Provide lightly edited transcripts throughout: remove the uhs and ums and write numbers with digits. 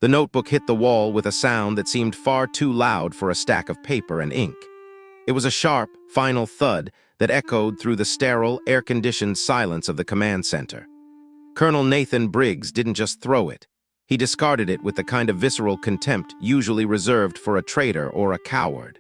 The notebook hit the wall with a sound that seemed far too loud for a stack of paper and ink. It was a sharp, final thud that echoed through the sterile, air-conditioned silence of the command center. Colonel Nathan Briggs didn't just throw it. He discarded it with the kind of visceral contempt usually reserved for a traitor or a coward.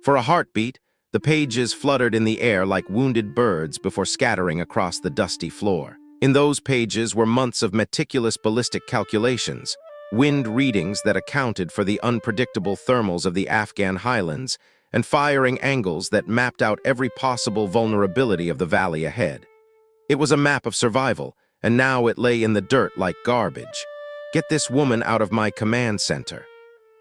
For a heartbeat, the pages fluttered in the air like wounded birds before scattering across the dusty floor. In those pages were months of meticulous ballistic calculations, wind readings that accounted for the unpredictable thermals of the Afghan highlands, and firing angles that mapped out every possible vulnerability of the valley ahead. It was a map of survival, and now it lay in the dirt like garbage. Get this woman out of my command center.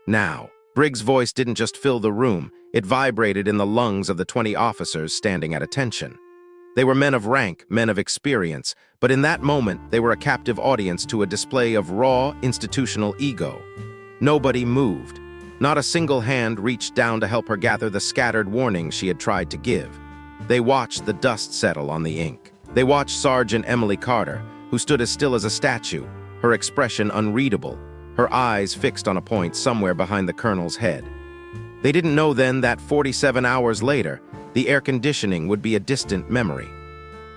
Now. Briggs' voice didn't just fill the room, it vibrated in the lungs of the 20 officers standing at attention. They were men of rank, men of experience, but in that moment they were a captive audience to a display of raw, institutional ego. Nobody moved. Not a single hand reached down to help her gather the scattered warnings she had tried to give. They watched the dust settle on the ink. They watched Sergeant Emily Carter, who stood as still as a statue, her expression unreadable, her eyes fixed on a point somewhere behind the colonel's head. They didn't know then that 47 hours later, the air conditioning would be a distant memory.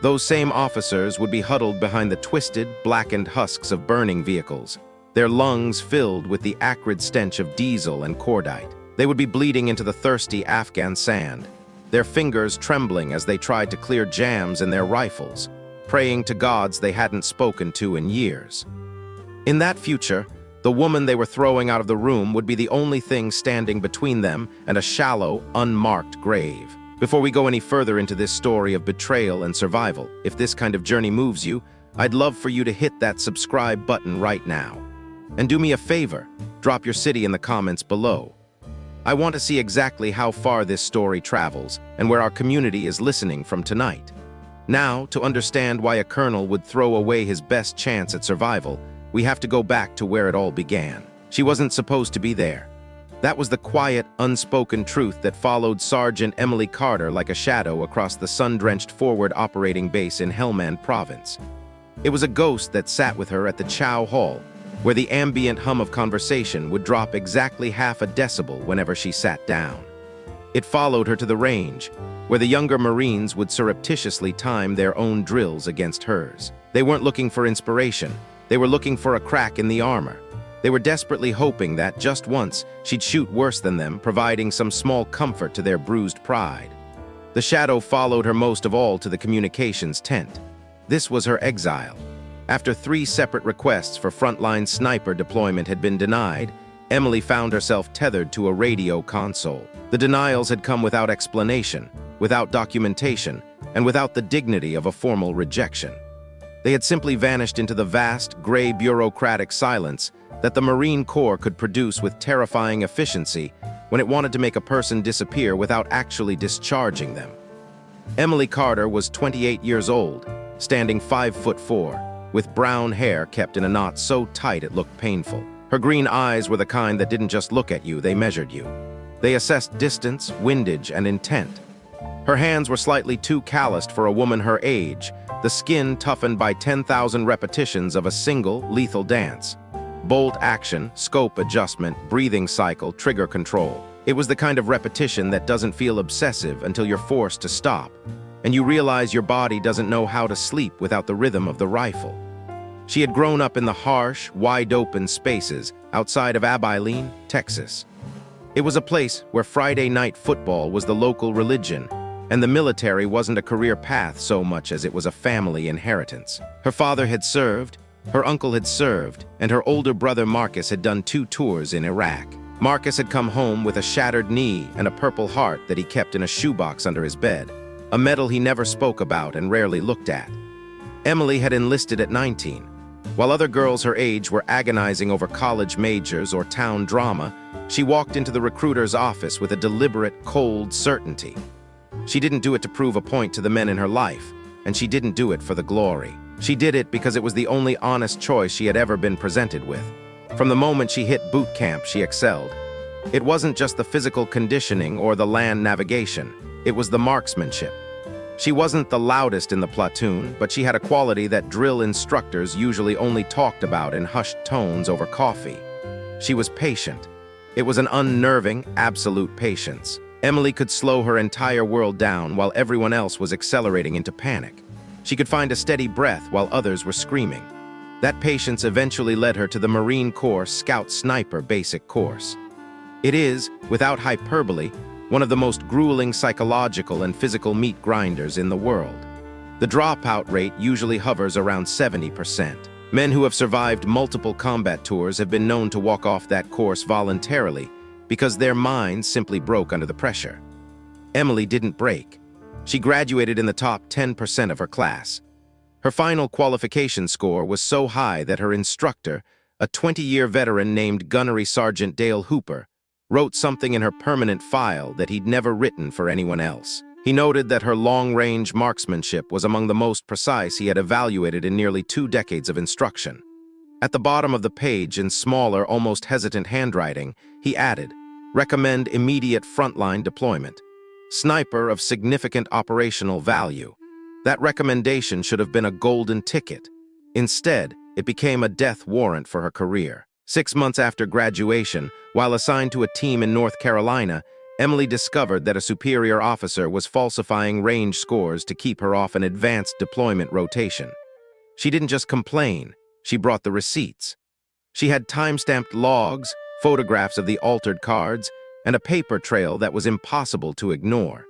Those same officers would be huddled behind the twisted, blackened husks of burning vehicles, their lungs filled with the acrid stench of diesel and cordite. They would be bleeding into the thirsty Afghan sand, their fingers trembling as they tried to clear jams in their rifles, praying to gods they hadn't spoken to in years. In that future, the woman they were throwing out of the room would be the only thing standing between them and a shallow, unmarked grave. Before we go any further into this story of betrayal and survival, if this kind of journey moves you, I'd love for you to hit that subscribe button right now. And do me a favor, drop your city in the comments below. I want to see exactly how far this story travels and where our community is listening from tonight. Now, to understand why a colonel would throw away his best chance at survival, we have to go back to where it all began. She wasn't supposed to be there. That was the quiet, unspoken truth that followed Sergeant Emily Carter like a shadow across the sun-drenched forward operating base in Helmand Province. It was a ghost that sat with her at the Chow Hall, where the ambient hum of conversation would drop exactly half a decibel whenever she sat down. It followed her to the range, where the younger Marines would surreptitiously time their own drills against hers. They weren't looking for inspiration. They were looking for a crack in the armor. They were desperately hoping that, just once, she'd shoot worse than them, providing some small comfort to their bruised pride. The shadow followed her most of all to the communications tent. This was her exile. After 3 separate requests for frontline sniper deployment had been denied, Emily found herself tethered to a radio console. The denials had come without explanation, without documentation, and without the dignity of a formal rejection. They had simply vanished into the vast, gray bureaucratic silence that the Marine Corps could produce with terrifying efficiency when it wanted to make a person disappear without actually discharging them. Emily Carter was 28 years old, standing 5'4", with brown hair kept in a knot so tight it looked painful. Her green eyes were the kind that didn't just look at you, they measured you. They assessed distance, windage, and intent. Her hands were slightly too calloused for a woman her age, the skin toughened by 10,000 repetitions of a single, lethal dance. Bolt action, scope adjustment, breathing cycle, trigger control. It was the kind of repetition that doesn't feel obsessive until you're forced to stop, and you realize your body doesn't know how to sleep without the rhythm of the rifle. She had grown up in the harsh, wide-open spaces outside of Abilene, Texas. It was a place where Friday night football was the local religion, and the military wasn't a career path so much as it was a family inheritance. Her father had served, her uncle had served, and her older brother Marcus had done 2 tours in Iraq. Marcus had come home with a shattered knee and a Purple Heart that he kept in a shoebox under his bed, a medal he never spoke about and rarely looked at. Emily had enlisted at 19. While other girls her age were agonizing over college majors or town drama, she walked into the recruiter's office with a deliberate, cold certainty. She didn't do it to prove a point to the men in her life, and she didn't do it for the glory. She did it because it was the only honest choice she had ever been presented with. From the moment she hit boot camp, she excelled. It wasn't just the physical conditioning or the land navigation, it was the marksmanship. She wasn't the loudest in the platoon, but she had a quality that drill instructors usually only talked about in hushed tones over coffee. She was patient. It was an unnerving, absolute patience. Emily could slow her entire world down while everyone else was accelerating into panic. She could find a steady breath while others were screaming. That patience eventually led her to the Marine Corps Scout Sniper basic course. It is, without hyperbole, one of the most grueling psychological and physical meat grinders in the world. The dropout rate usually hovers around 70%. Men who have survived multiple combat tours have been known to walk off that course voluntarily because their minds simply broke under the pressure. Emily didn't break. She graduated in the top 10% of her class. Her final qualification score was so high that her instructor, a 20-year veteran named Gunnery Sergeant Dale Hooper, wrote something in her permanent file that he'd never written for anyone else. He noted that her long-range marksmanship was among the most precise he had evaluated in nearly 2 decades of instruction. At the bottom of the page, in smaller, almost hesitant handwriting, he added, "Recommend immediate frontline deployment. Sniper of significant operational value." That recommendation should have been a golden ticket. Instead, it became a death warrant for her career. 6 months after graduation, while assigned to a team in North Carolina, Emily discovered that a superior officer was falsifying range scores to keep her off an advanced deployment rotation. She didn't just complain, she brought the receipts. She had time-stamped logs, photographs of the altered cards, and a paper trail that was impossible to ignore.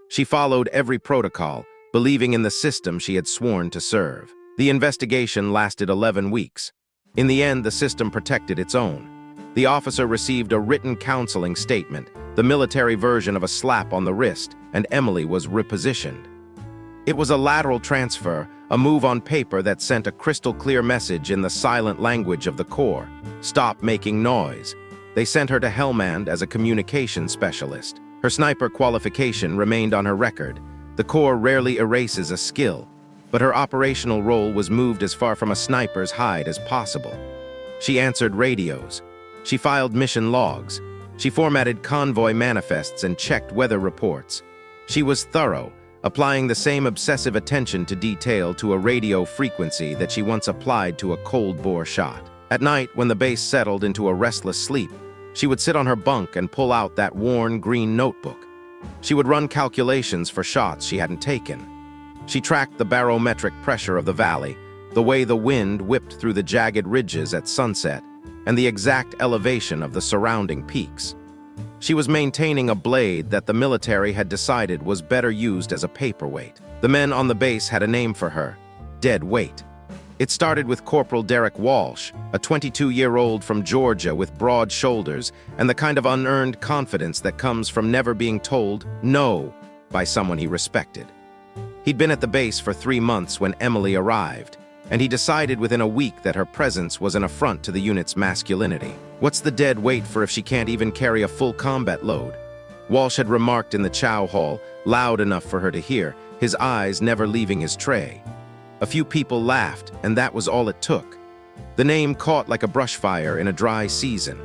She followed every protocol, believing in the system she had sworn to serve. The investigation lasted 11 weeks. In the end, the system protected its own. The officer received a written counseling statement, the military version of a slap on the wrist, and Emily was repositioned. It was a lateral transfer, a move on paper that sent a crystal-clear message in the silent language of the Corps. Stop making noise. They sent her to Helmand as a communication specialist. Her sniper qualification remained on her record. The Corps rarely erases a skill, but her operational role was moved as far from a sniper's hide as possible. She answered radios. She filed mission logs. She formatted convoy manifests and checked weather reports. She was thorough, applying the same obsessive attention to detail to a radio frequency that she once applied to a cold-bore shot. At night, when the base settled into a restless sleep, she would sit on her bunk and pull out that worn green notebook. She would run calculations for shots she hadn't taken. She tracked the barometric pressure of the valley, the way the wind whipped through the jagged ridges at sunset, and the exact elevation of the surrounding peaks. She was maintaining a blade that the military had decided was better used as a paperweight. The men on the base had a name for her: dead weight. It started with Corporal Derek Walsh, a 22-year-old from Georgia with broad shoulders and the kind of unearned confidence that comes from never being told no by someone he respected. He'd been at the base for 3 months when Emily arrived, and he decided within a week that her presence was an affront to the unit's masculinity. "What's the dead weight for if she can't even carry a full combat load?" Walsh had remarked in the chow hall, loud enough for her to hear, his eyes never leaving his tray. A few people laughed, and that was all it took. The name caught like a brushfire in a dry season.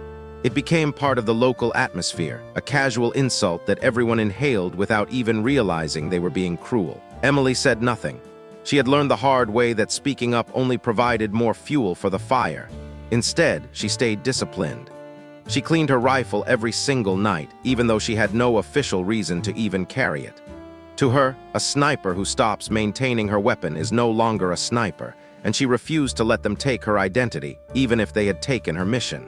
It became part of the local atmosphere, a casual insult that everyone inhaled without even realizing they were being cruel. Emily said nothing. She had learned the hard way that speaking up only provided more fuel for the fire. Instead, she stayed disciplined. She cleaned her rifle every single night, even though she had no official reason to even carry it. To her, a sniper who stops maintaining her weapon is no longer a sniper, and she refused to let them take her identity, even if they had taken her mission.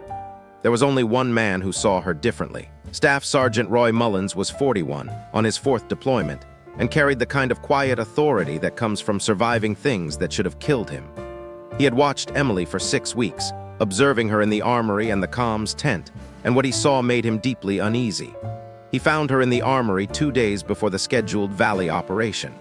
There was only one man who saw her differently. Staff Sergeant Roy Mullins was 41, on his 4th deployment, and carried the kind of quiet authority that comes from surviving things that should have killed him. He had watched Emily for 6 weeks, observing her in the armory and the comms tent, and what he saw made him deeply uneasy. He found her in the armory 2 days before the scheduled Valley operation.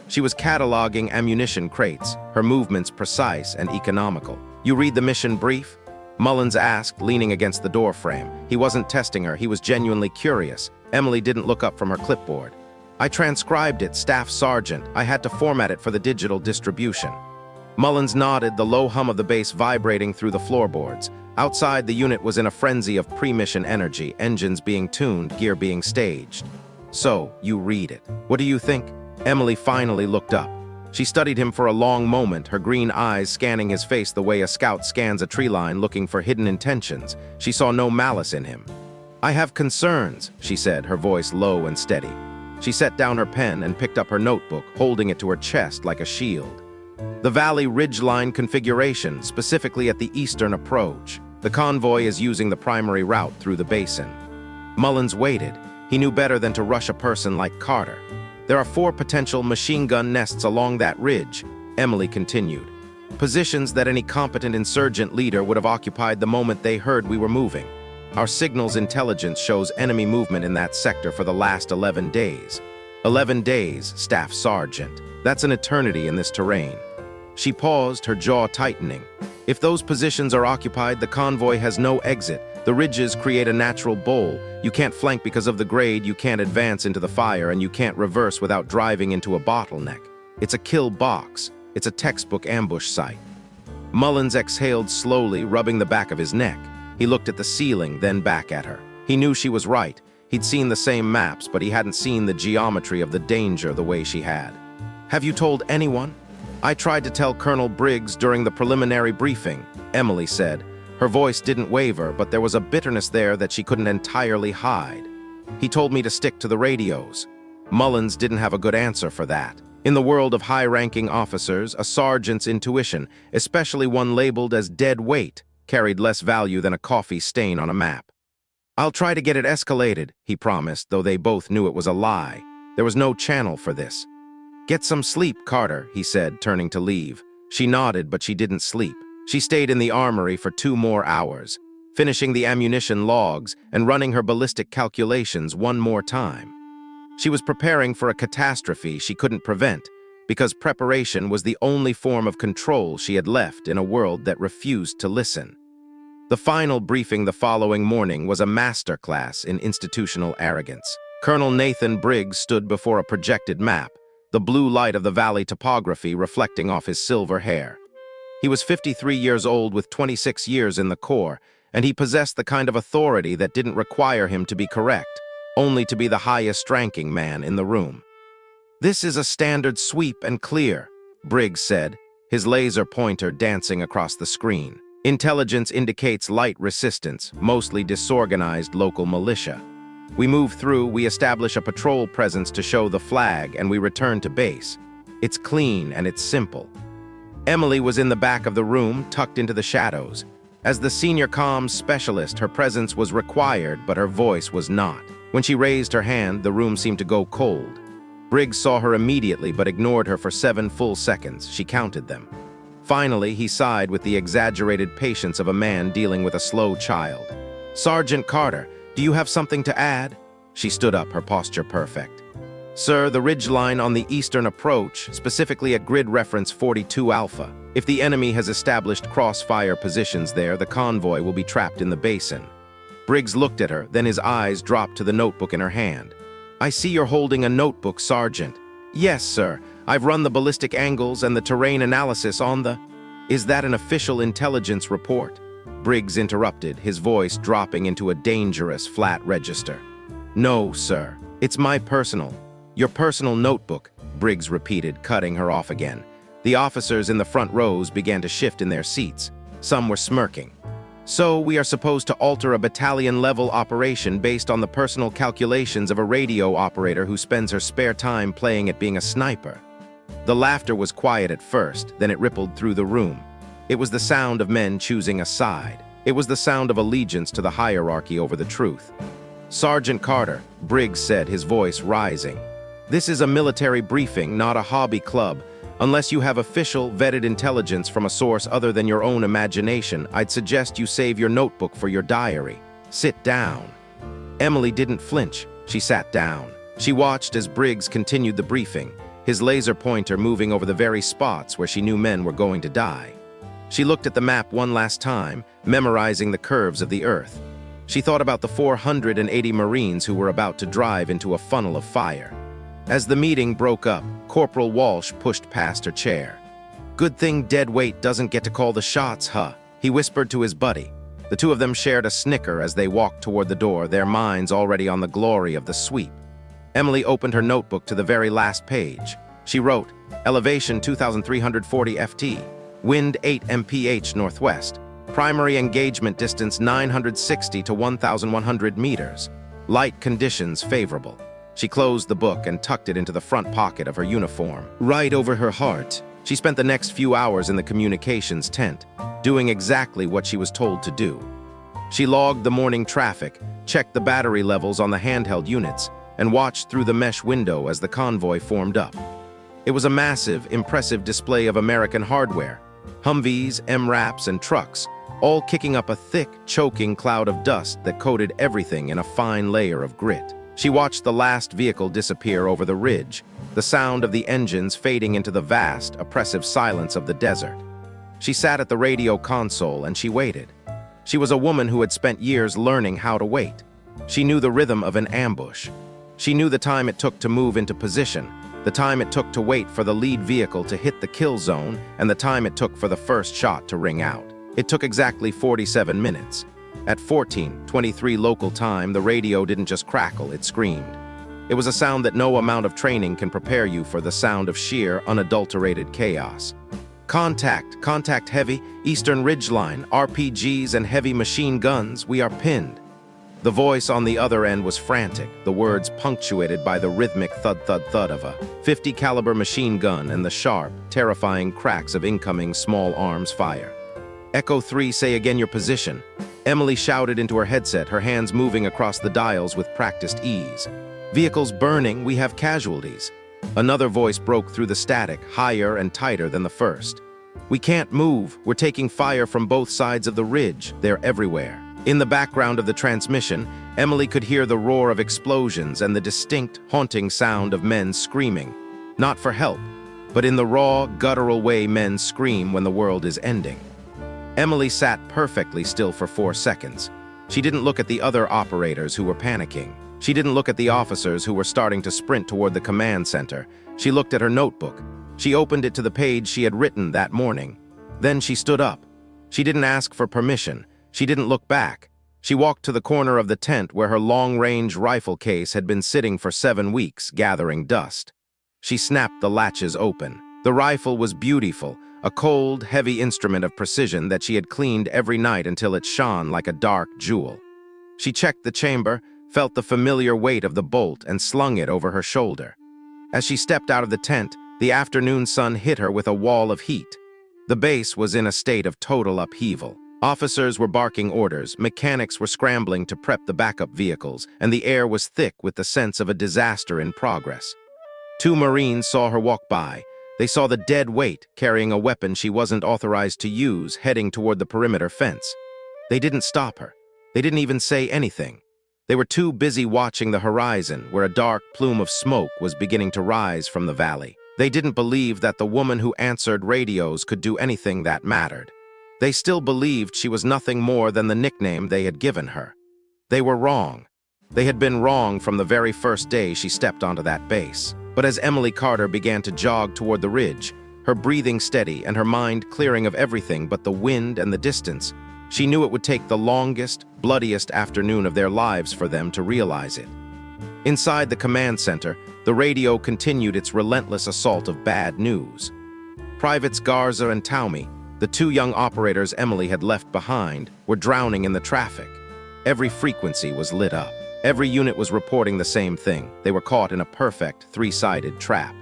She was cataloging ammunition crates, her movements precise and economical. "You read the mission brief?" Mullins asked, leaning against the doorframe. He wasn't testing her, he was genuinely curious. Emily didn't look up from her clipboard. "I transcribed it, Staff Sergeant. I had to format it for the digital distribution." Mullins nodded, the low hum of the base vibrating through the floorboards. Outside, the unit was in a frenzy of pre-mission energy, engines being tuned, gear being staged. "So, you read it. What do you think?" Emily finally looked up. She studied him for a long moment, her green eyes scanning his face the way a scout scans a tree line looking for hidden intentions. She saw no malice in him. "I have concerns," she said, her voice low and steady. She set down her pen and picked up her notebook, holding it to her chest like a shield. "The valley ridgeline configuration, specifically at the eastern approach. The convoy is using the primary route through the basin." Mullins waited. He knew better than to rush a person like Carter. "There are 4 potential machine gun nests along that ridge," Emily continued. "Positions that any competent insurgent leader would have occupied the moment they heard we were moving. Our signals intelligence shows enemy movement in that sector for the last 11 days. 11 days, Staff Sergeant. That's an eternity in this terrain." She paused, her jaw tightening. "If those positions are occupied, the convoy has no exit. The ridges create a natural bowl. You can't flank because of the grade, you can't advance into the fire, and you can't reverse without driving into a bottleneck. It's a kill box. It's a textbook ambush site." Mullins exhaled slowly, rubbing the back of his neck. He looked at the ceiling, then back at her. He knew she was right. He'd seen the same maps, but he hadn't seen the geometry of the danger the way she had. "Have you told anyone?" "I tried to tell Colonel Briggs during the preliminary briefing," Emily said. Her voice didn't waver, but there was a bitterness there that she couldn't entirely hide. "He told me to stick to the radios." Mullins didn't have a good answer for that. In the world of high-ranking officers, a sergeant's intuition, especially one labeled as dead weight, carried less value than a coffee stain on a map. "I'll try to get it escalated," he promised, though they both knew it was a lie. There was no channel for this. "Get some sleep, Carter," he said, turning to leave. She nodded, but she didn't sleep. She stayed in the armory for 2 more hours, finishing the ammunition logs and running her ballistic calculations one more time. She was preparing for a catastrophe she couldn't prevent, because preparation was the only form of control she had left in a world that refused to listen. The final briefing the following morning was a masterclass in institutional arrogance. Colonel Nathan Briggs stood before a projected map, the blue light of the valley topography reflecting off his silver hair. He was 53 years old with 26 years in the Corps, and he possessed the kind of authority that didn't require him to be correct, only to be the highest-ranking man in the room. "This is a standard sweep and clear," Briggs said, his laser pointer dancing across the screen. "Intelligence indicates light resistance, mostly disorganized local militia. We move through, we establish a patrol presence to show the flag, and we return to base. It's clean and it's simple." Emily was in the back of the room, tucked into the shadows. As the senior comms specialist, her presence was required, but her voice was not. When she raised her hand, the room seemed to go cold. Briggs saw her immediately, but ignored her for 7 full seconds. She counted them. Finally, he sighed with the exaggerated patience of a man dealing with a slow child. "Sergeant Carter, do you have something to add?" She stood up, her posture perfect. "Sir, the ridgeline on the eastern approach, specifically at grid reference 42 Alpha. If the enemy has established crossfire positions there, the convoy will be trapped in the basin." Briggs looked at her, then his eyes dropped to the notebook in her hand. "I see you're holding a notebook, Sergeant." "Yes, sir. I've run the ballistic angles and the terrain analysis on the—" "Is that an official intelligence report?" Briggs interrupted, his voice dropping into a dangerous flat register. "No, sir. It's my personal—" "Your personal notebook," Briggs repeated, cutting her off again. The officers in the front rows began to shift in their seats. Some were smirking. "So we are supposed to alter a battalion-level operation based on the personal calculations of a radio operator who spends her spare time playing at being a sniper." The laughter was quiet at first, then it rippled through the room. It was the sound of men choosing a side. It was the sound of allegiance to the hierarchy over the truth. "Sergeant Carter," Briggs said, his voice rising. "This is a military briefing, not a hobby club. Unless you have official, vetted intelligence from a source other than your own imagination, I'd suggest you save your notebook for your diary. Sit down." Emily didn't flinch. She sat down. She watched as Briggs continued the briefing, his laser pointer moving over the very spots where she knew men were going to die. She looked at the map one last time, memorizing the curves of the earth. She thought about the 480 Marines who were about to drive into a funnel of fire. As the meeting broke up, Corporal Walsh pushed past her chair. "Good thing dead weight doesn't get to call the shots, huh?" he whispered to his buddy. The two of them shared a snicker as they walked toward the door, their minds already on the glory of the sweep. Emily opened her notebook to the very last page. She wrote, Elevation 2,340 ft. Wind 8 mph northwest. Primary engagement distance 960 to 1,100 meters. Light conditions favorable. She closed the book and tucked it into the front pocket of her uniform, right over her heart. She spent the next few hours in the communications tent, doing exactly what she was told to do. She logged the morning traffic, checked the battery levels on the handheld units, and watched through the mesh window as the convoy formed up. It was a massive, impressive display of American hardware. Humvees, MRAPs, and trucks, all kicking up a thick, choking cloud of dust that coated everything in a fine layer of grit. She watched the last vehicle disappear over the ridge, the sound of the engines fading into the vast, oppressive silence of the desert. She sat at the radio console and she waited. She was a woman who had spent years learning how to wait. She knew the rhythm of an ambush. She knew the time it took to move into position, the time it took to wait for the lead vehicle to hit the kill zone, and the time it took for the first shot to ring out. It took exactly 47 minutes. At 14:23 local time, the radio didn't just crackle, it screamed. It was a sound that no amount of training can prepare you for, the sound of sheer, unadulterated chaos. Contact heavy, eastern ridgeline, RPGs and heavy machine guns, we are pinned. The voice on the other end was frantic, the words punctuated by the rhythmic thud-thud-thud of a .50 caliber machine gun and the sharp, terrifying cracks of incoming small arms fire. Echo 3, say again your position. Emily shouted into her headset, her hands moving across the dials with practiced ease. Vehicles burning, we have casualties. Another voice broke through the static, higher and tighter than the first. We can't move, we're taking fire from both sides of the ridge, they're everywhere. In the background of the transmission, Emily could hear the roar of explosions and the distinct, haunting sound of men screaming. Not for help, but in the raw, guttural way men scream when the world is ending. Emily sat perfectly still for 4 seconds. She didn't look at the other operators who were panicking. She didn't look at the officers who were starting to sprint toward the command center. She looked at her notebook. She opened it to the page she had written that morning. Then she stood up. She didn't ask for permission. She didn't look back. She walked to the corner of the tent where her long-range rifle case had been sitting for 7 weeks, gathering dust. She snapped the latches open. The rifle was beautiful, a cold, heavy instrument of precision that she had cleaned every night until it shone like a dark jewel. She checked the chamber, felt the familiar weight of the bolt, and slung it over her shoulder. As she stepped out of the tent, the afternoon sun hit her with a wall of heat. The base was in a state of total upheaval. Officers were barking orders, mechanics were scrambling to prep the backup vehicles, and the air was thick with the sense of a disaster in progress. 2 Marines saw her walk by. They saw the dead weight, carrying a weapon she wasn't authorized to use, heading toward the perimeter fence. They didn't stop her. They didn't even say anything. They were too busy watching the horizon, where a dark plume of smoke was beginning to rise from the valley. They didn't believe that the woman who answered radios could do anything that mattered. They still believed she was nothing more than the nickname they had given her. They were wrong. They had been wrong from the very first day she stepped onto that base. But as Emily Carter began to jog toward the ridge, her breathing steady and her mind clearing of everything but the wind and the distance, she knew it would take the longest, bloodiest afternoon of their lives for them to realize it. Inside the command center, the radio continued its relentless assault of bad news. Privates Garza and Taumi, the 2 young operators Emily had left behind, were drowning in the traffic. Every frequency was lit up. Every unit was reporting the same thing. They were caught in a perfect 3-sided trap.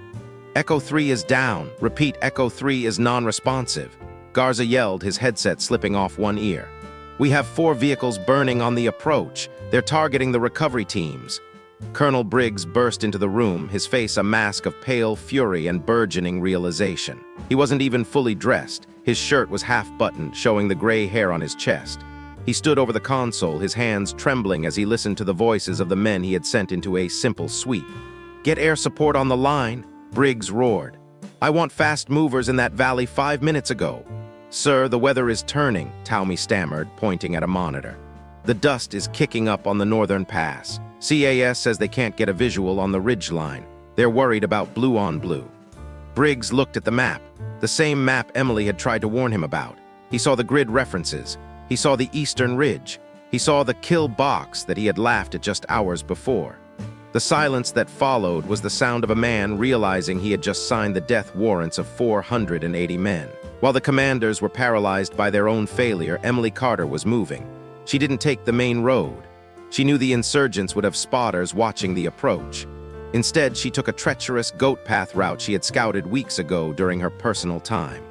Echo 3 is down. Repeat, Echo 3 is non-responsive. Garza yelled, his headset slipping off one ear. We have 4 vehicles burning on the approach. They're targeting the recovery teams. Colonel Briggs burst into the room, his face a mask of pale fury and burgeoning realization. He wasn't even fully dressed. His shirt was half-buttoned, showing the gray hair on his chest. He stood over the console, his hands trembling as he listened to the voices of the men he had sent into a simple sweep. Get air support on the line, Briggs roared. I want fast movers in that valley 5 minutes ago. Sir, the weather is turning, Taumi stammered, pointing at a monitor. The dust is kicking up on the northern pass. CAS says they can't get a visual on the ridgeline. They're worried about blue on blue. Briggs looked at the map, the same map Emily had tried to warn him about. He saw the grid references. He saw the eastern ridge. He saw the kill box that he had laughed at just hours before. The silence that followed was the sound of a man realizing he had just signed the death warrants of 480 men. While the commanders were paralyzed by their own failure, Emily Carter was moving. She didn't take the main road. She knew the insurgents would have spotters watching the approach. Instead, she took a treacherous goat path route she had scouted weeks ago during her personal time.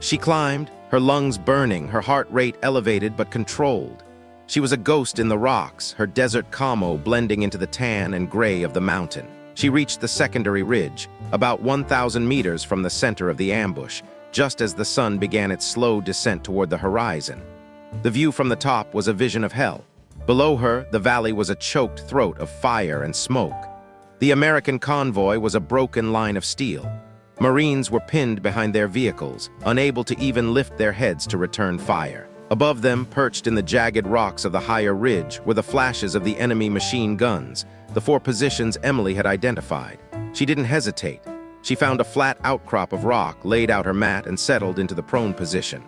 She climbed, her lungs burning, her heart rate elevated but controlled. She was a ghost in the rocks, her desert camo blending into the tan and gray of the mountain. She reached the secondary ridge, about 1,000 meters from the center of the ambush, just as the sun began its slow descent toward the horizon. The view from the top was a vision of hell. Below her, the valley was a choked throat of fire and smoke. The American convoy was a broken line of steel. Marines were pinned behind their vehicles, unable to even lift their heads to return fire. Above them, perched in the jagged rocks of the higher ridge, were the flashes of the enemy machine guns, the 4 positions Emily had identified. She didn't hesitate. She found a flat outcrop of rock, laid out her mat, and settled into the prone position.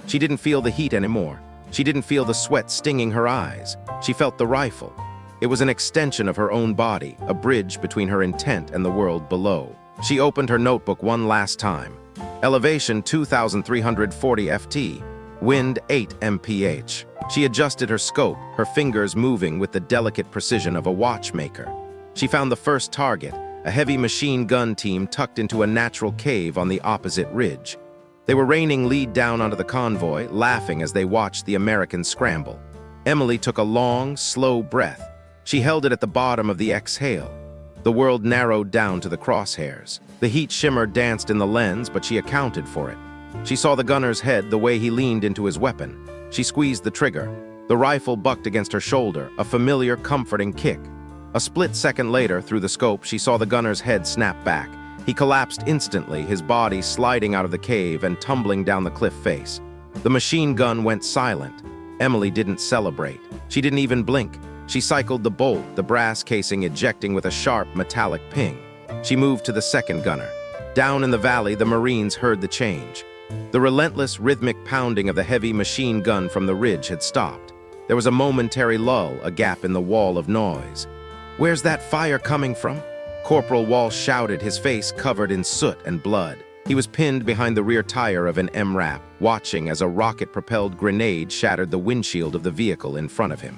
She didn't feel the heat anymore. She didn't feel the sweat stinging her eyes. She felt the rifle. It was an extension of her own body, a bridge between her intent and the world below. She opened her notebook one last time. Elevation 2,340 ft. Wind 8 mph. She adjusted her scope, her fingers moving with the delicate precision of a watchmaker. She found the first target, a heavy machine gun team tucked into a natural cave on the opposite ridge. They were raining lead down onto the convoy, laughing as they watched the Americans scramble. Emily took a long, slow breath. She held it at the bottom of the exhale. The world narrowed down to the crosshairs. The heat shimmer danced in the lens, but she accounted for it. She saw the gunner's head, the way he leaned into his weapon. She squeezed the trigger. The rifle bucked against her shoulder, a familiar, comforting kick. A split second later, through the scope, she saw the gunner's head snap back. He collapsed instantly, his body sliding out of the cave and tumbling down the cliff face. The machine gun went silent. Emily didn't celebrate. She didn't even blink. She cycled the bolt, the brass casing ejecting with a sharp, metallic ping. She moved to the second gunner. Down in the valley, the Marines heard the change. The relentless, rhythmic pounding of the heavy machine gun from the ridge had stopped. There was a momentary lull, a gap in the wall of noise. "Where's that fire coming from?" Corporal Walsh shouted, his face covered in soot and blood. He was pinned behind the rear tire of an MRAP, watching as a rocket-propelled grenade shattered the windshield of the vehicle in front of him.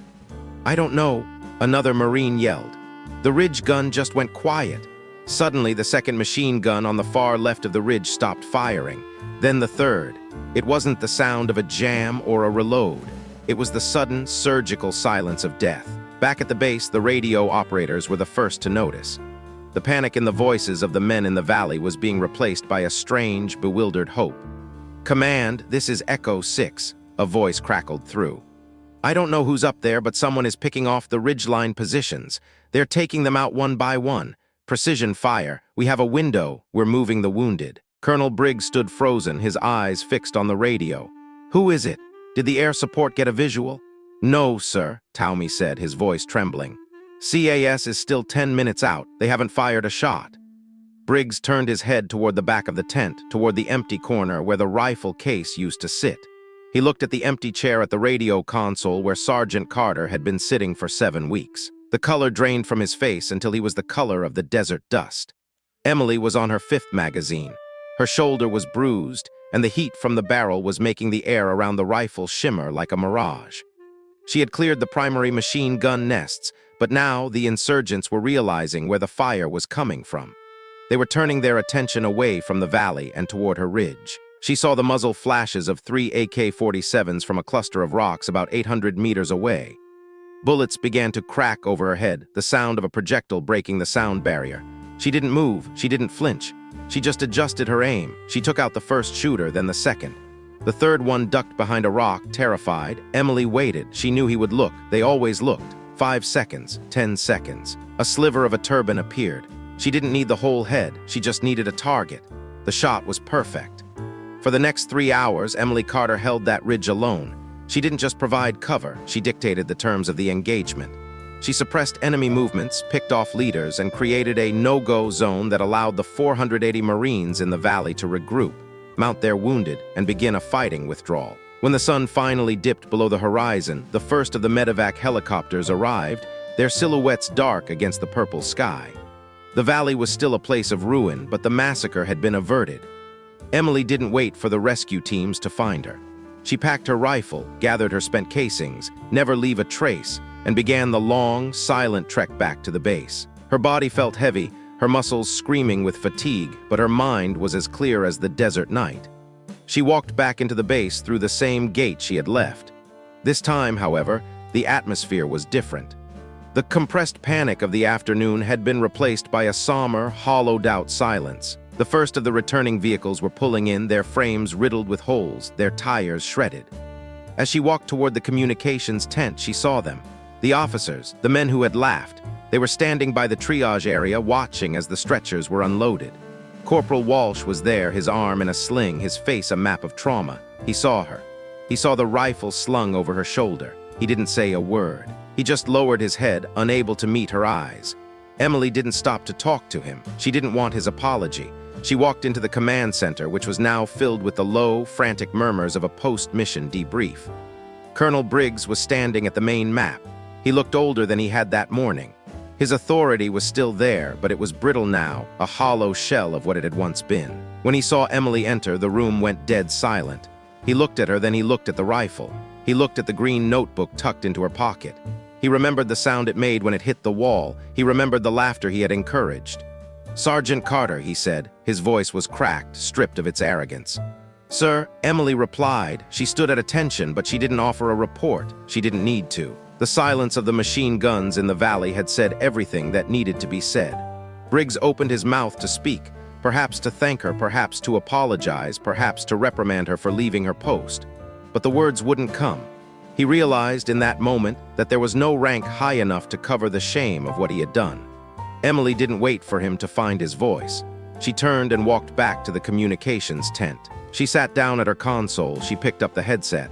"I don't know," another Marine yelled. The ridge gun just went quiet. Suddenly, the second machine gun on the far left of the ridge stopped firing. Then the third. It wasn't the sound of a jam or a reload. It was the sudden, surgical silence of death. Back at the base, the radio operators were the first to notice. The panic in the voices of the men in the valley was being replaced by a strange, bewildered hope. "Command, this is Echo 6, a voice crackled through. "I don't know who's up there, but someone is picking off the ridgeline positions. They're taking them out one by one. Precision fire. We have a window. We're moving the wounded." Colonel Briggs stood frozen, his eyes fixed on the radio. "Who is it? Did the air support get a visual?" "No, sir," Taumi said, his voice trembling. "CAS is still 10 minutes out. They haven't fired a shot." Briggs turned his head toward the back of the tent, toward the empty corner where the rifle case used to sit. He looked at the empty chair at the radio console where Sergeant Carter had been sitting for 7 weeks. The color drained from his face until he was the color of the desert dust. Emily was on her 5th magazine. Her shoulder was bruised, and the heat from the barrel was making the air around the rifle shimmer like a mirage. She had cleared the primary machine gun nests, but now the insurgents were realizing where the fire was coming from. They were turning their attention away from the valley and toward her ridge. She saw the muzzle flashes of 3 AK-47s from a cluster of rocks about 800 meters away. Bullets began to crack over her head, the sound of a projectile breaking the sound barrier. She didn't move, she didn't flinch. She just adjusted her aim. She took out the first shooter, then the second. The third one ducked behind a rock, terrified. Emily waited. She knew he would look. They always looked. 5 seconds, 10 seconds. A sliver of a turban appeared. She didn't need the whole head. She just needed a target. The shot was perfect. For the next 3 hours, Emily Carter held that ridge alone. She didn't just provide cover. She dictated the terms of the engagement. She suppressed enemy movements, picked off leaders, and created a no-go zone that allowed the 480 Marines in the valley to regroup, mount their wounded, and begin a fighting withdrawal. When the sun finally dipped below the horizon, the first of the medevac helicopters arrived. their silhouettes dark against the purple sky. The valley was still a place of ruin, but the massacre had been averted. Emily didn't wait for the rescue teams to find her. She packed her rifle, gathered her spent casings, never leave a trace, and began the long, silent trek back to the base. Her body felt heavy, her muscles screaming with fatigue, but her mind was as clear as the desert night. She walked back into the base through the same gate she had left. This time, however, the atmosphere was different. The compressed panic of the afternoon had been replaced by a somber, hollowed-out silence. The first of the returning vehicles were pulling in, their frames riddled with holes, their tires shredded. As she walked toward the communications tent, she saw them. The officers, the men who had laughed. They were standing by the triage area, watching as the stretchers were unloaded. Corporal Walsh was there, his arm in a sling, his face a map of trauma. He saw her. He saw the rifle slung over her shoulder. He didn't say a word. He just lowered his head, unable to meet her eyes. Emily didn't stop to talk to him. She didn't want his apology. She walked into the command center, which was now filled with the low, frantic murmurs of a post-mission debrief. Colonel Briggs was standing at the main map. He looked older than he had that morning. His authority was still there, but it was brittle now, a hollow shell of what it had once been. When he saw Emily enter, the room went dead silent. He looked at her, then he looked at the rifle. He looked at the green notebook tucked into her pocket. He remembered the sound it made when it hit the wall. He remembered the laughter he had encouraged. "Sergeant Carter," he said. His voice was cracked, stripped of its arrogance. "Sir," Emily replied. She stood at attention, but she didn't offer a report. She didn't need to. The silence of the machine guns in the valley had said everything that needed to be said. Briggs opened his mouth to speak, perhaps to thank her, perhaps to apologize, perhaps to reprimand her for leaving her post. But the words wouldn't come. He realized in that moment that there was no rank high enough to cover the shame of what he had done. Emily didn't wait for him to find his voice. She turned and walked back to the communications tent. She sat down at her console. She picked up the headset.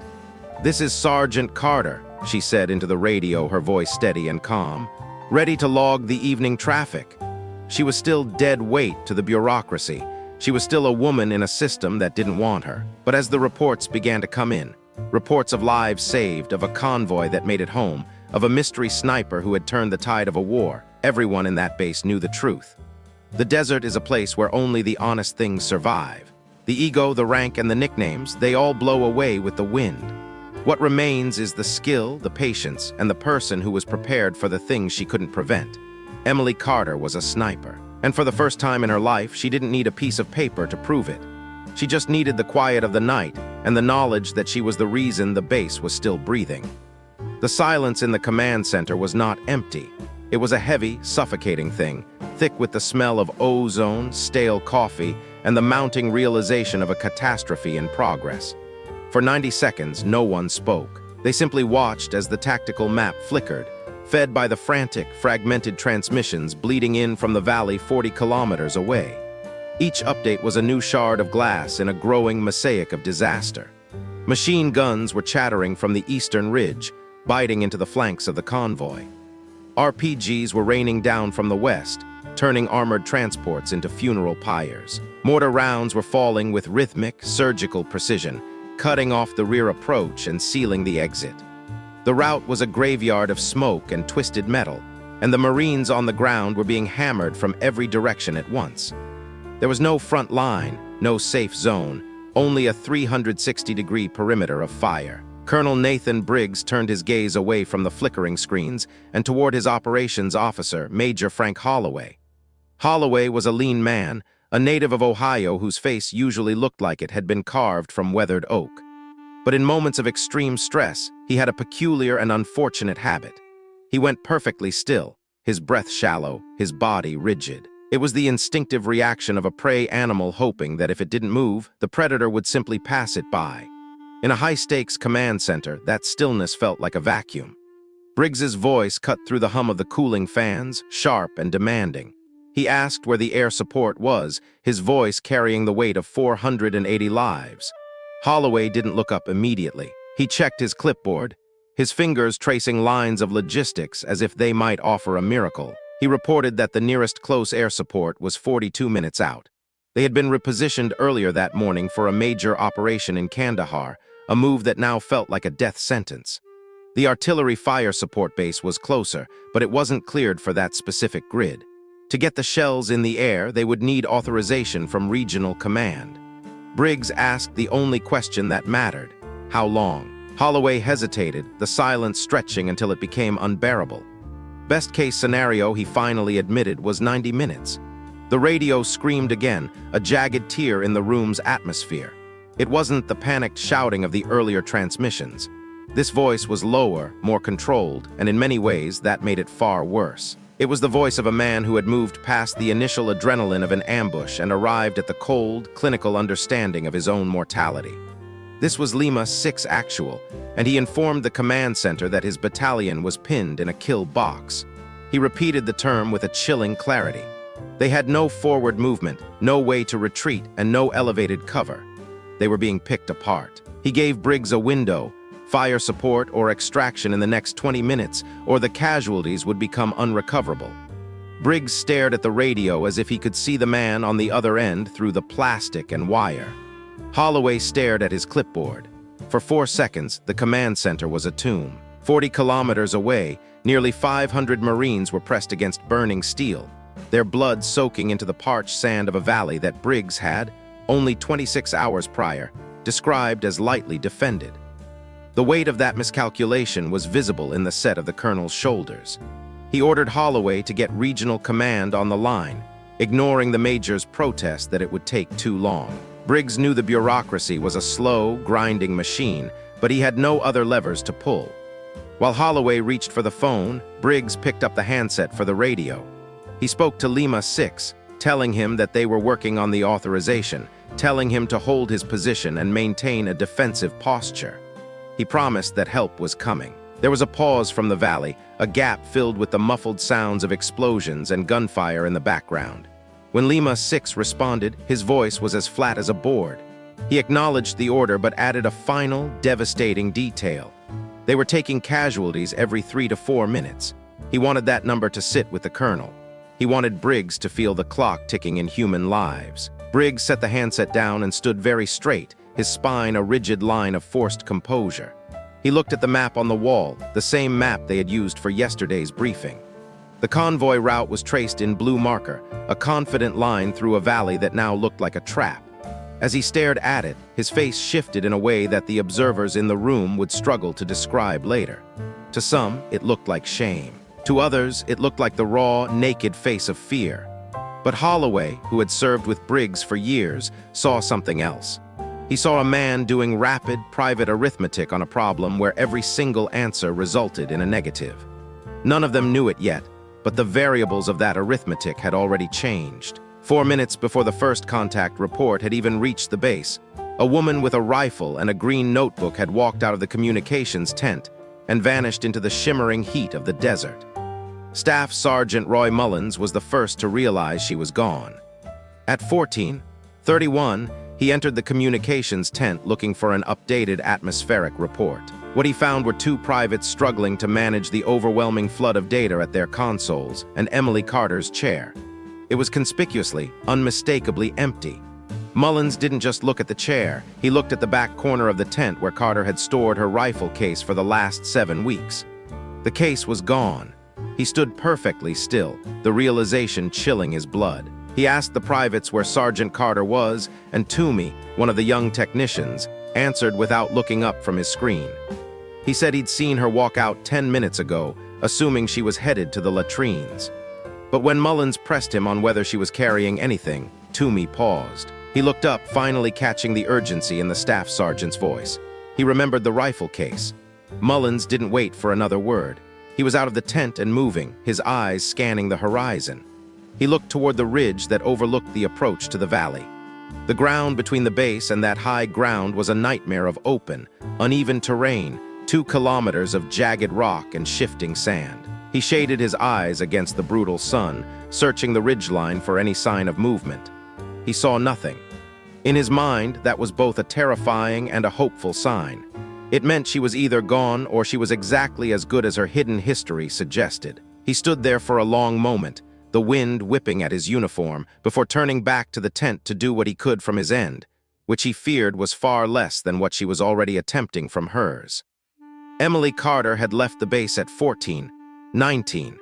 "This is Sergeant Carter," she said into the radio, her voice steady and calm. "Ready to log the evening traffic." She was still dead weight to the bureaucracy. She was still a woman in a system that didn't want her. But as the reports began to come in, reports of lives saved, of a convoy that made it home, of a mystery sniper who had turned the tide of a war, everyone in that base knew the truth. The desert is a place where only the honest things survive. The ego, the rank, and the nicknames, they all blow away with the wind. What remains is the skill, the patience, and the person who was prepared for the things she couldn't prevent. Emily Carter was a sniper, and for the first time in her life, she didn't need a piece of paper to prove it. She just needed the quiet of the night and the knowledge that she was the reason the base was still breathing. The silence in the command center was not empty. It was a heavy, suffocating thing, thick with the smell of ozone, stale coffee, and the mounting realization of a catastrophe in progress. For 90 seconds, no one spoke. They simply watched as the tactical map flickered, fed by the frantic, fragmented transmissions bleeding in from the valley 40 kilometers away. Each update was a new shard of glass in a growing mosaic of disaster. Machine guns were chattering from the eastern ridge, biting into the flanks of the convoy. RPGs were raining down from the west, turning armored transports into funeral pyres. Mortar rounds were falling with rhythmic, surgical precision, cutting off the rear approach and sealing the exit. The route was a graveyard of smoke and twisted metal, and the Marines on the ground were being hammered from every direction at once. There was no front line, no safe zone, only a 360-degree perimeter of fire. Colonel Nathan Briggs turned his gaze away from the flickering screens and toward his operations officer, Major Frank Holloway. Holloway was a lean man, a native of Ohio whose face usually looked like it had been carved from weathered oak. But in moments of extreme stress, he had a peculiar and unfortunate habit. He went perfectly still, his breath shallow, his body rigid. It was the instinctive reaction of a prey animal hoping that if it didn't move, the predator would simply pass it by. In a high-stakes command center, that stillness felt like a vacuum. Briggs's voice cut through the hum of the cooling fans, sharp and demanding. He asked where the air support was, his voice carrying the weight of 480 lives. Holloway didn't look up immediately. He checked his clipboard, his fingers tracing lines of logistics as if they might offer a miracle. He reported that the nearest close air support was 42 minutes out. They had been repositioned earlier that morning for a major operation in Kandahar, a move that now felt like a death sentence. The artillery fire support base was closer, but it wasn't cleared for that specific grid. To get the shells in the air, they would need authorization from regional command. Briggs asked the only question that mattered: how long? Holloway hesitated, the silence stretching until it became unbearable. Best-case scenario, he finally admitted, was 90 minutes. The radio screamed again, a jagged tear in the room's atmosphere. It wasn't the panicked shouting of the earlier transmissions. This voice was lower, more controlled, and in many ways that made it far worse. It was the voice of a man who had moved past the initial adrenaline of an ambush and arrived at the cold, clinical understanding of his own mortality. This was Lima 6 Actual, and he informed the command center that his battalion was pinned in a kill box. He repeated the term with a chilling clarity. They had no forward movement, no way to retreat, and no elevated cover. They were being picked apart. He gave Briggs a window: fire support or extraction in the next 20 minutes, or the casualties would become unrecoverable. Briggs stared at the radio as if he could see the man on the other end through the plastic and wire. Holloway stared at his clipboard. For 4 seconds, the command center was a tomb. 40 kilometers away, nearly 500 Marines were pressed against burning steel, their blood soaking into the parched sand of a valley that Briggs had, only 26 hours prior, described as lightly defended. The weight of that miscalculation was visible in the set of the colonel's shoulders. He ordered Holloway to get regional command on the line, ignoring the major's protest that it would take too long. Briggs knew the bureaucracy was a slow, grinding machine, but he had no other levers to pull. While Holloway reached for the phone, Briggs picked up the handset for the radio. He spoke to Lima 6, telling him that they were working on the authorization, telling him to hold his position and maintain a defensive posture. He promised that help was coming. There was a pause from the valley, a gap filled with the muffled sounds of explosions and gunfire in the background. When Lima 6 responded, his voice was as flat as a board. He acknowledged the order but added a final, devastating detail. They were taking casualties every 3 to 4 minutes. He wanted that number to sit with the colonel. He wanted Briggs to feel the clock ticking in human lives. Briggs set the handset down and stood very straight, his spine a rigid line of forced composure. He looked at the map on the wall, the same map they had used for yesterday's briefing. The convoy route was traced in blue marker, a confident line through a valley that now looked like a trap. As he stared at it, his face shifted in a way that the observers in the room would struggle to describe later. To some, it looked like shame. To others, it looked like the raw, naked face of fear. But Holloway, who had served with Briggs for years, saw something else. He saw a man doing rapid, private arithmetic on a problem where every single answer resulted in a negative. None of them knew it yet, but the variables of that arithmetic had already changed. 4 minutes before the first contact report had even reached the base, a woman with a rifle and a green notebook had walked out of the communications tent and vanished into the shimmering heat of the desert. Staff Sergeant Roy Mullins was the first to realize she was gone. At 14:31, he entered the communications tent looking for an updated atmospheric report. What he found were 2 privates struggling to manage the overwhelming flood of data at their consoles and Emily Carter's chair. It was conspicuously, unmistakably empty. Mullins didn't just look at the chair, he looked at the back corner of the tent where Carter had stored her rifle case for the last 7 weeks. The case was gone. He stood perfectly still, the realization chilling his blood. He asked the privates where Sergeant Carter was, and Toomey, one of the young technicians, answered without looking up from his screen. He said he'd seen her walk out 10 minutes ago, assuming she was headed to the latrines. But when Mullins pressed him on whether she was carrying anything, Toomey paused. He looked up, finally catching the urgency in the staff sergeant's voice. He remembered the rifle case. Mullins didn't wait for another word. He was out of the tent and moving, his eyes scanning the horizon. He looked toward the ridge that overlooked the approach to the valley. The ground between the base and that high ground was a nightmare of open, uneven terrain, 2 kilometers of jagged rock and shifting sand. He shaded his eyes against the brutal sun, searching the ridgeline for any sign of movement. He saw nothing. In his mind, that was both a terrifying and a hopeful sign. It meant she was either gone or she was exactly as good as her hidden history suggested. He stood there for a long moment, the wind whipping at his uniform, before turning back to the tent to do what he could from his end, which he feared was far less than what she was already attempting from hers. Emily Carter had left the base at 14:19.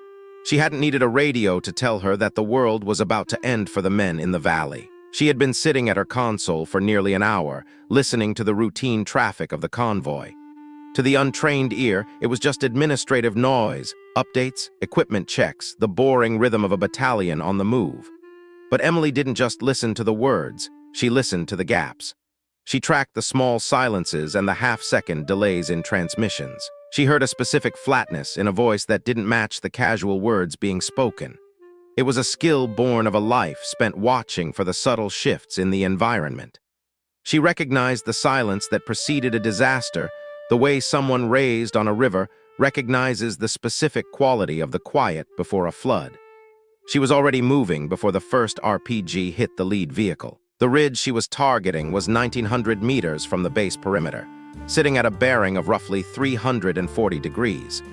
She hadn't needed a radio to tell her that the world was about to end for the men in the valley. She had been sitting at her console for nearly an hour, listening to the routine traffic of the convoy. To the untrained ear, it was just administrative noise, updates, equipment checks, the boring rhythm of a battalion on the move. But Emily didn't just listen to the words, she listened to the gaps. She tracked the small silences and the half-second delays in transmissions. She heard a specific flatness in a voice that didn't match the casual words being spoken. It was a skill born of a life spent watching for the subtle shifts in the environment. She recognized the silence that preceded a disaster, the way someone raised on a river recognizes the specific quality of the quiet before a flood. She was already moving before the first RPG hit the lead vehicle. The ridge she was targeting was 1,900 meters from the base perimeter, sitting at a bearing of roughly 340 degrees.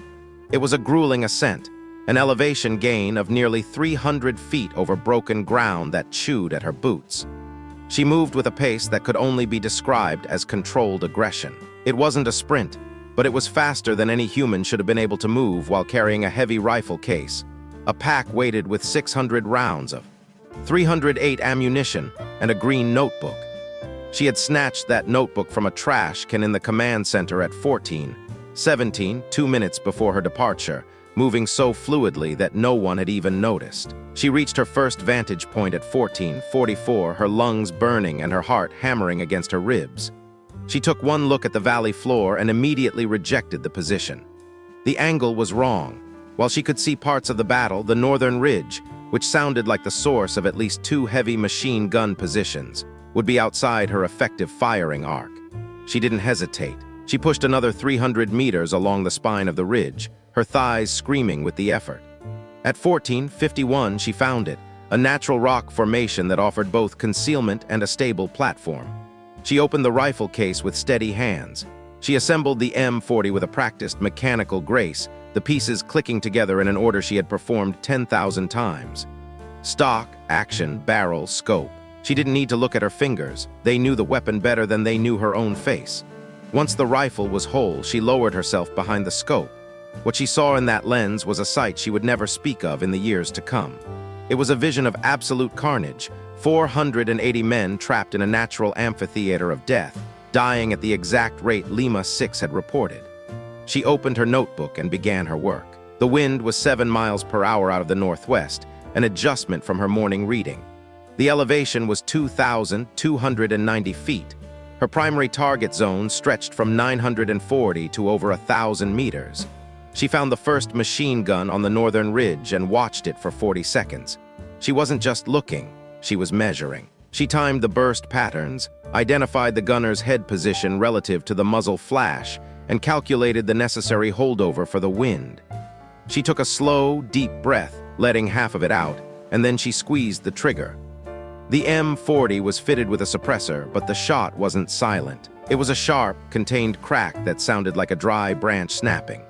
It was a grueling ascent, an elevation gain of nearly 300 feet over broken ground that chewed at her boots. She moved with a pace that could only be described as controlled aggression. It wasn't a sprint, but it was faster than any human should have been able to move while carrying a heavy rifle case, a pack weighted with 600 rounds of 308 ammunition, and a green notebook. She had snatched that notebook from a trash can in the command center at 14:17, 2 minutes before her departure, moving so fluidly that no one had even noticed. She reached her first vantage point at 14:44, her lungs burning and her heart hammering against her ribs. She took one look at the valley floor and immediately rejected the position. The angle was wrong. While she could see parts of the battle, the northern ridge, which sounded like the source of at least 2 heavy machine gun positions, would be outside her effective firing arc. She didn't hesitate. She pushed another 300 meters along the spine of the ridge, her thighs screaming with the effort. At 14:51, she found it, a natural rock formation that offered both concealment and a stable platform. She opened the rifle case with steady hands. She assembled the M40 with a practiced mechanical grace, the pieces clicking together in an order she had performed 10,000 times. Stock, action, barrel, scope. She didn't need to look at her fingers. They knew the weapon better than they knew her own face. Once the rifle was whole, she lowered herself behind the scope. What she saw in that lens was a sight she would never speak of in the years to come. It was a vision of absolute carnage, 480 men trapped in a natural amphitheater of death, dying at the exact rate Lima 6 had reported. She opened her notebook and began her work. The wind was 7 miles per hour out of the northwest, an adjustment from her morning reading. The elevation was 2,290 feet. Her primary target zone stretched from 940 to over 1,000 meters. She found the first machine gun on the northern ridge and watched it for 40 seconds. She wasn't just looking, she was measuring. She timed the burst patterns, identified the gunner's head position relative to the muzzle flash, and calculated the necessary holdover for the wind. She took a slow, deep breath, letting half of it out, and then she squeezed the trigger. The M40 was fitted with a suppressor, but the shot wasn't silent. It was a sharp, contained crack that sounded like a dry branch snapping.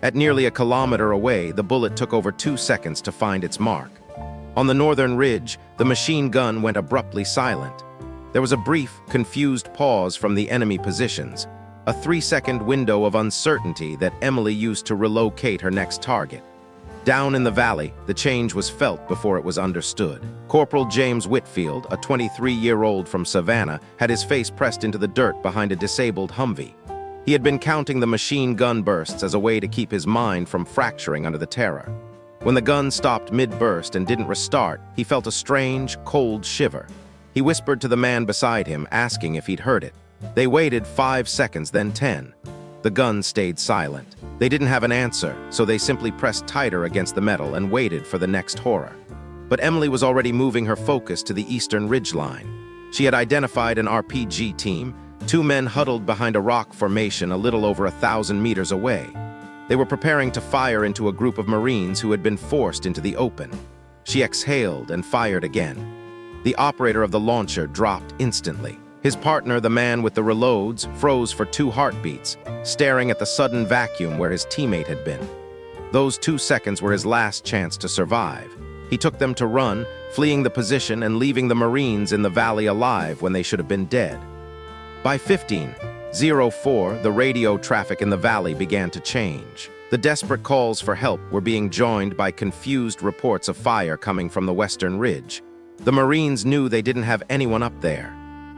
At nearly a kilometer away, the bullet took over 2 seconds to find its mark. On the northern ridge, the machine gun went abruptly silent. There was a brief, confused pause from the enemy positions, a 3-second window of uncertainty that Emily used to relocate her next target. Down in the valley, the change was felt before it was understood. Corporal James Whitfield, a 23-year-old from Savannah, had his face pressed into the dirt behind a disabled Humvee. He had been counting the machine gun bursts as a way to keep his mind from fracturing under the terror. When the gun stopped mid-burst and didn't restart, he felt a strange, cold shiver. He whispered to the man beside him, asking if he'd heard it. They waited 5 seconds, then 10. The gun stayed silent. They didn't have an answer, so they simply pressed tighter against the metal and waited for the next horror. But Emily was already moving her focus to the eastern ridgeline. She had identified an RPG team, 2 men huddled behind a rock formation a little over 1,000 meters away. They were preparing to fire into a group of Marines who had been forced into the open. She exhaled and fired again. The operator of the launcher dropped instantly. His partner, the man with the reloads, froze for 2 heartbeats, staring at the sudden vacuum where his teammate had been. Those 2 seconds were his last chance to survive. He took them to run, fleeing the position and leaving the Marines in the valley alive when they should have been dead. By 04, the radio traffic in the valley began to change. The desperate calls for help were being joined by confused reports of fire coming from the western ridge. The Marines knew they didn't have anyone up there.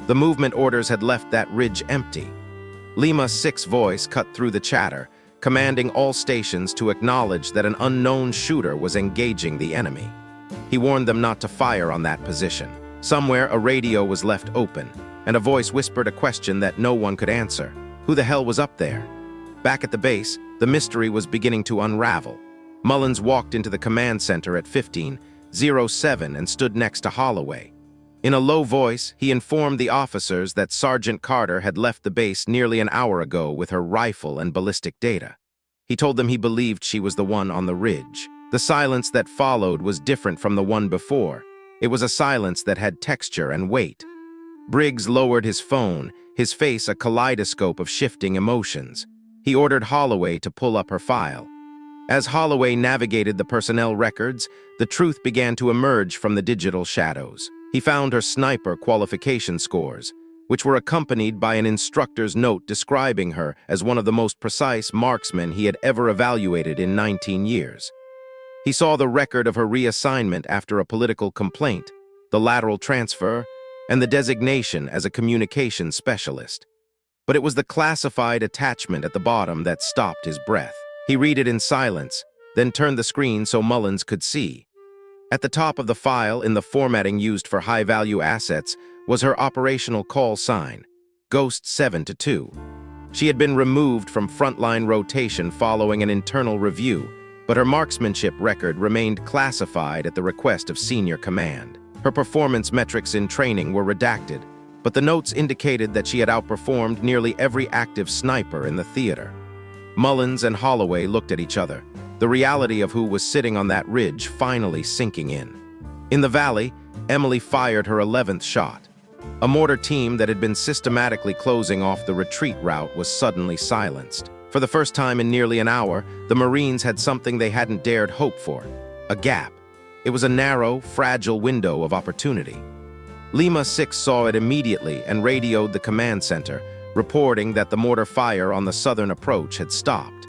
The movement orders had left that ridge empty. Lima 6 voice cut through the chatter, commanding all stations to acknowledge that an unknown shooter was engaging the enemy. He warned them not to fire on that position. Somewhere a radio was left open, and a voice whispered a question that no one could answer. Who the hell was up there? Back at the base, the mystery was beginning to unravel. Mullins walked into the command center at 15:07 and stood next to Holloway. In a low voice, he informed the officers that Sergeant Carter had left the base nearly an hour ago with her rifle and ballistic data. He told them he believed she was the one on the ridge. The silence that followed was different from the one before. It was a silence that had texture and weight. Briggs lowered his phone, his face a kaleidoscope of shifting emotions. He ordered Holloway to pull up her file. As Holloway navigated the personnel records, the truth began to emerge from the digital shadows. He found her sniper qualification scores, which were accompanied by an instructor's note describing her as one of the most precise marksmen he had ever evaluated in 19 years. He saw the record of her reassignment after a political complaint, the lateral transfer, and the designation as a communications specialist. But it was the classified attachment at the bottom that stopped his breath. He read it in silence, then turned the screen so Mullins could see. At the top of the file, in the formatting used for high-value assets, was her operational call sign, Ghost 7-2. She had been removed from frontline rotation following an internal review, but her marksmanship record remained classified at the request of senior command. Her performance metrics in training were redacted, but the notes indicated that she had outperformed nearly every active sniper in the theater. Mullins and Holloway looked at each other, the reality of who was sitting on that ridge finally sinking in. In the valley, Emily fired her 11th shot. A mortar team that had been systematically closing off the retreat route was suddenly silenced. For the first time in nearly an hour, the Marines had something they hadn't dared hope for: a gap. It was a narrow, fragile window of opportunity. Lima 6 saw it immediately and radioed the command center, reporting that the mortar fire on the southern approach had stopped.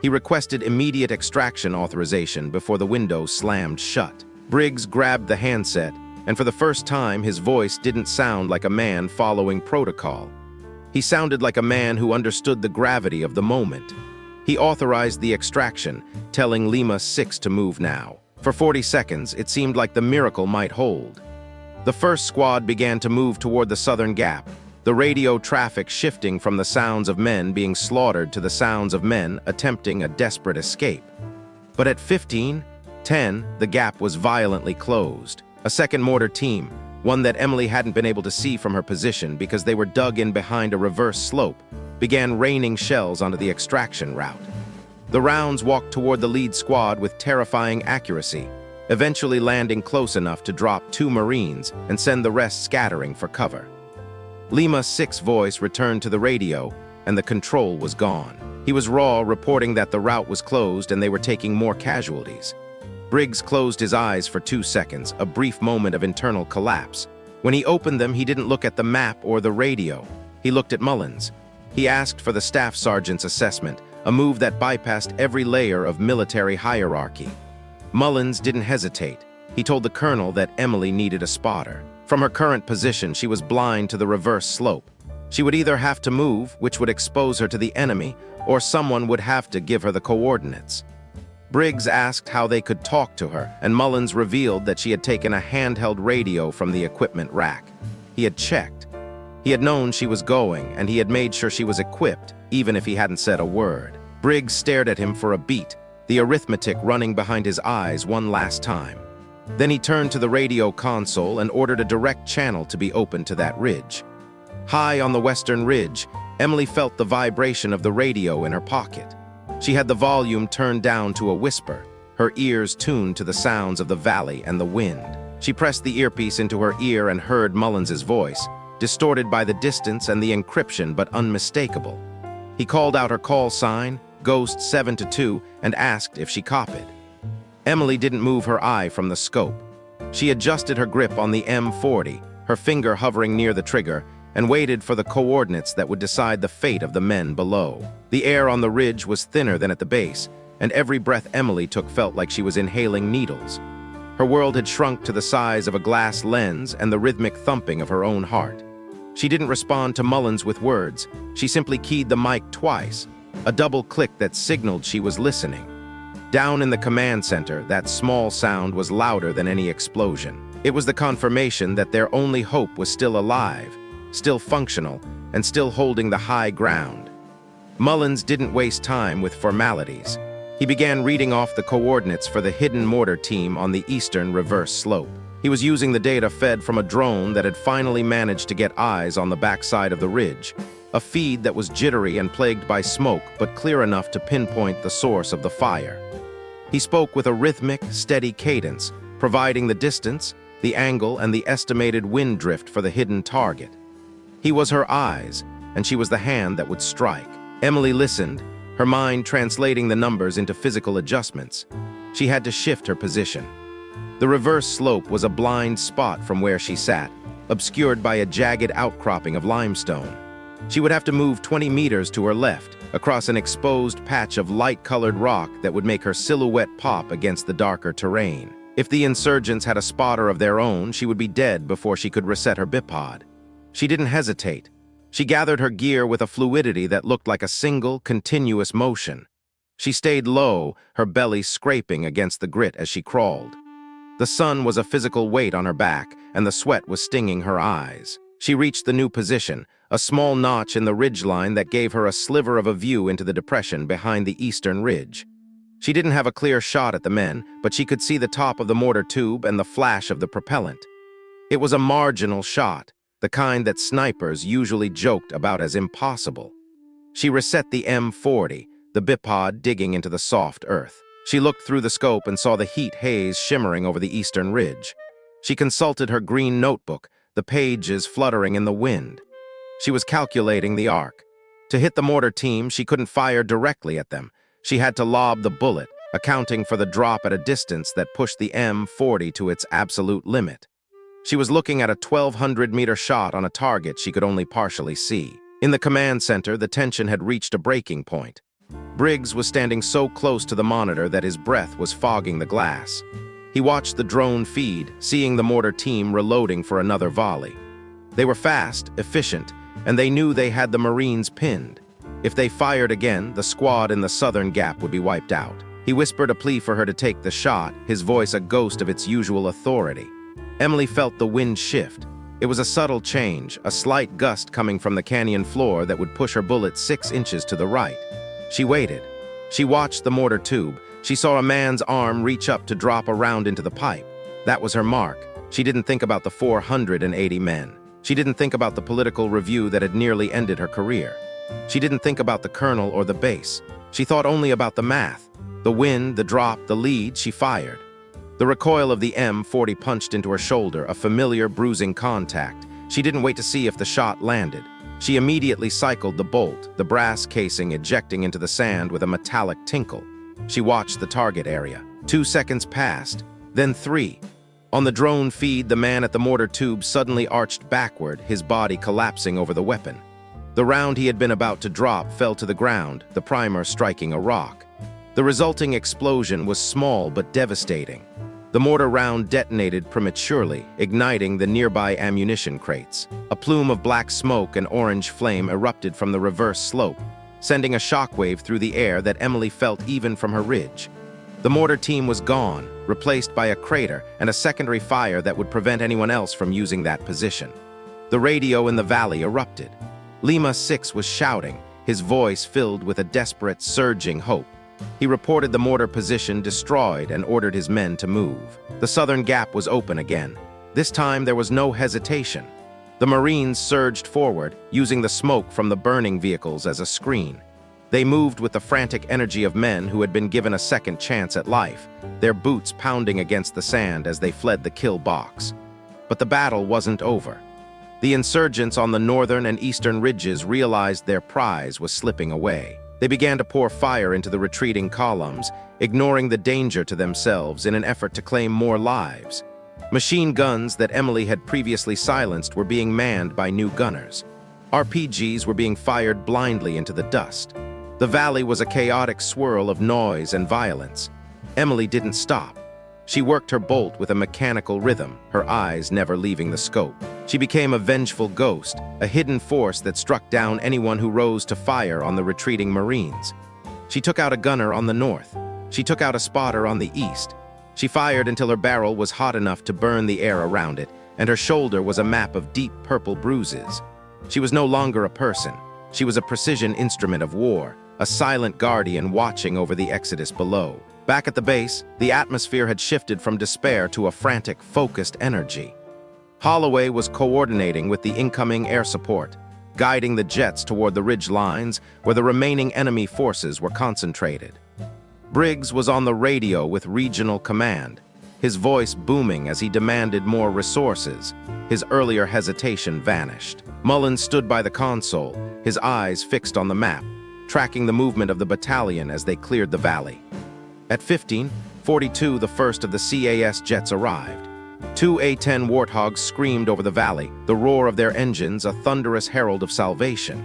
He requested immediate extraction authorization before the window slammed shut. Briggs grabbed the handset, and for the first time his voice didn't sound like a man following protocol. He sounded like a man who understood the gravity of the moment. He authorized the extraction, telling Lima 6 to move now. For 40 seconds, it seemed like the miracle might hold. The first squad began to move toward the southern gap, the radio traffic shifting from the sounds of men being slaughtered to the sounds of men attempting a desperate escape. But at 15:10, the gap was violently closed. A second mortar team, one that Emily hadn't been able to see from her position because they were dug in behind a reverse slope, began raining shells onto the extraction route. The rounds walked toward the lead squad with terrifying accuracy, eventually landing close enough to drop 2 Marines and send the rest scattering for cover. Lima 6 voice returned to the radio, and the control was gone. He was raw, reporting that the route was closed and they were taking more casualties. Briggs closed his eyes for 2 seconds, a brief moment of internal collapse. When he opened them, he didn't look at the map or the radio. He looked at Mullins. He asked for the staff sergeant's assessment, a move that bypassed every layer of military hierarchy. Mullins didn't hesitate. He told the colonel that Emily needed a spotter. From her current position, she was blind to the reverse slope. She would either have to move, which would expose her to the enemy, or someone would have to give her the coordinates. Briggs asked how they could talk to her, and Mullins revealed that she had taken a handheld radio from the equipment rack. He had checked. He had known she was going, and he had made sure she was equipped, even if he hadn't said a word. Briggs stared at him for a beat, the arithmetic running behind his eyes one last time. Then he turned to the radio console and ordered a direct channel to be opened to that ridge. High on the western ridge, Emily felt the vibration of the radio in her pocket. She had the volume turned down to a whisper, her ears tuned to the sounds of the valley and the wind. She pressed the earpiece into her ear and heard Mullins's voice, distorted by the distance and the encryption but unmistakable. He called out her call sign, Ghost 7-2, and asked if she copied. Emily didn't move her eye from the scope. She adjusted her grip on the M40, her finger hovering near the trigger, and waited for the coordinates that would decide the fate of the men below. The air on the ridge was thinner than at the base, and every breath Emily took felt like she was inhaling needles. Her world had shrunk to the size of a glass lens and the rhythmic thumping of her own heart. She didn't respond to Mullins with words. She simply keyed the mic twice, a double click that signaled she was listening. Down in the command center, that small sound was louder than any explosion. It was the confirmation that their only hope was still alive, still functional, and still holding the high ground. Mullins didn't waste time with formalities. He began reading off the coordinates for the hidden mortar team on the eastern reverse slope. He was using the data fed from a drone that had finally managed to get eyes on the backside of the ridge, a feed that was jittery and plagued by smoke but clear enough to pinpoint the source of the fire. He spoke with a rhythmic, steady cadence, providing the distance, the angle, and the estimated wind drift for the hidden target. He was her eyes, and she was the hand that would strike. Emily listened, her mind translating the numbers into physical adjustments. She had to shift her position. The reverse slope was a blind spot from where she sat, obscured by a jagged outcropping of limestone. She would have to move 20 meters to her left, across an exposed patch of light-colored rock that would make her silhouette pop against the darker terrain. If the insurgents had a spotter of their own, she would be dead before she could reset her bipod. She didn't hesitate. She gathered her gear with a fluidity that looked like a single, continuous motion. She stayed low, her belly scraping against the grit as she crawled. The sun was a physical weight on her back, and the sweat was stinging her eyes. She reached the new position, a small notch in the ridgeline that gave her a sliver of a view into the depression behind the eastern ridge. She didn't have a clear shot at the men, but she could see the top of the mortar tube and the flash of the propellant. It was a marginal shot, the kind that snipers usually joked about as impossible. She reset the M40, the bipod digging into the soft earth. She looked through the scope and saw the heat haze shimmering over the eastern ridge. She consulted her green notebook, the pages fluttering in the wind. She was calculating the arc. To hit the mortar team, she couldn't fire directly at them. She had to lob the bullet, accounting for the drop at a distance that pushed the M40 to its absolute limit. She was looking at a 1,200-meter shot on a target she could only partially see. In the command center, the tension had reached a breaking point. Briggs was standing so close to the monitor that his breath was fogging the glass. He watched the drone feed, seeing the mortar team reloading for another volley. They were fast, efficient, and they knew they had the Marines pinned. If they fired again, the squad in the southern gap would be wiped out. He whispered a plea for her to take the shot, his voice a ghost of its usual authority. Emily felt the wind shift. It was a subtle change, a slight gust coming from the canyon floor that would push her bullet 6 inches to the right. She waited. She watched the mortar tube. She saw a man's arm reach up to drop a round into the pipe. That was her mark. She didn't think about the 480 men. She didn't think about the political review that had nearly ended her career. She didn't think about the colonel or the base. She thought only about the math. The wind, the drop, the lead. She fired. The recoil of the M40 punched into her shoulder, a familiar bruising contact. She didn't wait to see if the shot landed. She immediately cycled the bolt, the brass casing ejecting into the sand with a metallic tinkle. She watched the target area. 2 seconds passed, then 3. On the drone feed, the man at the mortar tube suddenly arched backward, his body collapsing over the weapon. The round he had been about to drop fell to the ground, the primer striking a rock. The resulting explosion was small but devastating. The mortar round detonated prematurely, igniting the nearby ammunition crates. A plume of black smoke and orange flame erupted from the reverse slope, sending a shockwave through the air that Emily felt even from her ridge. The mortar team was gone, replaced by a crater and a secondary fire that would prevent anyone else from using that position. The radio in the valley erupted. Lima 6 was shouting, his voice filled with a desperate, surging hope. He reported the mortar position destroyed and ordered his men to move. The southern gap was open again. This time there was no hesitation. The Marines surged forward, using the smoke from the burning vehicles as a screen. They moved with the frantic energy of men who had been given a second chance at life, their boots pounding against the sand as they fled the kill box. But the battle wasn't over. The insurgents on the northern and eastern ridges realized their prize was slipping away. They began to pour fire into the retreating columns, ignoring the danger to themselves in an effort to claim more lives. Machine guns that Emily had previously silenced were being manned by new gunners. RPGs were being fired blindly into the dust. The valley was a chaotic swirl of noise and violence. Emily didn't stop. She worked her bolt with a mechanical rhythm, her eyes never leaving the scope. She became a vengeful ghost, a hidden force that struck down anyone who rose to fire on the retreating Marines. She took out a gunner on the north. She took out a spotter on the east. She fired until her barrel was hot enough to burn the air around it, and her shoulder was a map of deep purple bruises. She was no longer a person. She was a precision instrument of war, a silent guardian watching over the exodus below. Back at the base, the atmosphere had shifted from despair to a frantic, focused energy. Holloway was coordinating with the incoming air support, guiding the jets toward the ridge lines where the remaining enemy forces were concentrated. Briggs was on the radio with regional command, his voice booming as he demanded more resources. His earlier hesitation vanished. Mullins stood by the console, his eyes fixed on the map, tracking the movement of the battalion as they cleared the valley. At 15:42, the first of the CAS jets arrived. Two A-10 Warthogs screamed over the valley, the roar of their engines a thunderous herald of salvation.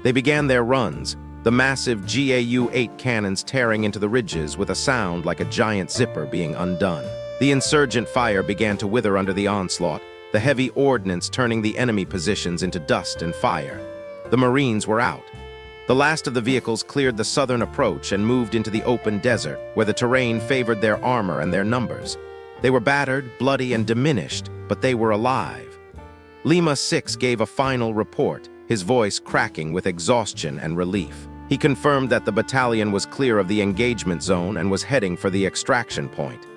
They began their runs, the massive GAU-8 cannons tearing into the ridges with a sound like a giant zipper being undone. The insurgent fire began to wither under the onslaught, the heavy ordnance turning the enemy positions into dust and fire. The Marines were out. The last of the vehicles cleared the southern approach and moved into the open desert, where the terrain favored their armor and their numbers. They were battered, bloody, and diminished, but they were alive. Lima 6 gave a final report, his voice cracking with exhaustion and relief. He confirmed that the battalion was clear of the engagement zone and was heading for the extraction point.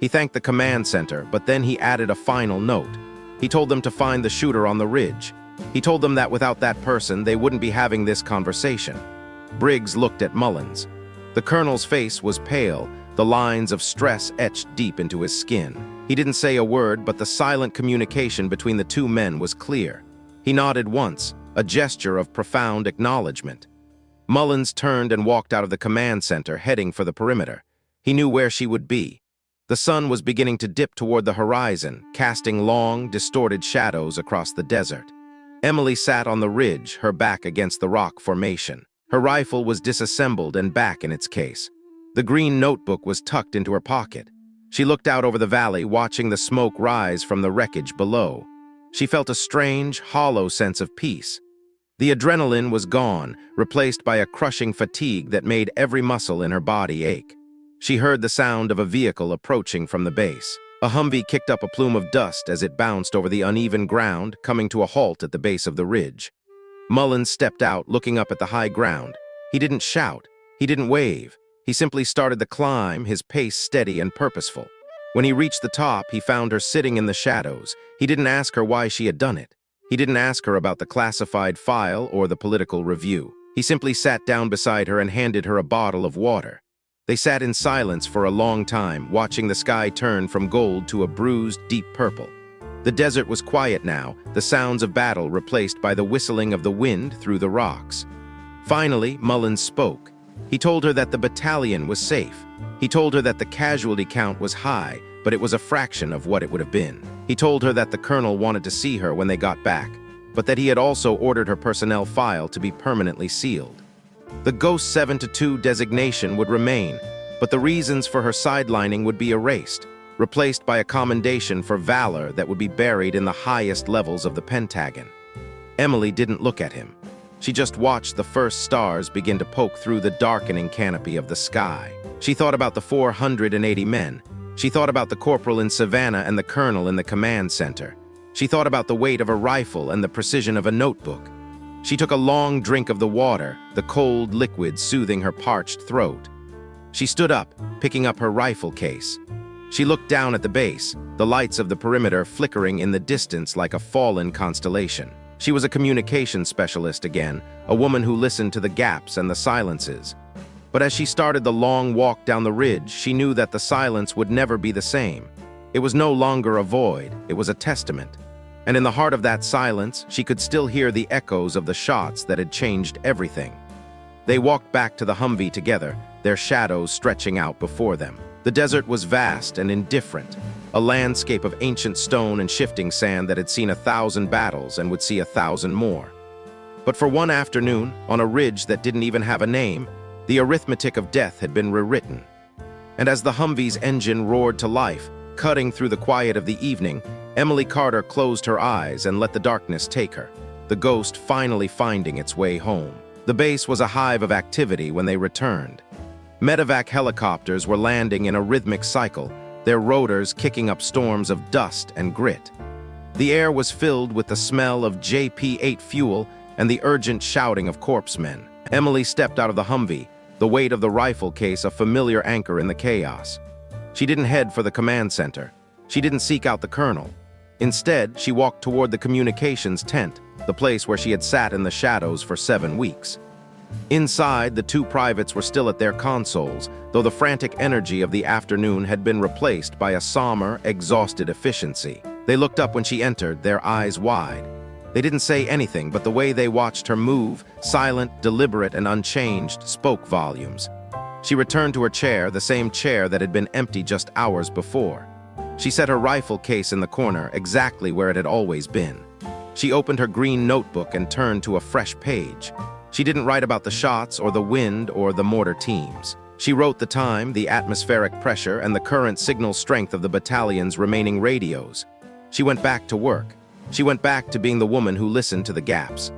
He thanked the command center, but then he added a final note. He told them to find the shooter on the ridge. He told them that without that person, they wouldn't be having this conversation. Briggs looked at Mullins. The colonel's face was pale, the lines of stress etched deep into his skin. He didn't say a word, but the silent communication between the two men was clear. He nodded once, a gesture of profound acknowledgement. Mullins turned and walked out of the command center, heading for the perimeter. He knew where she would be. The sun was beginning to dip toward the horizon, casting long, distorted shadows across the desert. Emily sat on the ridge, her back against the rock formation. Her rifle was disassembled and back in its case. The green notebook was tucked into her pocket. She looked out over the valley, watching the smoke rise from the wreckage below. She felt a strange, hollow sense of peace. The adrenaline was gone, replaced by a crushing fatigue that made every muscle in her body ache. She heard the sound of a vehicle approaching from the base. A Humvee kicked up a plume of dust as it bounced over the uneven ground, coming to a halt at the base of the ridge. Mullins stepped out, looking up at the high ground. He didn't shout. He didn't wave. He simply started the climb, his pace steady and purposeful. When he reached the top, he found her sitting in the shadows. He didn't ask her why she had done it. He didn't ask her about the classified file or the political review. He simply sat down beside her and handed her a bottle of water. They sat in silence for a long time, watching the sky turn from gold to a bruised, deep purple. The desert was quiet now, the sounds of battle replaced by the whistling of the wind through the rocks. Finally, Mullins spoke. He told her that the battalion was safe. He told her that the casualty count was high, but it was a fraction of what it would have been. He told her that the colonel wanted to see her when they got back, but that he had also ordered her personnel file to be permanently sealed. The Ghost 7-2 designation would remain, but the reasons for her sidelining would be erased, replaced by a commendation for valor that would be buried in the highest levels of the Pentagon. Emily didn't look at him. She just watched the first stars begin to poke through the darkening canopy of the sky. She thought about the 480 men. She thought about the corporal in Savannah and the colonel in the command center. She thought about the weight of a rifle and the precision of a notebook. She took a long drink of the water, the cold liquid soothing her parched throat. She stood up, picking up her rifle case. She looked down at the base, the lights of the perimeter flickering in the distance like a fallen constellation. She was a communication specialist again, a woman who listened to the gaps and the silences. But as she started the long walk down the ridge, she knew that the silence would never be the same. It was no longer a void, it was a testament. And in the heart of that silence, she could still hear the echoes of the shots that had changed everything. They walked back to the Humvee together, their shadows stretching out before them. The desert was vast and indifferent, a landscape of ancient stone and shifting sand that had seen 1,000 battles and would see 1,000 more. But for one afternoon, on a ridge that didn't even have a name, the arithmetic of death had been rewritten. And as the Humvee's engine roared to life, cutting through the quiet of the evening, Emily Carter closed her eyes and let the darkness take her, the ghost finally finding its way home. The base was a hive of activity when they returned. Medevac helicopters were landing in a rhythmic cycle, their rotors kicking up storms of dust and grit. The air was filled with the smell of JP-8 fuel and the urgent shouting of corpsemen. Emily stepped out of the Humvee, the weight of the rifle case a familiar anchor in the chaos. She didn't head for the command center. She didn't seek out the colonel. Instead, she walked toward the communications tent, the place where she had sat in the shadows for 7 weeks. Inside, the 2 privates were still at their consoles, though the frantic energy of the afternoon had been replaced by a somber, exhausted efficiency. They looked up when she entered, their eyes wide. They didn't say anything, but the way they watched her move, silent, deliberate, and unchanged, spoke volumes. She returned to her chair, the same chair that had been empty just hours before. She set her rifle case in the corner, exactly where it had always been. She opened her green notebook and turned to a fresh page. She didn't write about the shots or the wind or the mortar teams. She wrote the time, the atmospheric pressure, and the current signal strength of the battalion's remaining radios. She went back to work. She went back to being the woman who listened to the gaps.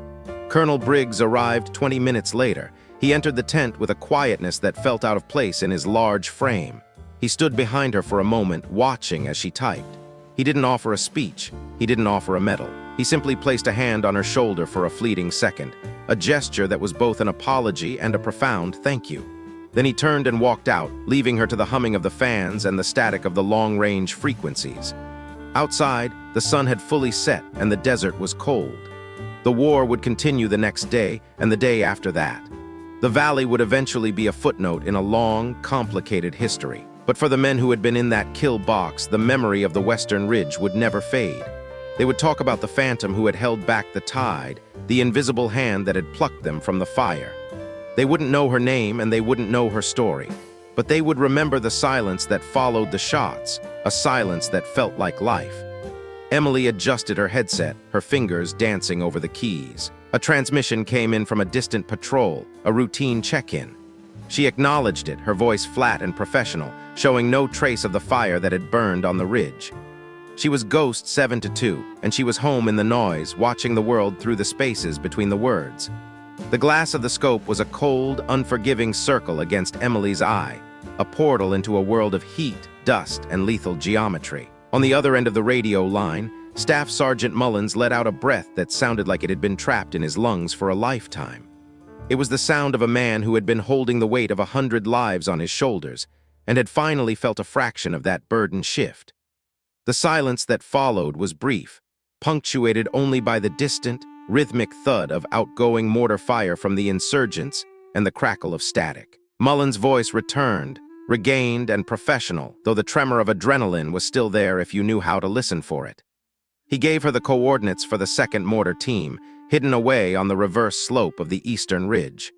Colonel Briggs arrived 20 minutes later. He entered the tent with a quietness that felt out of place in his large frame. He stood behind her for a moment, watching as she typed. He didn't offer a speech. He didn't offer a medal. He simply placed a hand on her shoulder for a fleeting second, a gesture that was both an apology and a profound thank you. Then he turned and walked out, leaving her to the humming of the fans and the static of the long-range frequencies. Outside, the sun had fully set and the desert was cold. The war would continue the next day and the day after that. The valley would eventually be a footnote in a long, complicated history. But for the men who had been in that kill box, the memory of the Western Ridge would never fade. They would talk about the phantom who had held back the tide, the invisible hand that had plucked them from the fire. They wouldn't know her name and they wouldn't know her story. But they would remember the silence that followed the shots, a silence that felt like life. Emily adjusted her headset, her fingers dancing over the keys. A transmission came in from a distant patrol, a routine check-in. She acknowledged it, her voice flat and professional, showing no trace of the fire that had burned on the ridge. She was Ghost 7-2, and she was home in the noise, watching the world through the spaces between the words. The glass of the scope was a cold, unforgiving circle against Emily's eye, a portal into a world of heat, dust, and lethal geometry. On the other end of the radio line, Staff Sergeant Mullins let out a breath that sounded like it had been trapped in his lungs for a lifetime. It was the sound of a man who had been holding the weight of 100 lives on his shoulders and had finally felt a fraction of that burden shift. The silence that followed was brief, punctuated only by the distant, rhythmic thud of outgoing mortar fire from the insurgents and the crackle of static. Mullins' voice returned, regained and professional, though the tremor of adrenaline was still there if you knew how to listen for it. He gave her the coordinates for the 2nd Mortar Team, hidden away on the reverse slope of the eastern ridge.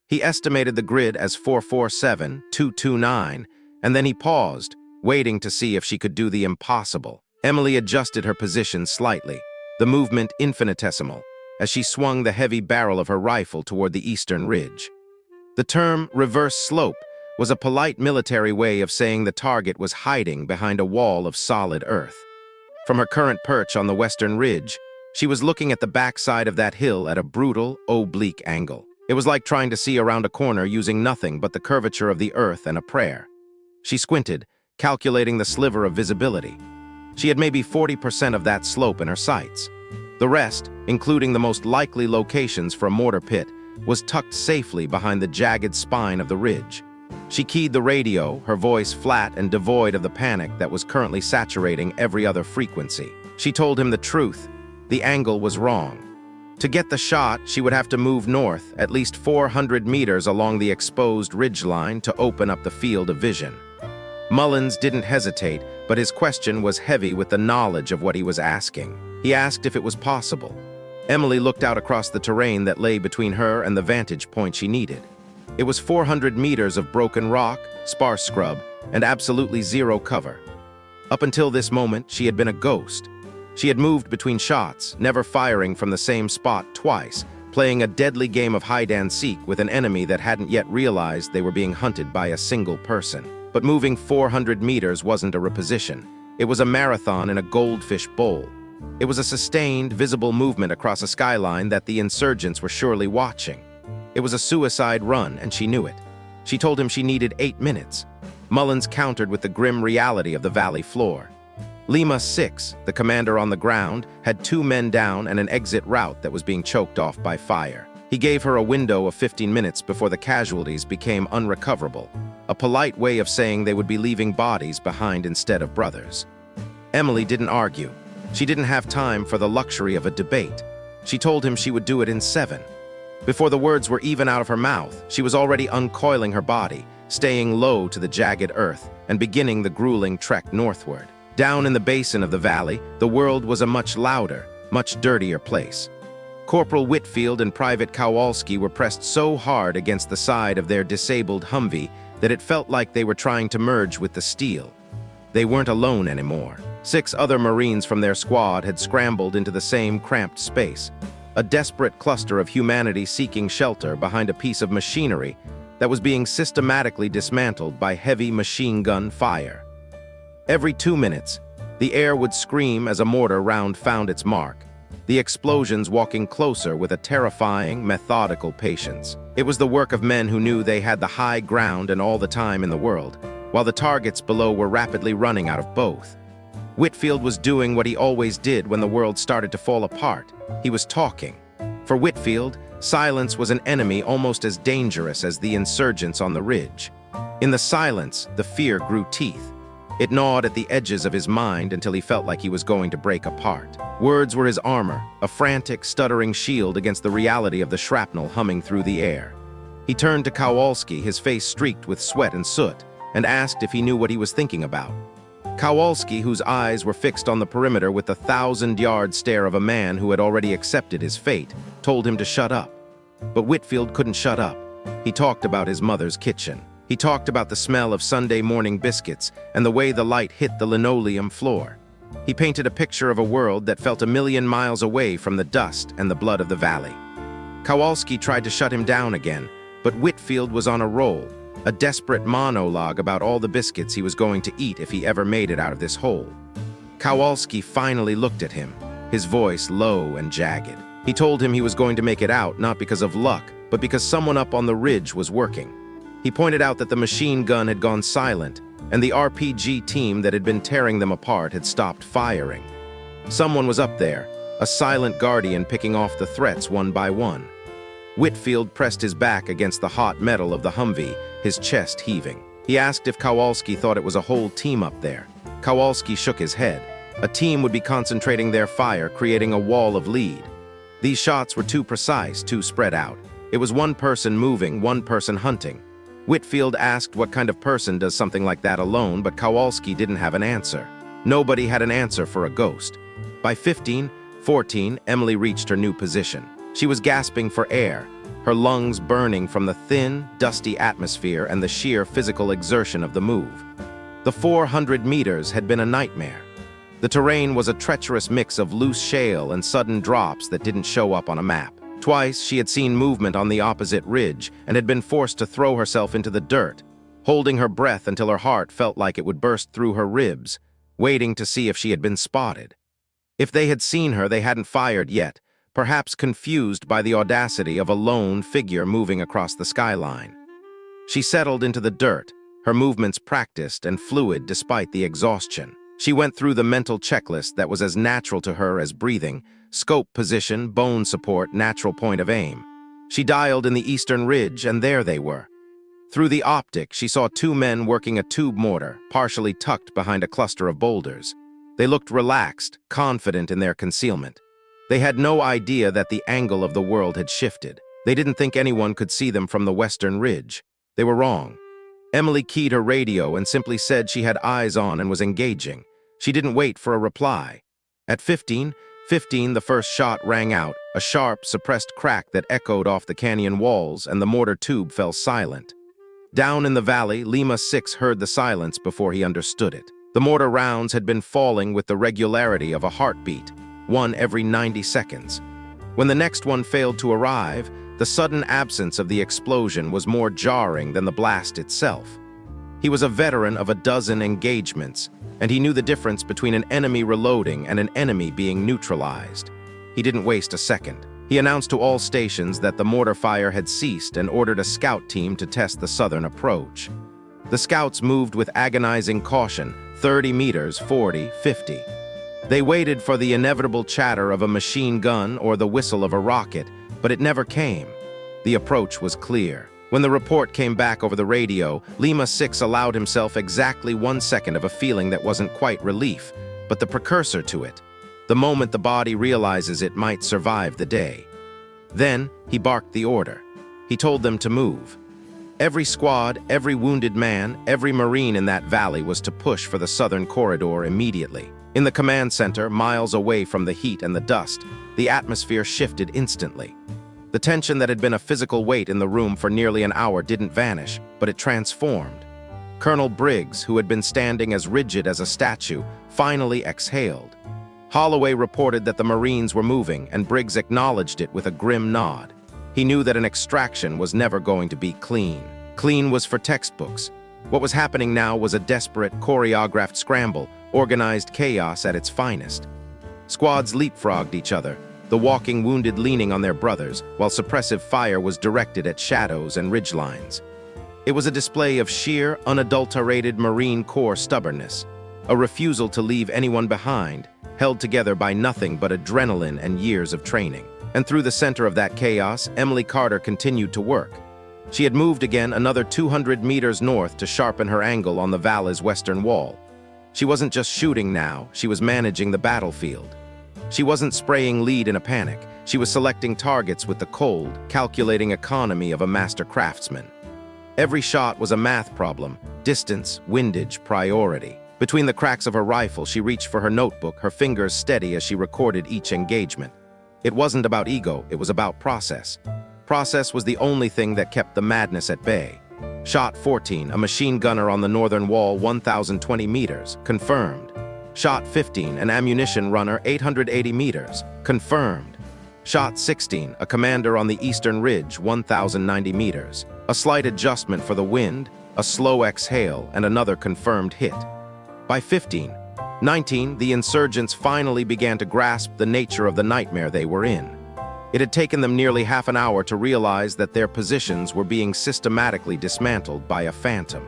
He estimated the grid as 447-229, and then he paused, waiting to see if she could do the impossible. Emily adjusted her position slightly, the movement infinitesimal, as she swung the heavy barrel of her rifle toward the eastern ridge. The term reverse slope was a polite military way of saying the target was hiding behind a wall of solid earth. From her current perch on the western ridge, she was looking at the backside of that hill at a brutal, oblique angle. It was like trying to see around a corner using nothing but the curvature of the earth and a prayer. She squinted, calculating the sliver of visibility. She had maybe 40% of that slope in her sights. The rest, including the most likely locations for a mortar pit, was tucked safely behind the jagged spine of the ridge. She keyed the radio, her voice flat and devoid of the panic that was currently saturating every other frequency. She told him the truth. The angle was wrong. To get the shot, she would have to move north, at least 400 meters along the exposed ridgeline to open up the field of vision. Mullins didn't hesitate, but his question was heavy with the knowledge of what he was asking. He asked if it was possible. Emily looked out across the terrain that lay between her and the vantage point she needed. It was 400 meters of broken rock, sparse scrub, and absolutely zero cover. Up until this moment, she had been a ghost. She had moved between shots, never firing from the same spot twice, playing a deadly game of hide-and-seek with an enemy that hadn't yet realized they were being hunted by a single person. But moving 400 meters wasn't a reposition. It was a marathon in a goldfish bowl. It was a sustained, visible movement across a skyline that the insurgents were surely watching. It was a suicide run, and she knew it. She told him she needed 8 minutes. Mullins countered with the grim reality of the valley floor. Lima 6, the commander on the ground, had 2 men down and an exit route that was being choked off by fire. He gave her a window of 15 minutes before the casualties became unrecoverable, a polite way of saying they would be leaving bodies behind instead of brothers. Emily didn't argue. She didn't have time for the luxury of a debate. She told him she would do it in 7. Before the words were even out of her mouth, she was already uncoiling her body, staying low to the jagged earth, and beginning the grueling trek northward. Down in the basin of the valley, the world was a much louder, much dirtier place. Corporal Whitfield and Private Kowalski were pressed so hard against the side of their disabled Humvee that it felt like they were trying to merge with the steel. They weren't alone anymore. 6 other Marines from their squad had scrambled into the same cramped space, a desperate cluster of humanity seeking shelter behind a piece of machinery that was being systematically dismantled by heavy machine gun fire. Every 2 minutes, the air would scream as a mortar round found its mark, the explosions walking closer with a terrifying, methodical patience. It was the work of men who knew they had the high ground and all the time in the world, while the targets below were rapidly running out of both. Whitfield was doing what he always did when the world started to fall apart. He was talking. For Whitfield, silence was an enemy almost as dangerous as the insurgents on the ridge. In the silence, the fear grew teeth. It gnawed at the edges of his mind until he felt like he was going to break apart. Words were his armor, a frantic, stuttering shield against the reality of the shrapnel humming through the air. He turned to Kowalski, his face streaked with sweat and soot, and asked if he knew what he was thinking about. Kowalski, whose eyes were fixed on the perimeter with the 1,000-yard stare of a man who had already accepted his fate, told him to shut up. But Whitfield couldn't shut up. He talked about his mother's kitchen. He talked about the smell of Sunday morning biscuits and the way the light hit the linoleum floor. He painted a picture of a world that felt 1,000,000 miles away from the dust and the blood of the valley. Kowalski tried to shut him down again, but Whitfield was on a roll, a desperate monologue about all the biscuits he was going to eat if he ever made it out of this hole. Kowalski finally looked at him, his voice low and jagged. He told him he was going to make it out not because of luck, but because someone up on the ridge was working. He pointed out that the machine gun had gone silent, and the RPG team that had been tearing them apart had stopped firing. Someone was up there, a silent guardian picking off the threats one by one. Whitfield pressed his back against the hot metal of the Humvee, his chest heaving. He asked if Kowalski thought it was a whole team up there. Kowalski shook his head. A team would be concentrating their fire, creating a wall of lead. These shots were too precise, too spread out. It was one person moving, one person hunting. Whitfield asked what kind of person does something like that alone, but Kowalski didn't have an answer. Nobody had an answer for a ghost. By 15:14, Emily reached her new position. She was gasping for air, her lungs burning from the thin, dusty atmosphere and the sheer physical exertion of the move. The 400 meters had been a nightmare. The terrain was a treacherous mix of loose shale and sudden drops that didn't show up on a map. Twice, she had seen movement on the opposite ridge and had been forced to throw herself into the dirt, holding her breath until her heart felt like it would burst through her ribs, waiting to see if she had been spotted. If they had seen her, they hadn't fired yet, perhaps confused by the audacity of a lone figure moving across the skyline. She settled into the dirt, her movements practiced and fluid despite the exhaustion. She went through the mental checklist that was as natural to her as breathing: scope position, bone support, natural point of aim. She dialed in the eastern ridge, and there they were. Through the optic, she saw 2 men working a tube mortar, partially tucked behind a cluster of boulders. They looked relaxed, confident in their concealment. They had no idea that the angle of the world had shifted. They didn't think anyone could see them from the western ridge. They were wrong. Emily keyed her radio and simply said she had eyes on and was engaging. She didn't wait for a reply. At 15:15, the first shot rang out, a sharp, suppressed crack that echoed off the canyon walls, and the mortar tube fell silent. Down in the valley, Lima 6 heard the silence before he understood it. The mortar rounds had been falling with the regularity of a heartbeat, one every 90 seconds. When the next one failed to arrive, the sudden absence of the explosion was more jarring than the blast itself. He was a veteran of a dozen engagements, and he knew the difference between an enemy reloading and an enemy being neutralized. He didn't waste a second. He announced to all stations that the mortar fire had ceased and ordered a scout team to test the southern approach. The scouts moved with agonizing caution, 30 meters, 40, 50. They waited for the inevitable chatter of a machine gun or the whistle of a rocket, but it never came. The approach was clear. When the report came back over the radio, Lima 6 allowed himself exactly 1 second of a feeling that wasn't quite relief, but the precursor to it. The moment the body realizes it might survive the day. Then, he barked the order. He told them to move. Every squad, every wounded man, every Marine in that valley was to push for the southern corridor immediately. In the command center, miles away from the heat and the dust, the atmosphere shifted instantly. The tension that had been a physical weight in the room for nearly an hour didn't vanish, but it transformed. Colonel Briggs, who had been standing as rigid as a statue, finally exhaled. Holloway reported that the Marines were moving, and Briggs acknowledged it with a grim nod. He knew that an extraction was never going to be clean. Clean was for textbooks. What was happening now was a desperate, choreographed scramble, organized chaos at its finest. Squads leapfrogged each other, the walking wounded leaning on their brothers, while suppressive fire was directed at shadows and ridgelines. It was a display of sheer, unadulterated Marine Corps stubbornness, a refusal to leave anyone behind, held together by nothing but adrenaline and years of training. And through the center of that chaos, Emily Carter continued to work. She had moved again another 200 meters north to sharpen her angle on the valley's western wall. She wasn't just shooting now, she was managing the battlefield. She wasn't spraying lead in a panic. She was selecting targets with the cold, calculating economy of a master craftsman. Every shot was a math problem: distance, windage, priority. Between the cracks of her rifle, she reached for her notebook, her fingers steady as she recorded each engagement. It wasn't about ego, it was about process. Process was the only thing that kept the madness at bay. Shot 14, a machine gunner on the northern wall, 1,020 meters, confirmed. Shot 15, an ammunition runner, 880 meters, confirmed. Shot 16, a commander on the eastern ridge, 1,090 meters. A slight adjustment for the wind, a slow exhale, and another confirmed hit. By 19, the insurgents finally began to grasp the nature of the nightmare they were in. It had taken them nearly half an hour to realize that their positions were being systematically dismantled by a phantom.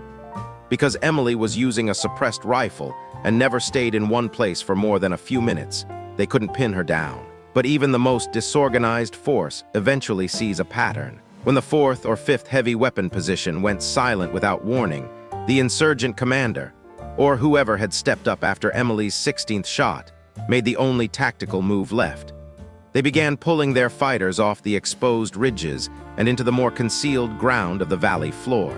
Because Emily was using a suppressed rifle and never stayed in one place for more than a few minutes, they couldn't pin her down. But even the most disorganized force eventually sees a pattern. When the 4th or 5th heavy weapon position went silent without warning, the insurgent commander, or whoever had stepped up after Emily's 16th shot, made the only tactical move left. They began pulling their fighters off the exposed ridges and into the more concealed ground of the valley floor.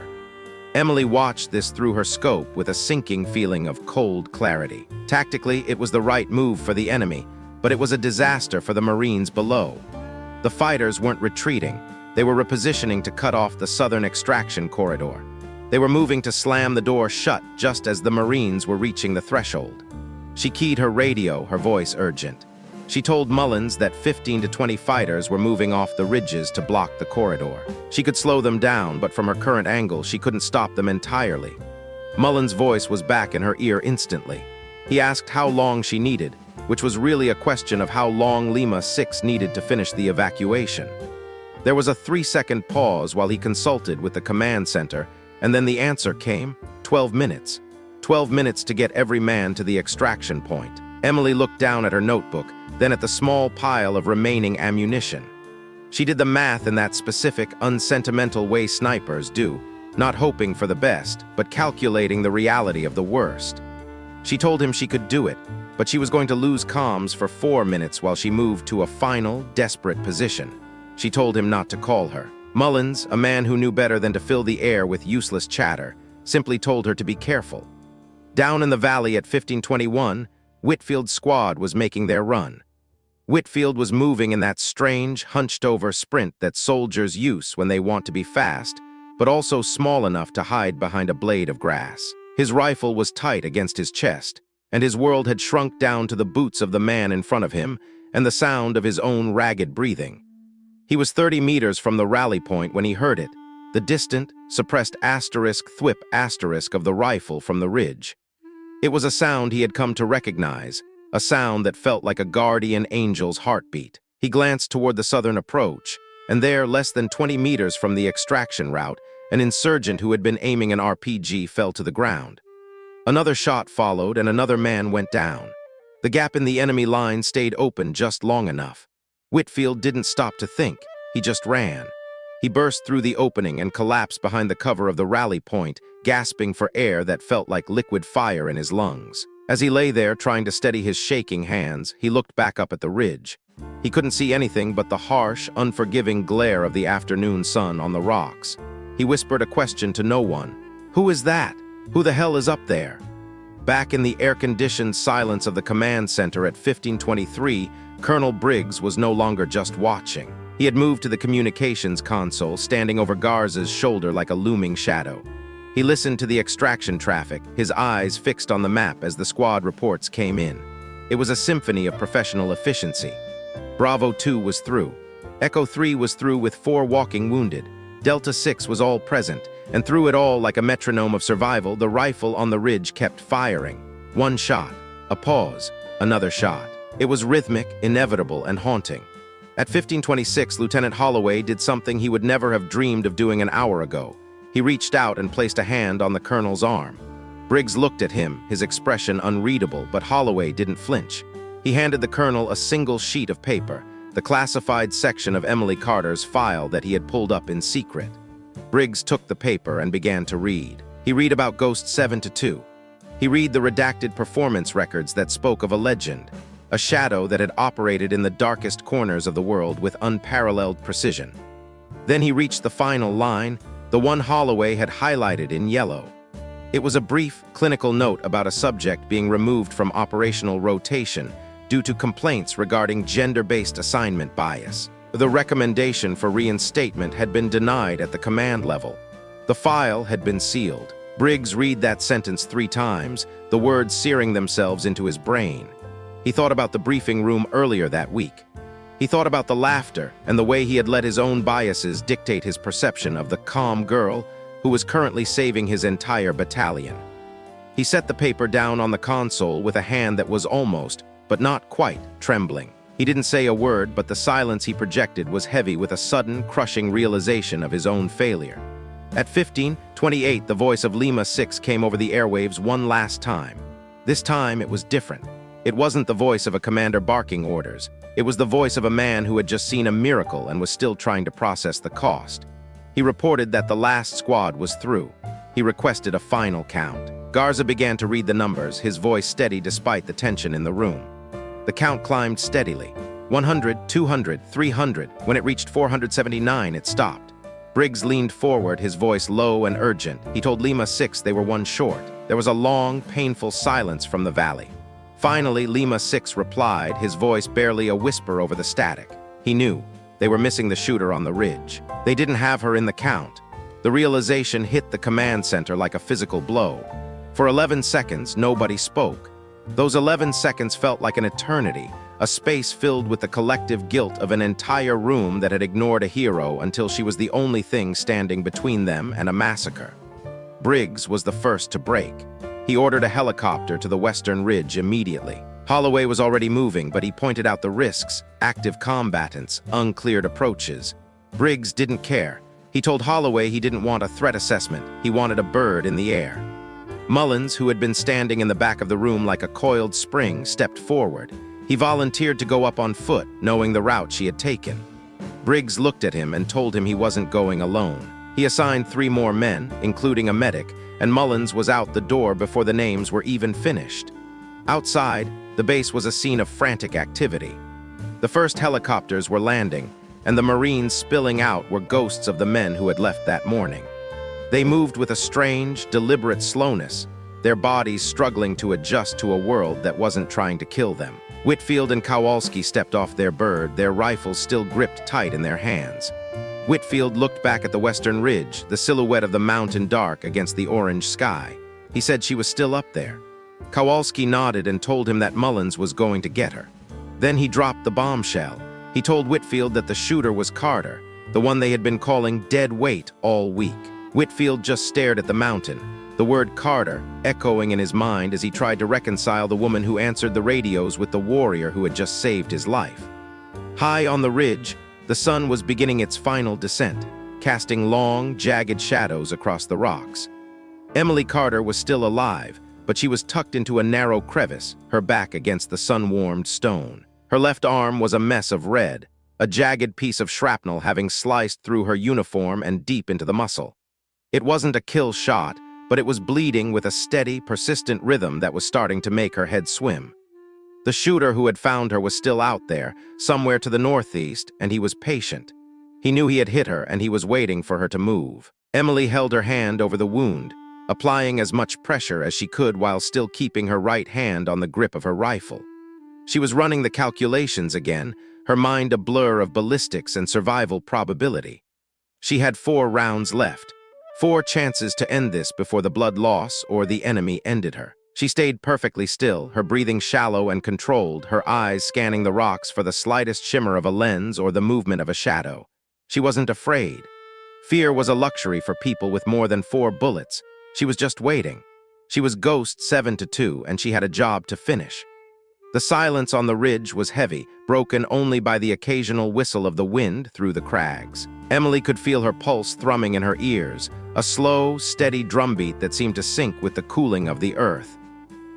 Emily watched this through her scope with a sinking feeling of cold clarity. Tactically, it was the right move for the enemy, but it was a disaster for the Marines below. The fighters weren't retreating. They were repositioning to cut off the southern extraction corridor. They were moving to slam the door shut just as the Marines were reaching the threshold. She keyed her radio, her voice urgent. She told Mullins that 15 to 20 fighters were moving off the ridges to block the corridor. She could slow them down, but from her current angle, she couldn't stop them entirely. Mullins' voice was back in her ear instantly. He asked how long she needed, which was really a question of how long Lima 6 needed to finish the evacuation. There was a 3-second pause while he consulted with the command center, and then the answer came: 12 minutes. 12 minutes to get every man to the extraction point. Emily looked down at her notebook, then at the small pile of remaining ammunition. She did the math in that specific, unsentimental way snipers do, not hoping for the best, but calculating the reality of the worst. She told him she could do it, but she was going to lose comms for 4 minutes while she moved to a final, desperate position. She told him not to call her. Mullins, a man who knew better than to fill the air with useless chatter, simply told her to be careful. Down in the valley at 1521, Whitfield's squad was making their run. Whitfield was moving in that strange, hunched-over sprint that soldiers use when they want to be fast, but also small enough to hide behind a blade of grass. His rifle was tight against his chest, and his world had shrunk down to the boots of the man in front of him and the sound of his own ragged breathing. He was 30 meters from the rally point when he heard it, the distant, suppressed asterisk thwip asterisk of the rifle from the ridge. It was a sound he had come to recognize, a sound that felt like a guardian angel's heartbeat. He glanced toward the southern approach, and there, less than 20 meters from the extraction route, an insurgent who had been aiming an RPG fell to the ground. Another shot followed, and another man went down. The gap in the enemy line stayed open just long enough. Whitfield didn't stop to think. He just ran. He burst through the opening and collapsed behind the cover of the rally point, gasping for air that felt like liquid fire in his lungs. As he lay there trying to steady his shaking hands, he looked back up at the ridge. He couldn't see anything but the harsh, unforgiving glare of the afternoon sun on the rocks. He whispered a question to no one. "Who is that? Who the hell is up there?" Back in the air-conditioned silence of the command center at 1523, Colonel Briggs was no longer just watching. He had moved to the communications console, standing over Garza's shoulder like a looming shadow. He listened to the extraction traffic, his eyes fixed on the map as the squad reports came in. It was a symphony of professional efficiency. Bravo 2 was through. Echo 3 was through with 4 walking wounded. Delta 6 was all present, and through it all, like a metronome of survival, the rifle on the ridge kept firing. One shot, a pause, another shot. It was rhythmic, inevitable, and haunting. At 1526, Lieutenant Holloway did something he would never have dreamed of doing an hour ago. He reached out and placed a hand on the colonel's arm. Briggs looked at him, his expression unreadable, but Holloway didn't flinch. He handed the colonel a single sheet of paper, the classified section of Emily Carter's file that he had pulled up in secret. Briggs took the paper and began to read. He read about Ghost 7-2. He read the redacted performance records that spoke of a legend, a shadow that had operated in the darkest corners of the world with unparalleled precision. Then he reached the final line, the one Holloway had highlighted in yellow. It was a brief, clinical note about a subject being removed from operational rotation due to complaints regarding gender-based assignment bias. The recommendation for reinstatement had been denied at the command level. The file had been sealed. Briggs read that sentence 3 times, the words searing themselves into his brain. He thought about the briefing room earlier that week. He thought about the laughter and the way he had let his own biases dictate his perception of the calm girl who was currently saving his entire battalion. He set the paper down on the console with a hand that was almost, but not quite, trembling. He didn't say a word, but the silence he projected was heavy with a sudden, crushing realization of his own failure. At 15:28, the voice of Lima 6 came over the airwaves one last time. This time, it was different. It wasn't the voice of a commander barking orders. It was the voice of a man who had just seen a miracle and was still trying to process the cost. He reported that the last squad was through. He requested a final count. Garza began to read the numbers, his voice steady despite the tension in the room. The count climbed steadily. 100, 200, 300. When it reached 479, it stopped. Briggs leaned forward, his voice low and urgent. He told Lima 6 they were one short. There was a long, painful silence from the valley. Finally, Lima 6 replied, his voice barely a whisper over the static. He knew. They were missing the shooter on the ridge. They didn't have her in the count. The realization hit the command center like a physical blow. For 11 seconds, nobody spoke. Those 11 seconds felt like an eternity, a space filled with the collective guilt of an entire room that had ignored a hero until she was the only thing standing between them and a massacre. Briggs was the first to break. He ordered a helicopter to the western ridge immediately. Holloway was already moving, but he pointed out the risks, active combatants, uncleared approaches. Briggs didn't care. He told Holloway he didn't want a threat assessment. He wanted a bird in the air. Mullins, who had been standing in the back of the room like a coiled spring, stepped forward. He volunteered to go up on foot, knowing the route she had taken. Briggs looked at him and told him he wasn't going alone. He assigned 3 more men, including a medic, and Mullins was out the door before the names were even finished. Outside, the base was a scene of frantic activity. The first helicopters were landing, and the Marines spilling out were ghosts of the men who had left that morning. They moved with a strange, deliberate slowness, their bodies struggling to adjust to a world that wasn't trying to kill them. Whitfield and Kowalski stepped off their bird, their rifles still gripped tight in their hands. Whitfield looked back at the western ridge, the silhouette of the mountain dark against the orange sky. He said she was still up there. Kowalski nodded and told him that Mullins was going to get her. Then he dropped the bombshell. He told Whitfield that the shooter was Carter, the one they had been calling dead weight all week. Whitfield just stared at the mountain, the word Carter echoing in his mind as he tried to reconcile the woman who answered the radios with the warrior who had just saved his life. High on the ridge, the sun was beginning its final descent, casting long, jagged shadows across the rocks. Emily Carter was still alive, but she was tucked into a narrow crevice, her back against the sun-warmed stone. Her left arm was a mess of red, a jagged piece of shrapnel having sliced through her uniform and deep into the muscle. It wasn't a kill shot, but it was bleeding with a steady, persistent rhythm that was starting to make her head swim. The shooter who had found her was still out there, somewhere to the northeast, and he was patient. He knew he had hit her, and he was waiting for her to move. Emily held her hand over the wound, applying as much pressure as she could while still keeping her right hand on the grip of her rifle. She was running the calculations again, her mind a blur of ballistics and survival probability. She had 4 rounds left, 4 chances to end this before the blood loss or the enemy ended her. She stayed perfectly still, her breathing shallow and controlled, her eyes scanning the rocks for the slightest shimmer of a lens or the movement of a shadow. She wasn't afraid. Fear was a luxury for people with more than 4 bullets. She was just waiting. She was Ghost 7-2, and she had a job to finish. The silence on the ridge was heavy, broken only by the occasional whistle of the wind through the crags. Emily could feel her pulse thrumming in her ears, a slow, steady drumbeat that seemed to sync with the cooling of the earth.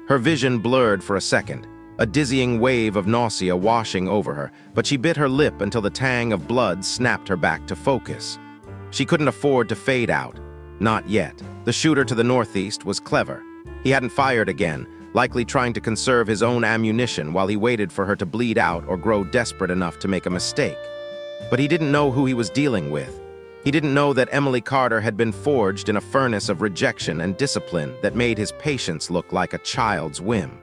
Her vision blurred for a second, a dizzying wave of nausea washing over her, but she bit her lip until the tang of blood snapped her back to focus. She couldn't afford to fade out. Not yet. The shooter to the northeast was clever. He hadn't fired again, likely trying to conserve his own ammunition while he waited for her to bleed out or grow desperate enough to make a mistake. But he didn't know who he was dealing with. He didn't know that Emily Carter had been forged in a furnace of rejection and discipline that made his patience look like a child's whim.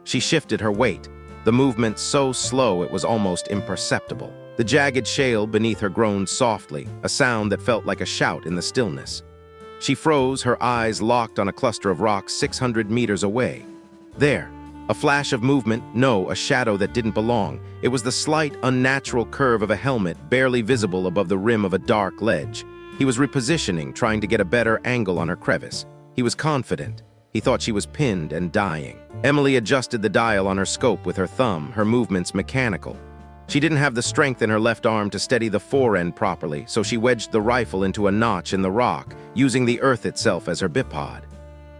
She shifted her weight, the movement so slow it was almost imperceptible. The jagged shale beneath her groaned softly, a sound that felt like a shout in the stillness. She froze, her eyes locked on a cluster of rocks 600 meters away. There, a flash of movement, no, a shadow that didn't belong. It was the slight, unnatural curve of a helmet barely visible above the rim of a dark ledge. He was repositioning, trying to get a better angle on her crevice. He was confident. He thought she was pinned and dying. Emily adjusted the dial on her scope with her thumb, her movements mechanical. She didn't have the strength in her left arm to steady the forend properly, so she wedged the rifle into a notch in the rock, using the earth itself as her bipod.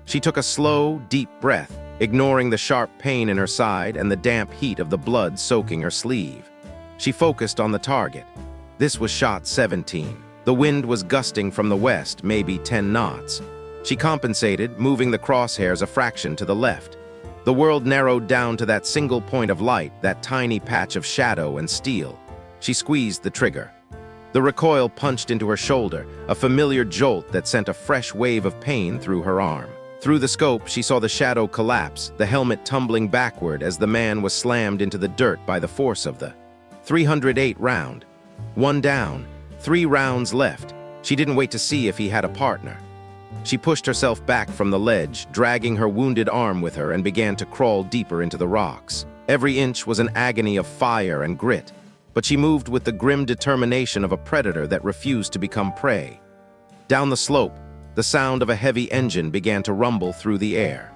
She took a slow, deep breath, ignoring the sharp pain in her side and the damp heat of the blood soaking her sleeve. She focused on the target. This was shot 17. The wind was gusting from the west, maybe 10 knots. She compensated, moving the crosshairs a fraction to the left. The world narrowed down to that single point of light, that tiny patch of shadow and steel. She squeezed the trigger. The recoil punched into her shoulder, a familiar jolt that sent a fresh wave of pain through her arm. Through the scope, she saw the shadow collapse, the helmet tumbling backward as the man was slammed into the dirt by the force of the 308 round. 1 down, 3 rounds left. She didn't wait to see if he had a partner. She pushed herself back from the ledge, dragging her wounded arm with her, and began to crawl deeper into the rocks. Every inch was an agony of fire and grit, but she moved with the grim determination of a predator that refused to become prey. Down the slope, the sound of a heavy engine began to rumble through the air.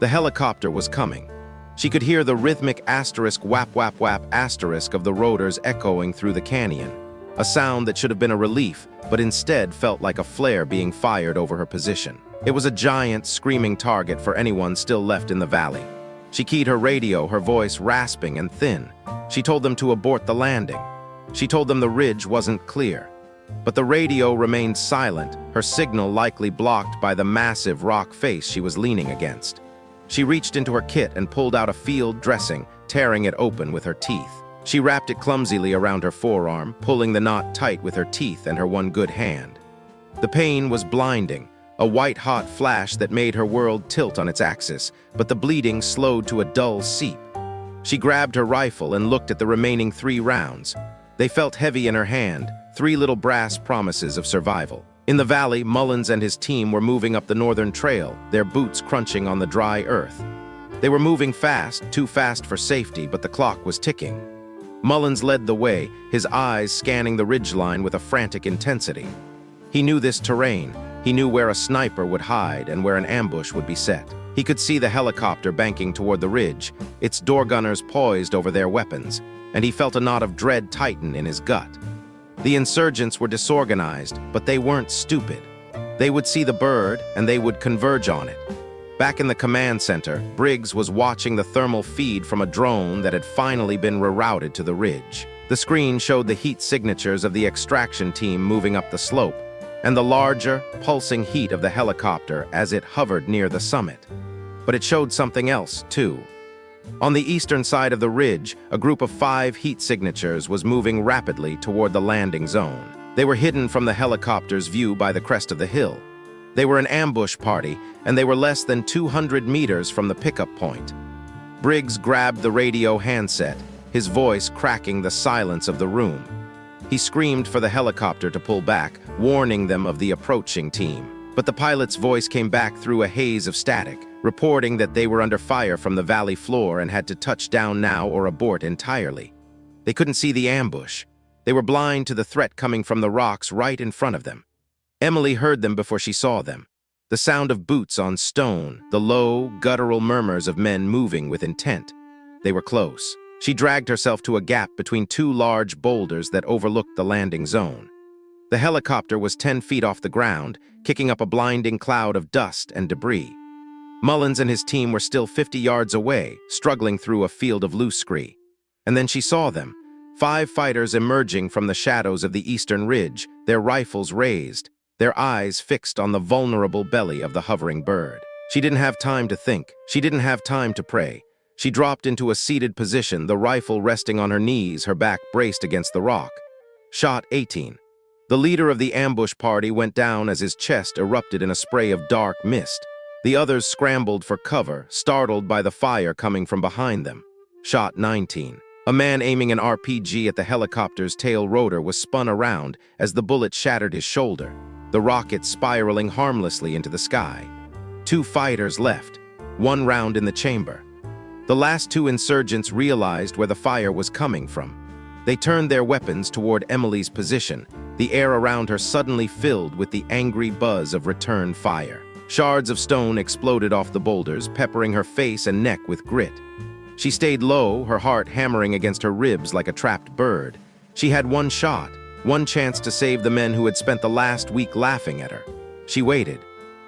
The helicopter was coming. She could hear the rhythmic asterisk whap whap whap asterisk of the rotors echoing through the canyon, a sound that should have been a relief, but instead felt like a flare being fired over her position. It was a giant, screaming target for anyone still left in the valley. She keyed her radio, her voice rasping and thin. She told them to abort the landing. She told them the ridge wasn't clear. But the radio remained silent, her signal likely blocked by the massive rock face she was leaning against. She reached into her kit and pulled out a field dressing, tearing it open with her teeth. She wrapped it clumsily around her forearm, pulling the knot tight with her teeth and her one good hand. The pain was blinding, a white-hot flash that made her world tilt on its axis, but the bleeding slowed to a dull seep. She grabbed her rifle and looked at the remaining 3 rounds. They felt heavy in her hand, three little brass promises of survival. In the valley, Mullins and his team were moving up the northern trail, their boots crunching on the dry earth. They were moving fast, too fast for safety, but the clock was ticking. Mullins led the way, his eyes scanning the ridgeline with a frantic intensity. He knew this terrain. He knew where a sniper would hide and where an ambush would be set. He could see the helicopter banking toward the ridge, its door gunners poised over their weapons, and he felt a knot of dread tighten in his gut. The insurgents were disorganized, but they weren't stupid. They would see the bird, and they would converge on it. Back in the command center, Briggs was watching the thermal feed from a drone that had finally been rerouted to the ridge. The screen showed the heat signatures of the extraction team moving up the slope, and the larger, pulsing heat of the helicopter as it hovered near the summit. But it showed something else, too. On the eastern side of the ridge, a group of 5 heat signatures was moving rapidly toward the landing zone. They were hidden from the helicopter's view by the crest of the hill. They were an ambush party, and they were less than 200 meters from the pickup point. Briggs grabbed the radio handset, his voice cracking the silence of the room. He screamed for the helicopter to pull back, warning them of the approaching team. But the pilot's voice came back through a haze of static, reporting that they were under fire from the valley floor and had to touch down now or abort entirely. They couldn't see the ambush. They were blind to the threat coming from the rocks right in front of them. Emily heard them before she saw them. The sound of boots on stone, the low, guttural murmurs of men moving with intent. They were close. She dragged herself to a gap between 2 large boulders that overlooked the landing zone. The helicopter was 10 feet off the ground, kicking up a blinding cloud of dust and debris. Mullins and his team were still 50 yards away, struggling through a field of loose scree. And then she saw them, 5 fighters emerging from the shadows of the eastern ridge, their rifles raised, their eyes fixed on the vulnerable belly of the hovering bird. She didn't have time to think. She didn't have time to pray. She dropped into a seated position, the rifle resting on her knees, her back braced against the rock. Shot 18. The leader of the ambush party went down as his chest erupted in a spray of dark mist. The others scrambled for cover, startled by the fire coming from behind them. Shot 19. A man aiming an RPG at the helicopter's tail rotor was spun around as the bullet shattered his shoulder, the rocket spiraling harmlessly into the sky. 2 fighters left, 1 round in the chamber. The last 2 insurgents realized where the fire was coming from. They turned their weapons toward Emily's position, the air around her suddenly filled with the angry buzz of return fire. Shards of stone exploded off the boulders, peppering her face and neck with grit. She stayed low, her heart hammering against her ribs like a trapped bird. She had 1 shot, 1 chance to save the men who had spent the last week laughing at her. She waited.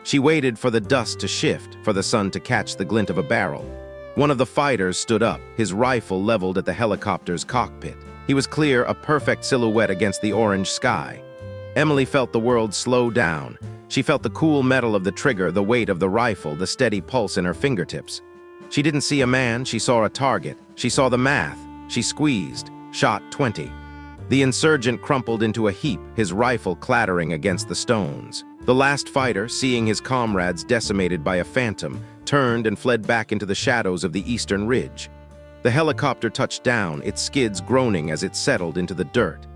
She waited for the dust to shift, for the sun to catch the glint of a barrel. One of the fighters stood up, his rifle leveled at the helicopter's cockpit. He was clear, a perfect silhouette against the orange sky. Emily felt the world slow down. She felt the cool metal of the trigger, the weight of the rifle, the steady pulse in her fingertips. She didn't see a man, she saw a target. She saw the math. She squeezed. Shot 20. The insurgent crumpled into a heap, his rifle clattering against the stones. The last fighter, seeing his comrades decimated by a phantom, turned and fled back into the shadows of the eastern ridge. The helicopter touched down, its skids groaning as it settled into the dirt.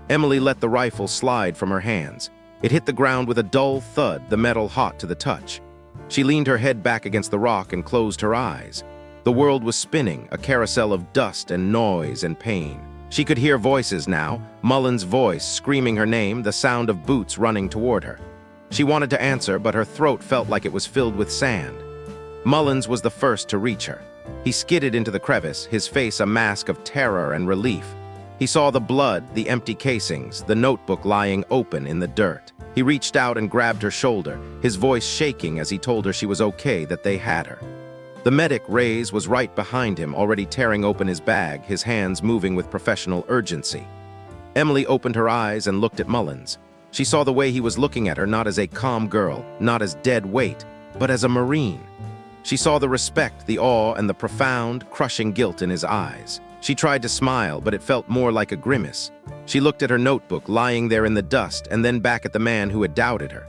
Emily let the rifle slide from her hands. It hit the ground with a dull thud, the metal hot to the touch. She leaned her head back against the rock and closed her eyes. The world was spinning, a carousel of dust and noise and pain. She could hear voices now, Mullins' voice screaming her name, the sound of boots running toward her. She wanted to answer, but her throat felt like it was filled with sand. Mullins was the first to reach her. He skidded into the crevice, his face a mask of terror and relief. He saw the blood, the empty casings, the notebook lying open in the dirt. He reached out and grabbed her shoulder, his voice shaking as he told her she was okay, that they had her. The medic, Reyes, was right behind him, already tearing open his bag, his hands moving with professional urgency. Emily opened her eyes and looked at Mullins. She saw the way he was looking at her, not as a calm girl, not as dead weight, but as a Marine. She saw the respect, the awe, and the profound, crushing guilt in his eyes. She tried to smile, but it felt more like a grimace. She looked at her notebook lying there in the dust and then back at the man who had doubted her.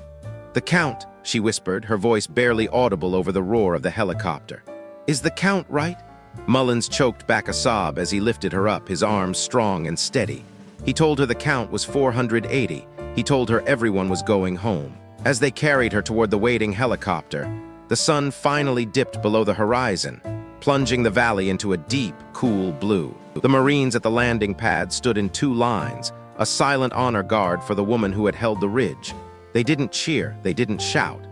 "The Count," she whispered, her voice barely audible over the roar of the helicopter. "Is the Count right?" Mullins choked back a sob as he lifted her up, his arms strong and steady. He told her the count was 480. He told her everyone was going home. As they carried her toward the waiting helicopter, the sun finally dipped below the horizon, plunging the valley into a deep, cool blue. The Marines at the landing pad stood in two lines, a silent honor guard for the woman who had held the ridge. They didn't cheer, they didn't shout.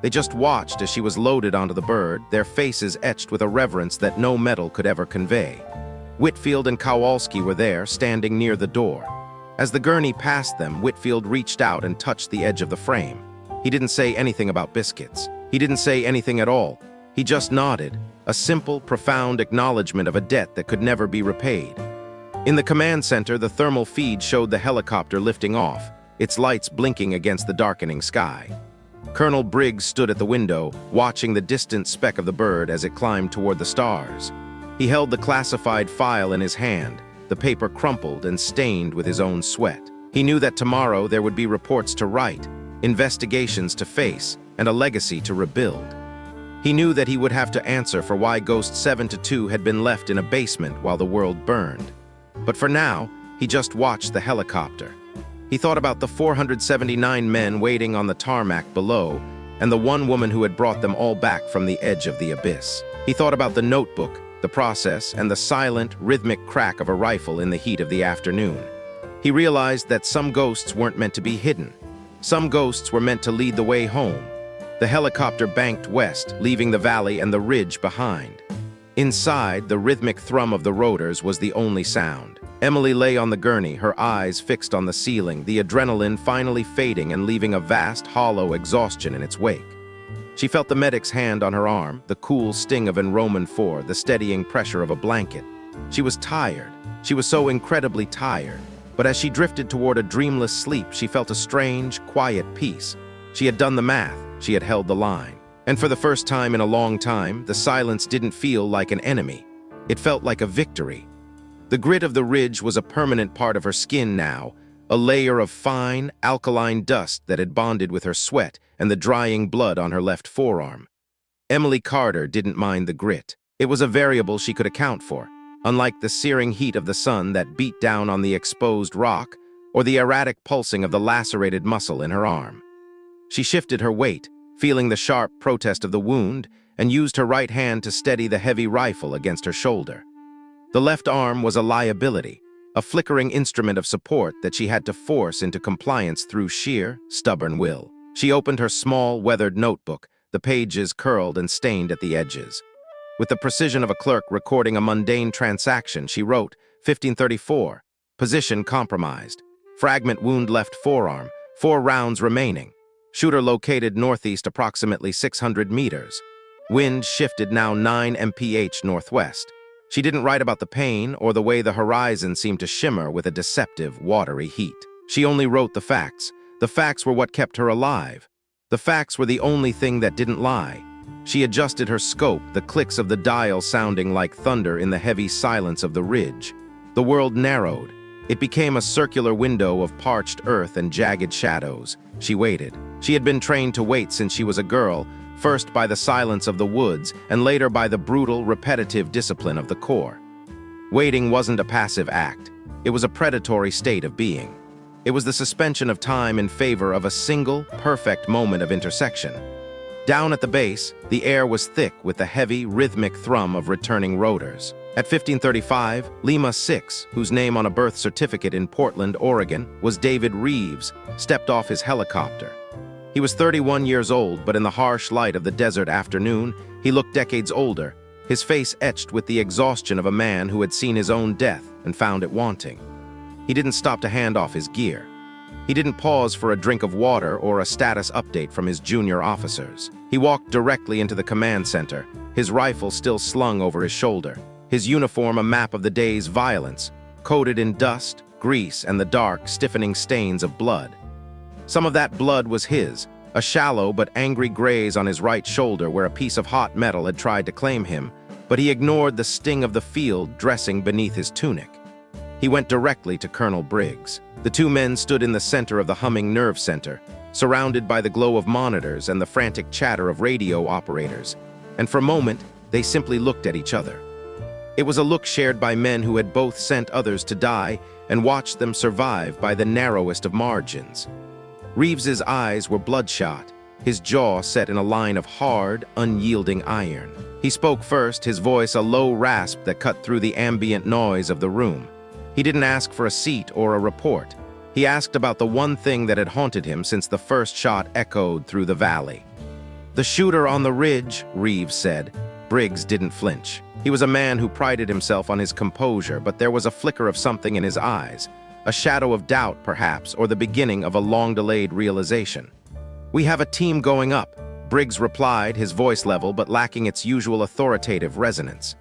They just watched as she was loaded onto the bird, their faces etched with a reverence that no medal could ever convey. Whitfield and Kowalski were there, standing near the door. As the gurney passed them, Whitfield reached out and touched the edge of the frame. He didn't say anything about biscuits. He didn't say anything at all. He just nodded, a simple, profound acknowledgement of a debt that could never be repaid. In the command center, the thermal feed showed the helicopter lifting off, its lights blinking against the darkening sky. Colonel Briggs stood at the window, watching the distant speck of the bird as it climbed toward the stars. He held the classified file in his hand, the paper crumpled and stained with his own sweat. He knew that tomorrow there would be reports to write, investigations to face, and a legacy to rebuild. He knew that he would have to answer for why Ghost 7-2 had been left in a basement while the world burned. But for now, he just watched the helicopter. He thought about the 479 men waiting on the tarmac below, and the one woman who had brought them all back from the edge of the abyss. He thought about the notebook, the process, and the silent, rhythmic crack of a rifle in the heat of the afternoon. He realized that some ghosts weren't meant to be hidden. Some ghosts were meant to lead the way home. The helicopter banked west, leaving the valley and the ridge behind. Inside, the rhythmic thrum of the rotors was the only sound. Emily lay on the gurney, her eyes fixed on the ceiling, the adrenaline finally fading and leaving a vast, hollow exhaustion in its wake. She felt the medic's hand on her arm, the cool sting of Enroman 4, the steadying pressure of a blanket. She was tired. She was so incredibly tired. But as she drifted toward a dreamless sleep, she felt a strange, quiet peace. She had done the math. She had held the line. And for the first time in a long time, the silence didn't feel like an enemy. It felt like a victory. The grit of the ridge was a permanent part of her skin now, a layer of fine, alkaline dust that had bonded with her sweat and the drying blood on her left forearm. Emily Carter didn't mind the grit. It was a variable she could account for, unlike the searing heat of the sun that beat down on the exposed rock or the erratic pulsing of the lacerated muscle in her arm. She shifted her weight, feeling the sharp protest of the wound, and used her right hand to steady the heavy rifle against her shoulder. The left arm was a liability, a flickering instrument of support that she had to force into compliance through sheer, stubborn will. She opened her small, weathered notebook, the pages curled and stained at the edges. With the precision of a clerk recording a mundane transaction, she wrote, 1534, position compromised, fragment wound left forearm, 4 rounds remaining. Shooter located northeast approximately 600 meters. Wind shifted now 9 mph northwest. She didn't write about the pain or the way the horizon seemed to shimmer with a deceptive, watery heat. She only wrote the facts. The facts were what kept her alive. The facts were the only thing that didn't lie. She adjusted her scope, the clicks of the dial sounding like thunder in the heavy silence of the ridge. The world narrowed. It became a circular window of parched earth and jagged shadows. She waited. She had been trained to wait since she was a girl, first by the silence of the woods and later by the brutal, repetitive discipline of the Corps. Waiting wasn't a passive act. It was a predatory state of being. It was the suspension of time in favor of a single, perfect moment of intersection. Down at the base, the air was thick with the heavy, rhythmic thrum of returning rotors. At 1535, Lima 6, whose name on a birth certificate in Portland, Oregon, was David Reeves, stepped off his helicopter. He was 31 years old, but in the harsh light of the desert afternoon, he looked decades older, his face etched with the exhaustion of a man who had seen his own death and found it wanting. He didn't stop to hand off his gear. He didn't pause for a drink of water or a status update from his junior officers. He walked directly into the command center, his rifle still slung over his shoulder, his uniform a map of the day's violence, coated in dust, grease, and the dark, stiffening stains of blood. Some of that blood was his, a shallow but angry graze on his right shoulder where a piece of hot metal had tried to claim him, but he ignored the sting of the field dressing beneath his tunic. He went directly to Colonel Briggs. The two men stood in the center of the humming nerve center, surrounded by the glow of monitors and the frantic chatter of radio operators, and for a moment, they simply looked at each other. It was a look shared by men who had both sent others to die and watched them survive by the narrowest of margins. Reeves's eyes were bloodshot, his jaw set in a line of hard, unyielding iron. He spoke first, his voice a low rasp that cut through the ambient noise of the room. He didn't ask for a seat or a report. He asked about the one thing that had haunted him since the first shot echoed through the valley. "The shooter on the ridge," Reeves said. Briggs didn't flinch. He was a man who prided himself on his composure, but there was a flicker of something in his eyes, a shadow of doubt, perhaps, or the beginning of a long-delayed realization. "We have a team going up," Briggs replied, his voice level but lacking its usual authoritative resonance.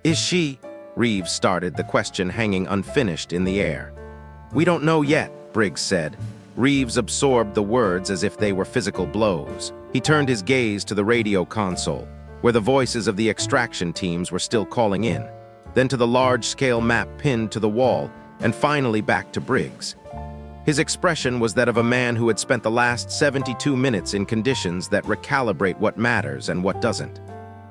"Is she?" Reeves started, the question hanging unfinished in the air. "We don't know yet," Briggs said. Reeves absorbed the words as if they were physical blows. He turned his gaze to the radio console, where the voices of the extraction teams were still calling in, then to the large-scale map pinned to the wall, and finally back to Briggs. His expression was that of a man who had spent the last 72 minutes in conditions that recalibrate what matters and what doesn't.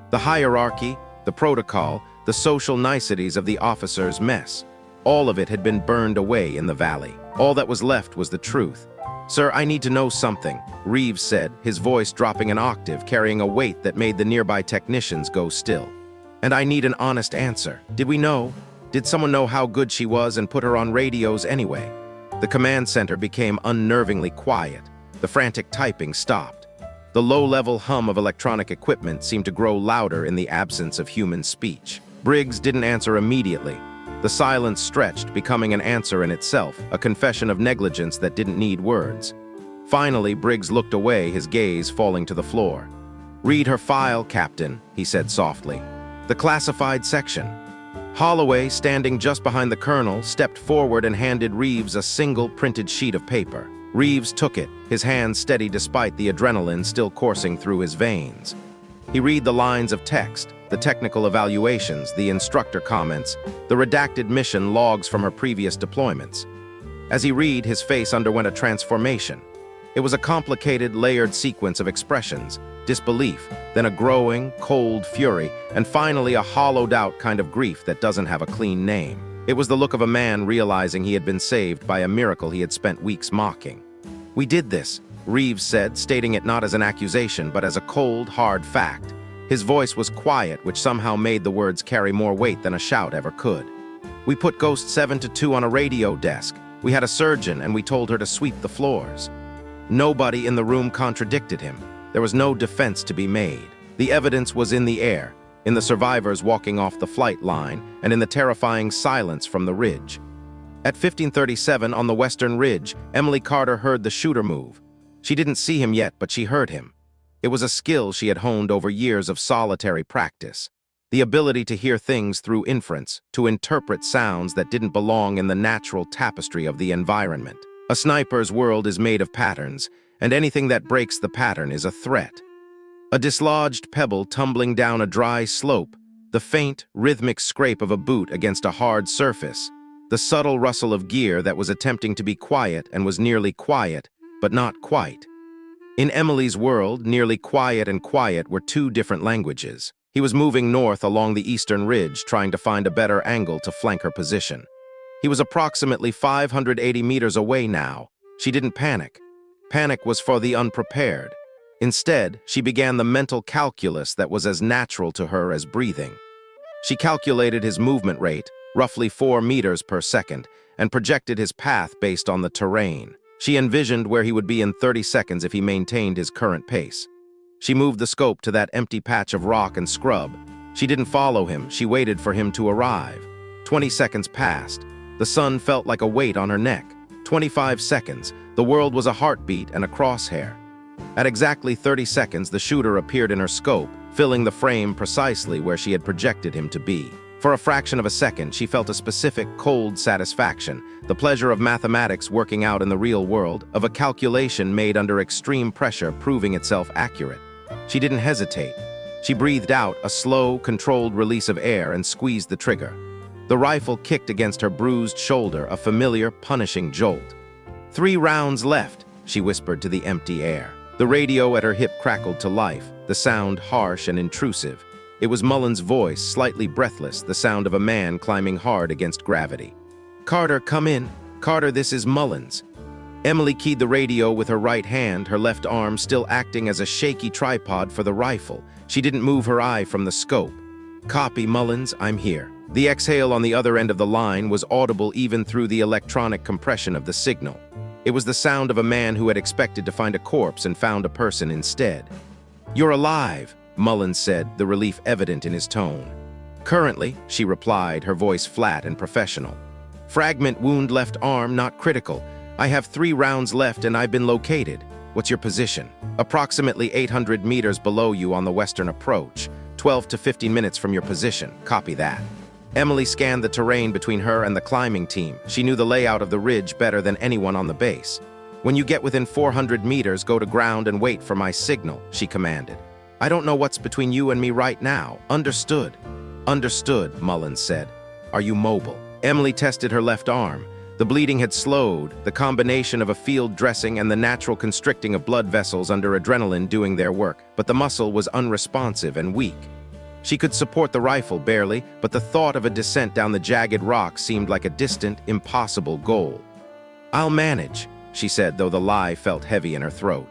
The hierarchy, the protocol, the social niceties of the officers' mess, all of it had been burned away in the valley. All that was left was the truth. "Sir, I need to know something," Reeves said, his voice dropping an octave, carrying a weight that made the nearby technicians go still. "And I need an honest answer. Did we know? Did someone know how good she was and put her on radios anyway?" The command center became unnervingly quiet. The frantic typing stopped. The low-level hum of electronic equipment seemed to grow louder in the absence of human speech. Briggs didn't answer immediately. The silence stretched, becoming an answer in itself, a confession of negligence that didn't need words. Finally, Briggs looked away, his gaze falling to the floor. "Read her file, Captain," he said softly. "The classified section." Holloway, standing just behind the colonel, stepped forward and handed Reeves a single printed sheet of paper. Reeves took it, his hand steady despite the adrenaline still coursing through his veins. He read the lines of text, the technical evaluations, the instructor comments, the redacted mission logs from her previous deployments. As he read, his face underwent a transformation. It was a complicated, layered sequence of expressions, disbelief, then a growing, cold fury, and finally a hollowed-out kind of grief that doesn't have a clean name. It was the look of a man realizing he had been saved by a miracle he had spent weeks mocking. "We did this," Reeves said, stating it not as an accusation, but as a cold, hard fact. His voice was quiet, which somehow made the words carry more weight than a shout ever could. "We put Ghost 7-2 on a radio desk. We had a surgeon, and we told her to sweep the floors." Nobody in the room contradicted him. There was no defense to be made. The evidence was in the air, in the survivors walking off the flight line, and in the terrifying silence from the ridge. At 1537 on the western ridge, Emily Carter heard the shooter move. She didn't see him yet, but she heard him. It was a skill she had honed over years of solitary practice. The ability to hear things through inference, to interpret sounds that didn't belong in the natural tapestry of the environment. A sniper's world is made of patterns, and anything that breaks the pattern is a threat. A dislodged pebble tumbling down a dry slope, the faint, rhythmic scrape of a boot against a hard surface, the subtle rustle of gear that was attempting to be quiet and was nearly quiet, but not quite. In Emily's world, nearly quiet and quiet were two different languages. He was moving north along the eastern ridge, trying to find a better angle to flank her position. He was approximately 580 meters away now. She didn't panic. Panic was for the unprepared. Instead, she began the mental calculus that was as natural to her as breathing. She calculated his movement rate, roughly 4 meters per second, and projected his path based on the terrain. She envisioned where he would be in 30 seconds if he maintained his current pace. She moved the scope to that empty patch of rock and scrub. She didn't follow him, she waited for him to arrive. 20 seconds passed. The sun felt like a weight on her neck. 25 seconds. The world was a heartbeat and a crosshair. At exactly 30 seconds, the shooter appeared in her scope, filling the frame precisely where she had projected him to be. For a fraction of a second, she felt a specific, cold satisfaction, the pleasure of mathematics working out in the real world, of a calculation made under extreme pressure proving itself accurate. She didn't hesitate. She breathed out a slow, controlled release of air and squeezed the trigger. The rifle kicked against her bruised shoulder, a familiar, punishing jolt. 3 rounds left, she whispered to the empty air. The radio at her hip crackled to life, the sound harsh and intrusive. It was Mullen's voice, slightly breathless, the sound of a man climbing hard against gravity. "Carter, come in. Carter, this is Mullins." Emily keyed the radio with her right hand, her left arm still acting as a shaky tripod for the rifle. She didn't move her eye from the scope. "Copy, Mullins, I'm here." The exhale on the other end of the line was audible even through the electronic compression of the signal. It was the sound of a man who had expected to find a corpse and found a person instead. "You're alive," Mullins said, the relief evident in his tone. "Currently," she replied, her voice flat and professional. "Fragment wound left arm, not critical. I have 3 rounds left and I've been located. What's your position?" "Approximately 800 meters below you on the western approach. 12 to 15 minutes from your position. Copy that." Emily scanned the terrain between her and the climbing team. She knew the layout of the ridge better than anyone on the base. "When you get within 400 meters, go to ground and wait for my signal," she commanded. "I don't know what's between you and me right now." "Understood." "Understood," Mullins said. "Are you mobile?" Emily tested her left arm. The bleeding had slowed, the combination of a field dressing and the natural constricting of blood vessels under adrenaline doing their work, but the muscle was unresponsive and weak. She could support the rifle barely, but the thought of a descent down the jagged rock seemed like a distant, impossible goal. "I'll manage," she said, though the lie felt heavy in her throat.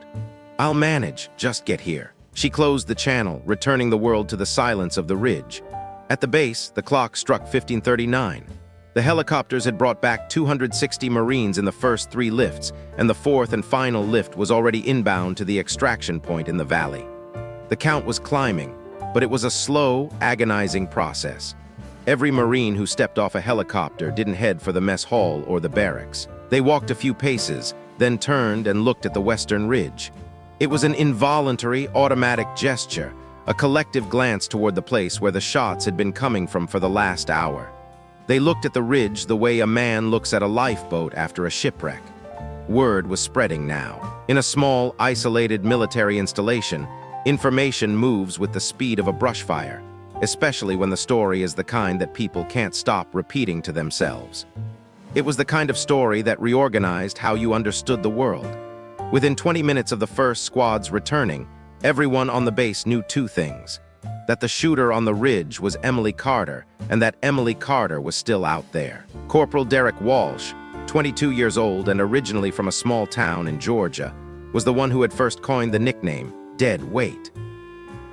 "I'll manage, just get here." She closed the channel, returning the world to the silence of the ridge. At the base, the clock struck 15:39. The helicopters had brought back 260 Marines in the first 3 lifts, and the 4th and final lift was already inbound to the extraction point in the valley. The count was climbing, but it was a slow, agonizing process. Every Marine who stepped off a helicopter didn't head for the mess hall or the barracks. They walked a few paces, then turned and looked at the western ridge. It was an involuntary, automatic gesture, a collective glance toward the place where the shots had been coming from for the last hour. They looked at the ridge the way a man looks at a lifeboat after a shipwreck. Word was spreading now. In a small, isolated military installation, information moves with the speed of a brush fire, especially when the story is the kind that people can't stop repeating to themselves. It was the kind of story that reorganized how you understood the world. Within 20 minutes of the first squad's returning, everyone on the base knew 2 things: that the shooter on the ridge was Emily Carter, and that Emily Carter was still out there. Corporal Derek Walsh, 22 years old and originally from a small town in Georgia, was the one who had first coined the nickname Dead Weight.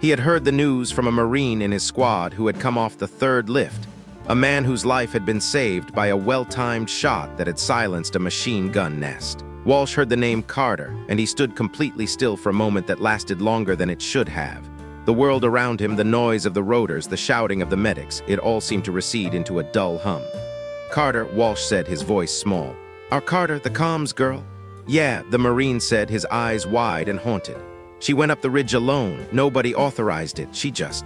He had heard the news from a Marine in his squad who had come off the 3rd lift, a man whose life had been saved by a well-timed shot that had silenced a machine gun nest. Walsh heard the name Carter, and he stood completely still for a moment that lasted longer than it should have. The world around him, the noise of the rotors, the shouting of the medics, it all seemed to recede into a dull hum. "Carter," Walsh said, his voice small. "Our Carter, the comms girl?" "Yeah," the Marine said, his eyes wide and haunted. "She went up the ridge alone. Nobody authorized it. She just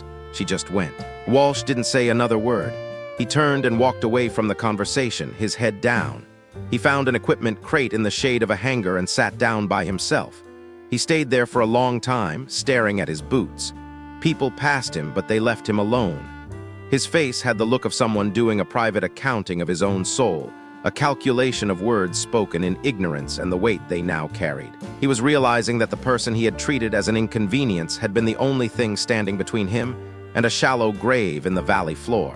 went." Walsh didn't say another word. He turned and walked away from the conversation, his head down. He found an equipment crate in the shade of a hangar and sat down by himself. He stayed there for a long time, staring at his boots. People passed him, but they left him alone. His face had the look of someone doing a private accounting of his own soul, a calculation of words spoken in ignorance and the weight they now carried. He was realizing that the person he had treated as an inconvenience had been the only thing standing between him and a shallow grave in the valley floor.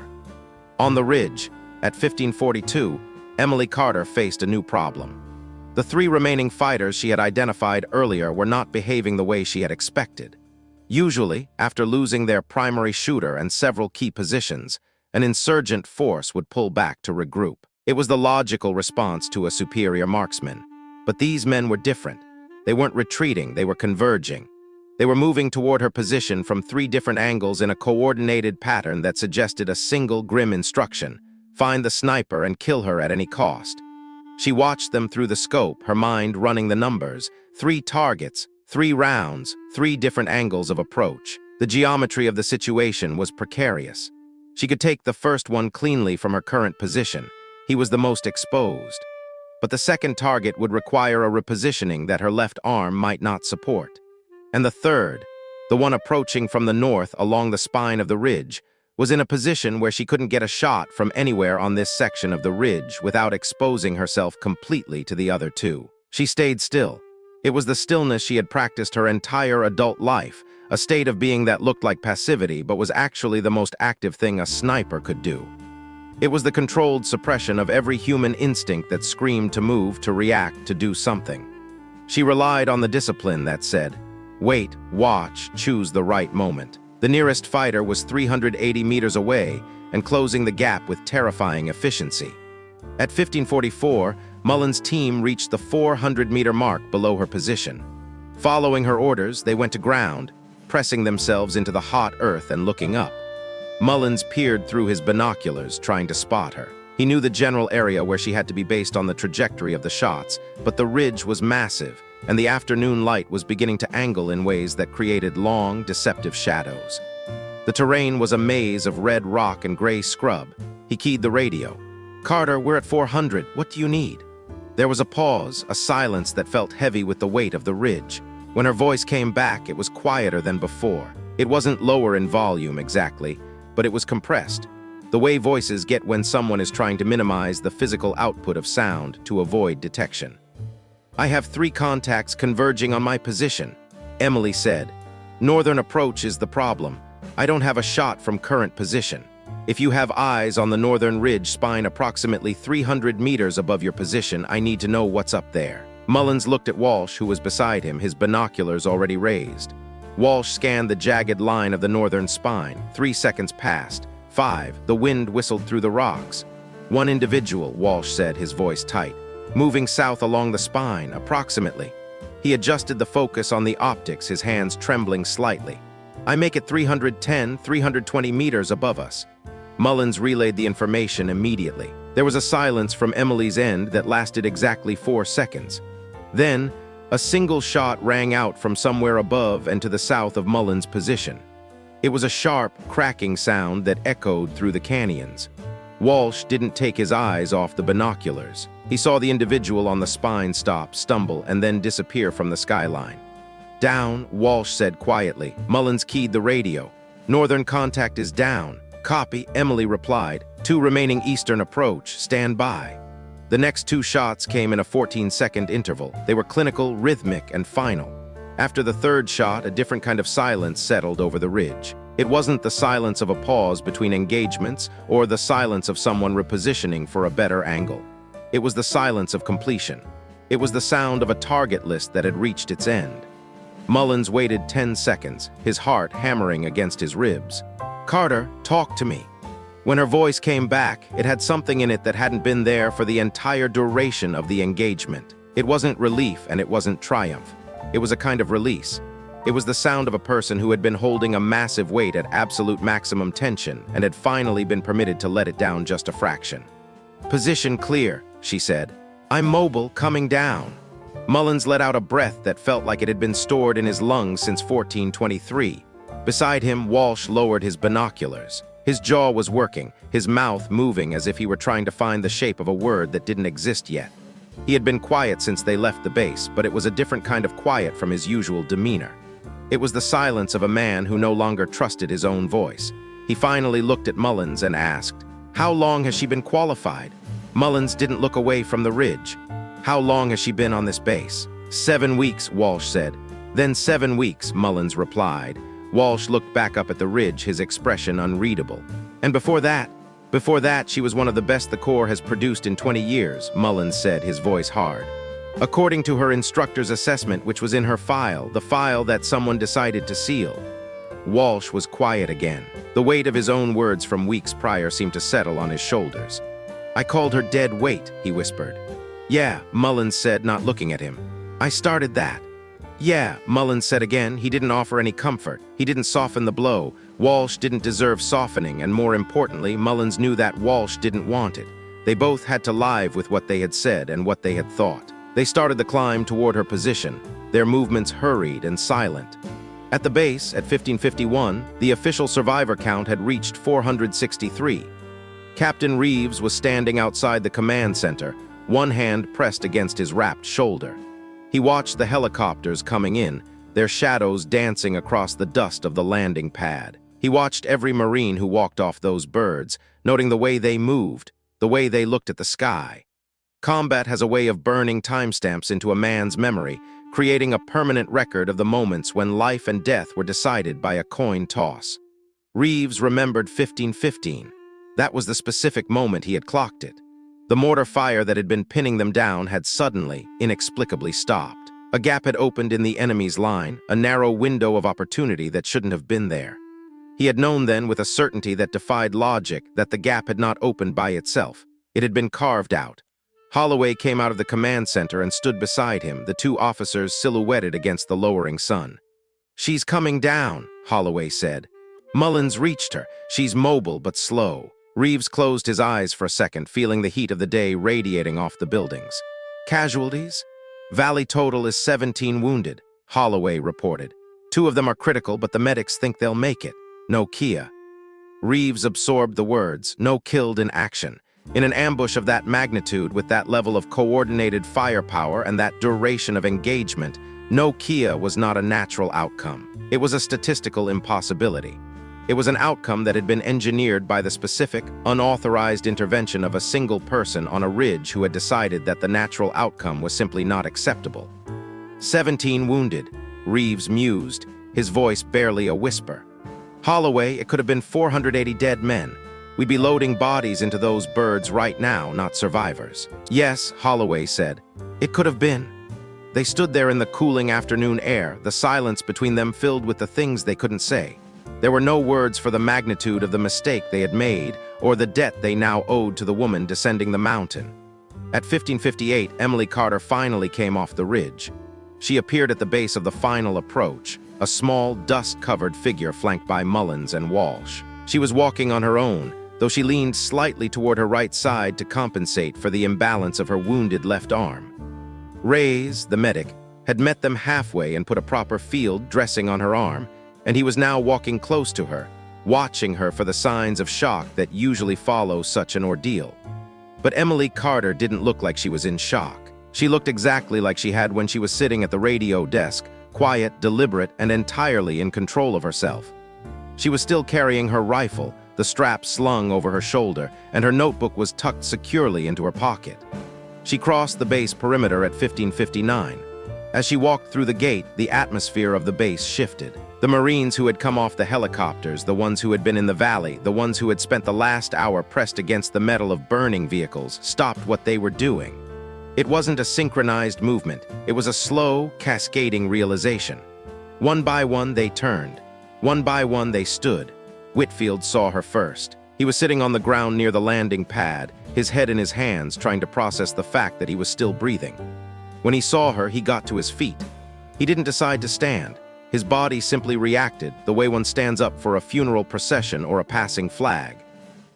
On the ridge, at 1542, Emily Carter faced a new problem. The 3 remaining fighters she had identified earlier were not behaving the way she had expected. Usually, after losing their primary shooter and several key positions, an insurgent force would pull back to regroup. It was the logical response to a superior marksman. But these men were different. They weren't retreating, they were converging. They were moving toward her position from 3 different angles in a coordinated pattern that suggested a single grim instruction: find the sniper and kill her at any cost. She watched them through the scope, her mind running the numbers. 3 targets, 3 rounds, 3 different angles of approach. The geometry of the situation was precarious. She could take the first one cleanly from her current position. He was the most exposed. But the second target would require a repositioning that her left arm might not support. And the third, the one approaching from the north along the spine of the ridge, was in a position where she couldn't get a shot from anywhere on this section of the ridge without exposing herself completely to the other 2. She stayed still. It was the stillness she had practiced her entire adult life, a state of being that looked like passivity but was actually the most active thing a sniper could do. It was the controlled suppression of every human instinct that screamed to move, to react, to do something. She relied on the discipline that said, wait, watch, choose the right moment. The nearest fighter was 380 meters away and closing the gap with terrifying efficiency. At 1544, Mullen's team reached the 400-meter mark below her position. Following her orders, they went to ground, pressing themselves into the hot earth and looking up. Mullins peered through his binoculars, trying to spot her. He knew the general area where she had to be based on the trajectory of the shots, but the ridge was massive, and the afternoon light was beginning to angle in ways that created long, deceptive shadows. The terrain was a maze of red rock and gray scrub. He keyed the radio. "Carter, we're at 400. What do you need?" There was a pause, a silence that felt heavy with the weight of the ridge. When her voice came back, it was quieter than before. It wasn't lower in volume exactly, but it was compressed. The way voices get when someone is trying to minimize the physical output of sound to avoid detection. "I have 3 contacts converging on my position," Emily said. "Northern approach is the problem. I don't have a shot from current position. If you have eyes on the northern ridge spine approximately 300 meters above your position, I need to know what's up there." Mullins looked at Walsh, who was beside him, his binoculars already raised. Walsh scanned the jagged line of the northern spine. 3 seconds passed. 5. The wind whistled through the rocks. "One individual," Walsh said, his voice tight. "Moving south along the spine, approximately." He adjusted the focus on the optics, his hands trembling slightly. "I make it 310, 320 meters above us." Mullins relayed the information immediately. There was a silence from Emily's end that lasted exactly 4 seconds. Then, a single shot rang out from somewhere above and to the south of Mullins' position. It was a sharp, cracking sound that echoed through the canyons. Walsh didn't take his eyes off the binoculars. He saw the individual on the spine stop, stumble, and then disappear from the skyline. "Down," Walsh said quietly. Mullins keyed the radio. "Northern contact is down." "Copy," Emily replied. "2 remaining eastern approach. Stand by." The next 2 shots came in a 14-second interval. They were clinical, rhythmic, and final. After the 3rd shot, a different kind of silence settled over the ridge. It wasn't the silence of a pause between engagements or the silence of someone repositioning for a better angle. It was the silence of completion. It was the sound of a target list that had reached its end. Mullins waited 10 seconds, his heart hammering against his ribs. "Carter, talk to me." When her voice came back, it had something in it that hadn't been there for the entire duration of the engagement. It wasn't relief and it wasn't triumph. It was a kind of release. It was the sound of a person who had been holding a massive weight at absolute maximum tension and had finally been permitted to let it down just a fraction. "Position clear," she said. "I'm mobile, coming down." Mullins let out a breath that felt like it had been stored in his lungs since 1423. Beside him, Walsh lowered his binoculars. His jaw was working, his mouth moving as if he were trying to find the shape of a word that didn't exist yet. He had been quiet since they left the base, but it was a different kind of quiet from his usual demeanor. It was the silence of a man who no longer trusted his own voice. He finally looked at Mullins and asked, "How long has she been qualified?" Mullins didn't look away from the ridge. "How long has she been on this base?" 7 weeks, Walsh said. "Then 7 weeks, Mullins replied. Walsh looked back up at the ridge, his expression unreadable. "And before that, she was one of the best the Corps has produced in 20 years, Mullins said, his voice hard. "According to her instructor's assessment, which was in her file, the file that someone decided to seal." Walsh was quiet again. The weight of his own words from weeks prior seemed to settle on his shoulders. "I called her dead weight," he whispered. "Yeah," Mullins said, not looking at him. "I started that." "Yeah," Mullins said again. He didn't offer any comfort. He didn't soften the blow. Walsh didn't deserve softening, and more importantly, Mullins knew that Walsh didn't want it. They both had to live with what they had said and what they had thought. They started the climb toward her position, their movements hurried and silent. At the base, at 1551, the official survivor count had reached 463. Captain Reeves was standing outside the command center, one hand pressed against his wrapped shoulder. He watched the helicopters coming in, their shadows dancing across the dust of the landing pad. He watched every Marine who walked off those birds, noting the way they moved, the way they looked at the sky. Combat has a way of burning timestamps into a man's memory, creating a permanent record of the moments when life and death were decided by a coin toss. Reeves remembered 1515. That was the specific moment he had clocked it. The mortar fire that had been pinning them down had suddenly, inexplicably stopped. A gap had opened in the enemy's line, a narrow window of opportunity that shouldn't have been there. He had known then with a certainty that defied logic that the gap had not opened by itself. It had been carved out. Holloway came out of the command center and stood beside him, the two officers silhouetted against the lowering sun. "She's coming down," Holloway said. Mullins reached her. "She's mobile but slow." Reeves closed his eyes for a second, feeling the heat of the day radiating off the buildings. "Casualties?" "Valley total is 17 wounded," Holloway reported. "2 of them are critical, but the medics think they'll make it. No Kia." Reeves absorbed the words, "No killed in action." In an ambush of that magnitude, with that level of coordinated firepower and that duration of engagement, no Kia was not a natural outcome. It was a statistical impossibility. It was an outcome that had been engineered by the specific, unauthorized intervention of a single person on a ridge who had decided that the natural outcome was simply not acceptable. 17 wounded, Reeves mused, his voice barely a whisper. "Holloway, it could have been 480 dead men. We'd be loading bodies into those birds right now, not survivors." "Yes," Holloway said. "It could have been." They stood there in the cooling afternoon air, the silence between them filled with the things they couldn't say. There were no words for the magnitude of the mistake they had made or the debt they now owed to the woman descending the mountain. At 1558, Emily Carter finally came off the ridge. She appeared at the base of the final approach, a small, dust-covered figure flanked by Mullins and Walsh. She was walking on her own, though she leaned slightly toward her right side to compensate for the imbalance of her wounded left arm. Reyes, the medic, had met them halfway and put a proper field dressing on her arm, and he was now walking close to her, watching her for the signs of shock that usually follow such an ordeal. But Emily Carter didn't look like she was in shock. She looked exactly like she had when she was sitting at the radio desk, quiet, deliberate, and entirely in control of herself. She was still carrying her rifle, the strap slung over her shoulder, and her notebook was tucked securely into her pocket. She crossed the base perimeter at 1559. As she walked through the gate, the atmosphere of the base shifted. The Marines who had come off the helicopters, the ones who had been in the valley, the ones who had spent the last hour pressed against the metal of burning vehicles, stopped what they were doing. It wasn't a synchronized movement. It was a slow, cascading realization. One by one, they turned. One by one, they stood. Whitfield saw her first. He was sitting on the ground near the landing pad, his head in his hands, trying to process the fact that he was still breathing. When he saw her, he got to his feet. He didn't decide to stand. His body simply reacted, the way one stands up for a funeral procession or a passing flag.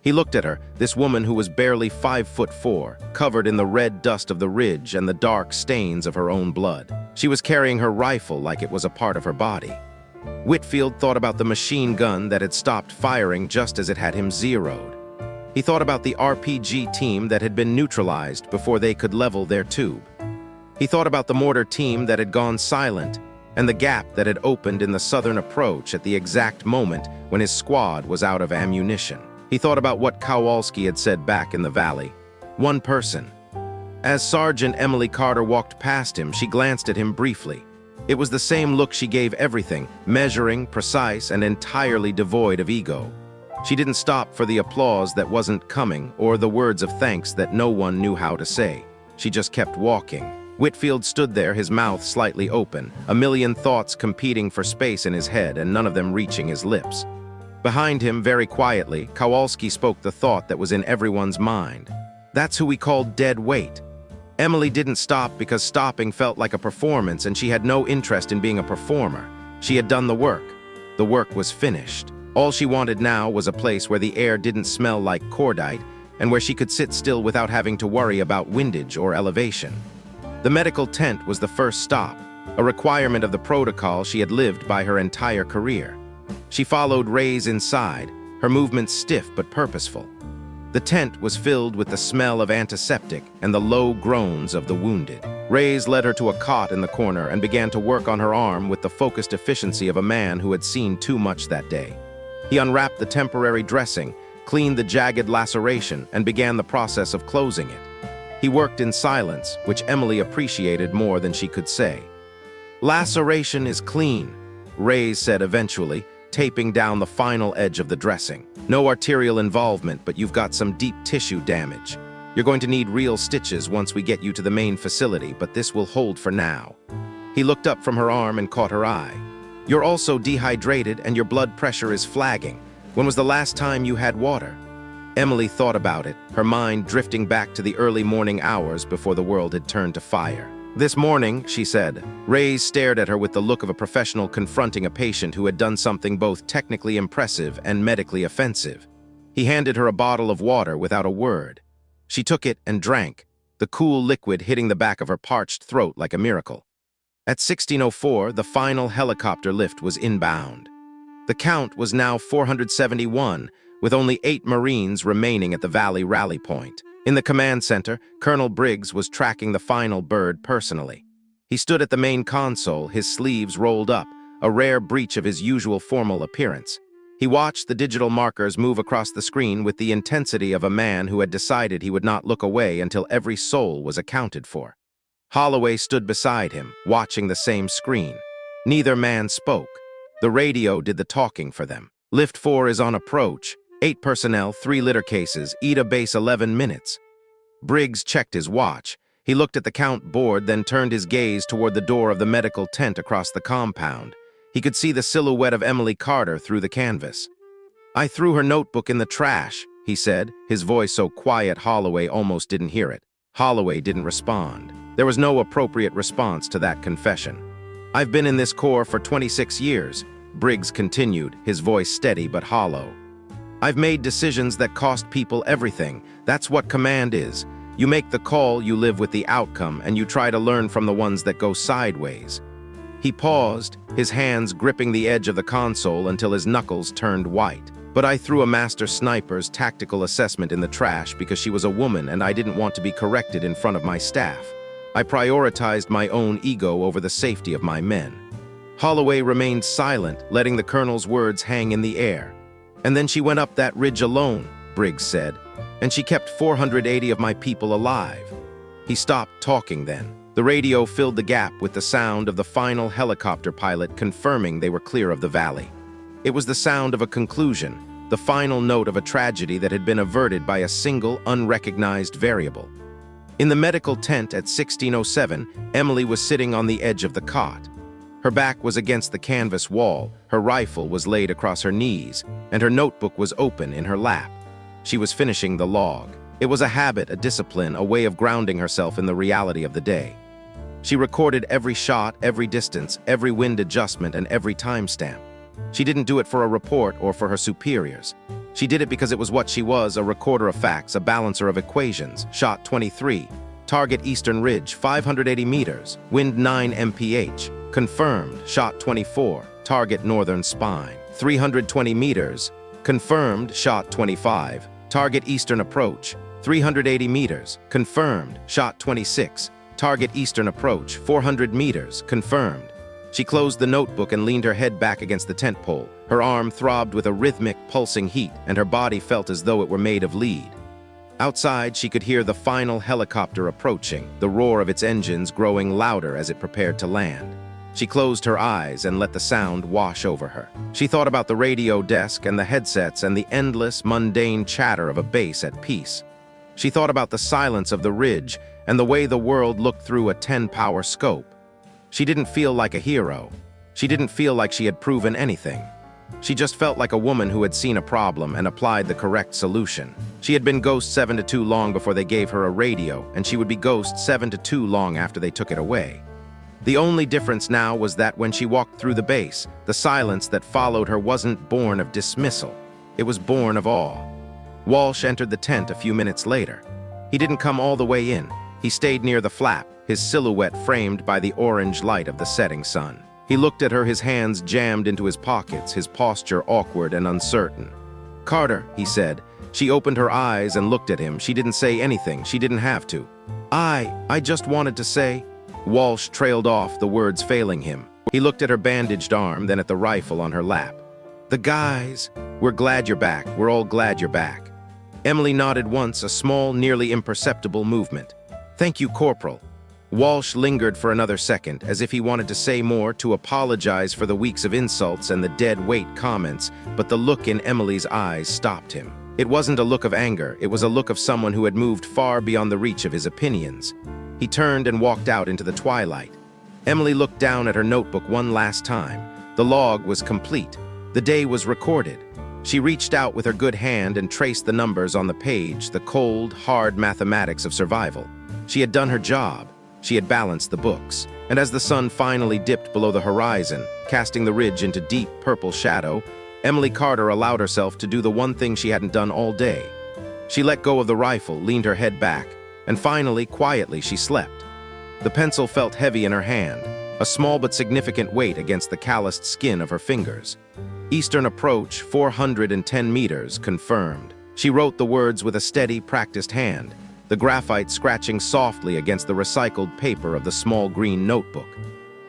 He looked at her, this woman who was barely 5'4", covered in the red dust of the ridge and the dark stains of her own blood. She was carrying her rifle like it was a part of her body. Whitfield thought about the machine gun that had stopped firing just as it had him zeroed. He thought about the RPG team that had been neutralized before they could level their tube. He thought about the mortar team that had gone silent and the gap that had opened in the southern approach at the exact moment when his squad was out of ammunition. He thought about what Kowalski had said back in the valley. One person. As Sergeant Emily Carter walked past him, she glanced at him briefly. It was the same look she gave everything, measuring, precise, and entirely devoid of ego. She didn't stop for the applause that wasn't coming or the words of thanks that no one knew how to say. She just kept walking. Whitfield stood there, his mouth slightly open, a million thoughts competing for space in his head and none of them reaching his lips. Behind him, very quietly, Kowalski spoke the thought that was in everyone's mind. That's who we called dead weight. Emily didn't stop because stopping felt like a performance and she had no interest in being a performer. She had done the work. The work was finished. All she wanted now was a place where the air didn't smell like cordite and where she could sit still without having to worry about windage or elevation. The medical tent was the first stop, a requirement of the protocol she had lived by her entire career. She followed Reyes inside, her movements stiff but purposeful. The tent was filled with the smell of antiseptic and the low groans of the wounded. Reyes led her to a cot in the corner and began to work on her arm with the focused efficiency of a man who had seen too much that day. He unwrapped the temporary dressing, cleaned the jagged laceration, and began the process of closing it. He worked in silence, which Emily appreciated more than she could say. "Laceration is clean," Reyes said eventually, taping down the final edge of the dressing. "No arterial involvement, but you've got some deep tissue damage. You're going to need real stitches once we get you to the main facility, but this will hold for now." He looked up from her arm and caught her eye. "You're also dehydrated and your blood pressure is flagging. When was the last time you had water?" Emily thought about it, her mind drifting back to the early morning hours before the world had turned to fire. "This morning," she said. Reyes stared at her with the look of a professional confronting a patient who had done something both technically impressive and medically offensive. He handed her a bottle of water without a word. She took it and drank, the cool liquid hitting the back of her parched throat like a miracle. At 16:04, the final helicopter lift was inbound. The count was now 471, with only 8 Marines remaining at the Valley rally point. In the command center, Colonel Briggs was tracking the final bird personally. He stood at the main console, his sleeves rolled up, a rare breach of his usual formal appearance. He watched the digital markers move across the screen with the intensity of a man who had decided he would not look away until every soul was accounted for. Holloway stood beside him, watching the same screen. Neither man spoke. The radio did the talking for them. "Lift 4 is on approach. 8 personnel, 3 litter cases, ETA base 11 minutes. Briggs checked his watch. He looked at the count board, then turned his gaze toward the door of the medical tent across the compound. He could see the silhouette of Emily Carter through the canvas. "I threw her notebook in the trash," he said, his voice so quiet Holloway almost didn't hear it. Holloway didn't respond. There was no appropriate response to that confession. "I've been in this corps for 26 years, Briggs continued, his voice steady but hollow. "I've made decisions that cost people everything. That's what command is. You make the call, you live with the outcome, and you try to learn from the ones that go sideways." He paused, his hands gripping the edge of the console until his knuckles turned white. "But I threw a master sniper's tactical assessment in the trash because she was a woman and I didn't want to be corrected in front of my staff. I prioritized my own ego over the safety of my men." Holloway remained silent, letting the colonel's words hang in the air. "And then she went up that ridge alone," Briggs said, "and she kept 480 of my people alive." He stopped talking then. The radio filled the gap with the sound of the final helicopter pilot confirming they were clear of the valley. It was the sound of a conclusion, the final note of a tragedy that had been averted by a single, unrecognized variable. In the medical tent at 16:07, Emily was sitting on the edge of the cot. Her back was against the canvas wall, her rifle was laid across her knees, and her notebook was open in her lap. She was finishing the log. It was a habit, a discipline, a way of grounding herself in the reality of the day. She recorded every shot, every distance, every wind adjustment, and every timestamp. She didn't do it for a report or for her superiors. She did it because it was what she was, a recorder of facts, a balancer of equations. Shot 23. Target Eastern Ridge, 580 meters. Wind 9 mph. Confirmed. Shot 24. Target Northern Spine, 320 meters. Confirmed. Shot 25. Target Eastern Approach, 380 meters. Confirmed. Shot 26. Target Eastern Approach, 400 meters. Confirmed. She closed the notebook and leaned her head back against the tent pole. Her arm throbbed with a rhythmic, pulsing heat, and her body felt as though it were made of lead. Outside, she could hear the final helicopter approaching, the roar of its engines growing louder as it prepared to land. She closed her eyes and let the sound wash over her. She thought about the radio desk and the headsets and the endless, mundane chatter of a base at peace. She thought about the silence of the ridge and the way the world looked through a 10-power scope. She didn't feel like a hero. She didn't feel like she had proven anything. She just felt like a woman who had seen a problem and applied the correct solution. She had been Ghost 7 to 2 long before they gave her a radio, and she would be Ghost 7 to 2 long after they took it away. The only difference now was that when she walked through the base, the silence that followed her wasn't born of dismissal. It was born of awe. Walsh entered the tent a few minutes later. He didn't come all the way in. He stayed near the flap, his silhouette framed by the orange light of the setting sun. He looked at her, his hands jammed into his pockets, his posture awkward and uncertain. "Carter," he said. She opened her eyes and looked at him. She didn't say anything. She didn't have to. I just wanted to say..." Walsh trailed off, the words failing him. He looked at her bandaged arm, then at the rifle on her lap. "The guys, we're glad you're back. We're all glad you're back." Emily nodded once, a small, nearly imperceptible movement. "Thank you, Corporal." Walsh lingered for another second, as if he wanted to say more, to apologize for the weeks of insults and the dead-weight comments, but the look in Emily's eyes stopped him. It wasn't a look of anger, it was a look of someone who had moved far beyond the reach of his opinions. He turned and walked out into the twilight. Emily looked down at her notebook one last time. The log was complete. The day was recorded. She reached out with her good hand and traced the numbers on the page, the cold, hard mathematics of survival. She had done her job. She had balanced the books. And as the sun finally dipped below the horizon, casting the ridge into deep purple shadow, Emily Carter allowed herself to do the one thing she hadn't done all day. She let go of the rifle, leaned her head back, and finally, quietly, she slept. The pencil felt heavy in her hand, a small but significant weight against the calloused skin of her fingers. Eastern approach, 410 meters, confirmed. She wrote the words with a steady, practiced hand, the graphite scratching softly against the recycled paper of the small green notebook.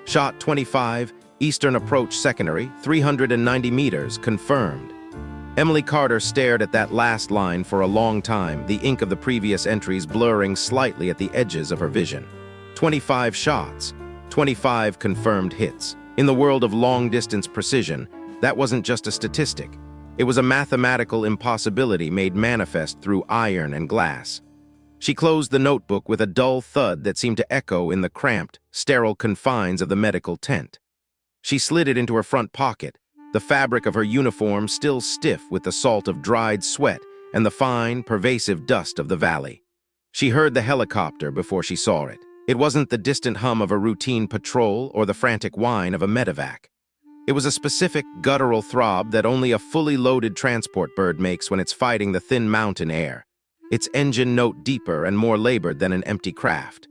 Shot 25, Eastern approach secondary, 390 meters, confirmed. Emily Carter stared at that last line for a long time, the ink of the previous entries blurring slightly at the edges of her vision. 25 shots, 25 confirmed hits. In the world of long-distance precision, that wasn't just a statistic. It was a mathematical impossibility made manifest through iron and glass. She closed the notebook with a dull thud that seemed to echo in the cramped, sterile confines of the medical tent. She slid it into her front pocket, the fabric of her uniform still stiff with the salt of dried sweat and the fine, pervasive dust of the valley. She heard the helicopter before she saw it. It wasn't the distant hum of a routine patrol or the frantic whine of a medevac. It was a specific, guttural throb that only a fully loaded transport bird makes when it's fighting the thin mountain air, its engine note deeper and more labored than an empty craft.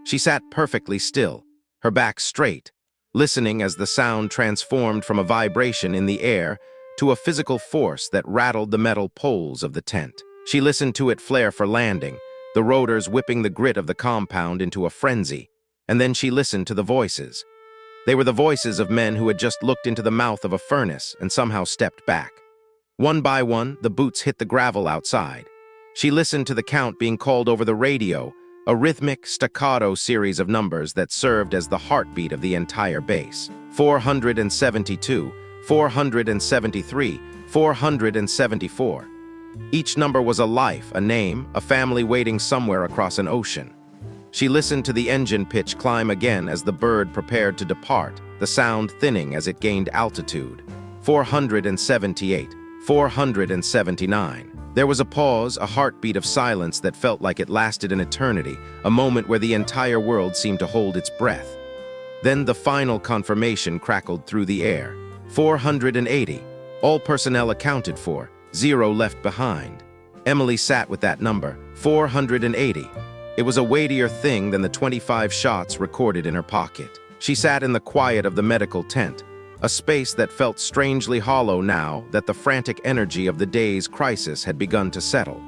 She sat perfectly still, her back straight, listening as the sound transformed from a vibration in the air to a physical force that rattled the metal poles of the tent. She listened to it flare for landing, the rotors whipping the grit of the compound into a frenzy, and then she listened to the voices. They were the voices of men who had just looked into the mouth of a furnace and somehow stepped back. One by one, the boots hit the gravel outside. She listened to the count being called over the radio, a rhythmic, staccato series of numbers that served as the heartbeat of the entire base. 472, 473, 474. Each number was a life, a name, a family waiting somewhere across an ocean. She listened to the engine pitch climb again as the bird prepared to depart, the sound thinning as it gained altitude. 478, 479. There was a pause, a heartbeat of silence that felt like it lasted an eternity, a moment where the entire world seemed to hold its breath. Then the final confirmation crackled through the air. 480. All personnel accounted for, 0 left behind. Emily sat with that number, 480. It was a weightier thing than the 25 shots recorded in her pocket. She sat in the quiet of the medical tent, a space that felt strangely hollow now that the frantic energy of the day's crisis had begun to settle.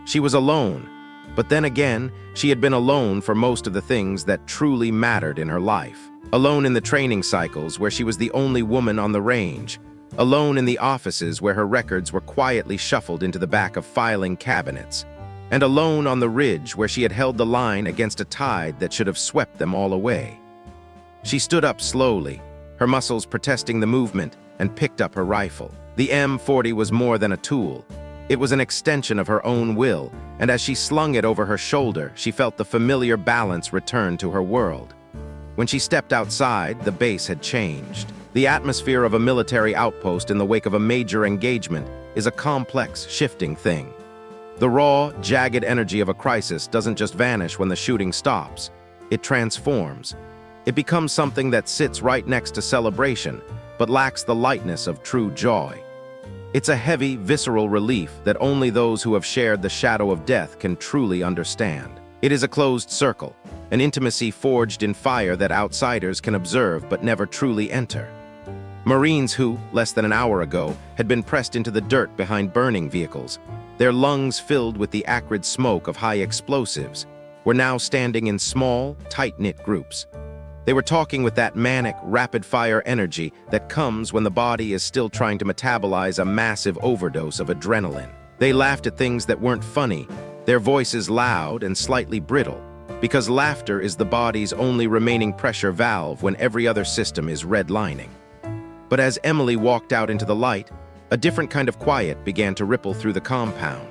She was alone, but then again, she had been alone for most of the things that truly mattered in her life. Alone in the training cycles where she was the only woman on the range, alone in the offices where her records were quietly shuffled into the back of filing cabinets, and alone on the ridge where she had held the line against a tide that should have swept them all away. She stood up slowly, her muscles protesting the movement, and picked up her rifle. The M40 was more than a tool. It was an extension of her own will, and as she slung it over her shoulder, she felt the familiar balance return to her world. When she stepped outside, the base had changed. The atmosphere of a military outpost in the wake of a major engagement is a complex, shifting thing. The raw, jagged energy of a crisis doesn't just vanish when the shooting stops. It transforms. It becomes something that sits right next to celebration, but lacks the lightness of true joy. It's a heavy, visceral relief that only those who have shared the shadow of death can truly understand. It is a closed circle, an intimacy forged in fire that outsiders can observe but never truly enter. Marines who, less than an hour ago, had been pressed into the dirt behind burning vehicles, their lungs filled with the acrid smoke of high explosives, were now standing in small, tight-knit groups. They were talking with that manic, rapid-fire energy that comes when the body is still trying to metabolize a massive overdose of adrenaline. They laughed at things that weren't funny, their voices loud and slightly brittle. because laughter is the body's only remaining pressure valve when every other system is redlining. But as Emily walked out into the light, a different kind of quiet began to ripple through the compound.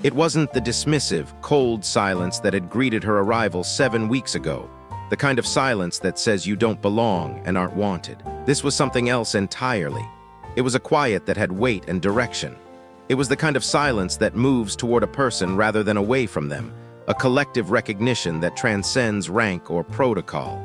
It wasn't the dismissive, cold silence that had greeted her arrival 7 weeks ago, the kind of silence that says you don't belong and aren't wanted. This was something else entirely. It was a quiet that had weight and direction. It was the kind of silence that moves toward a person rather than away from them, a collective recognition that transcends rank or protocol.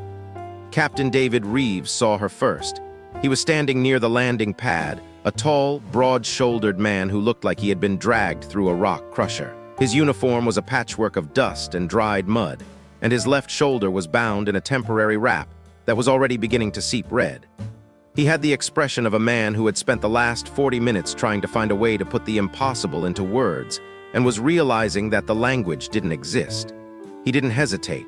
Captain David Reeves saw her first. He was standing near the landing pad, a tall, broad-shouldered man who looked like he had been dragged through a rock crusher. His uniform was a patchwork of dust and dried mud, and his left shoulder was bound in a temporary wrap that was already beginning to seep red. He had the expression of a man who had spent the last 40 minutes trying to find a way to put the impossible into words and was realizing that the language didn't exist. He didn't hesitate.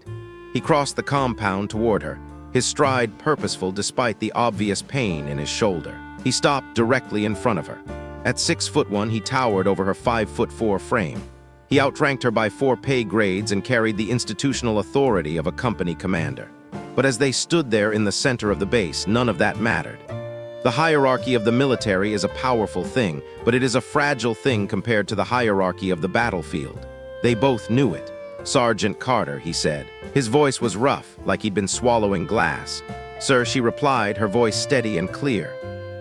He crossed the compound toward her, his stride purposeful despite the obvious pain in his shoulder. He stopped directly in front of her. At 6'1", he towered over her 5'4" frame. He outranked her by 4 pay grades and carried the institutional authority of a company commander. But as they stood there in the center of the base, none of that mattered. The hierarchy of the military is a powerful thing, but it is a fragile thing compared to the hierarchy of the battlefield. They both knew it. "Sergeant Carter," he said. His voice was rough, like he'd been swallowing glass. "Sir," she replied, her voice steady and clear.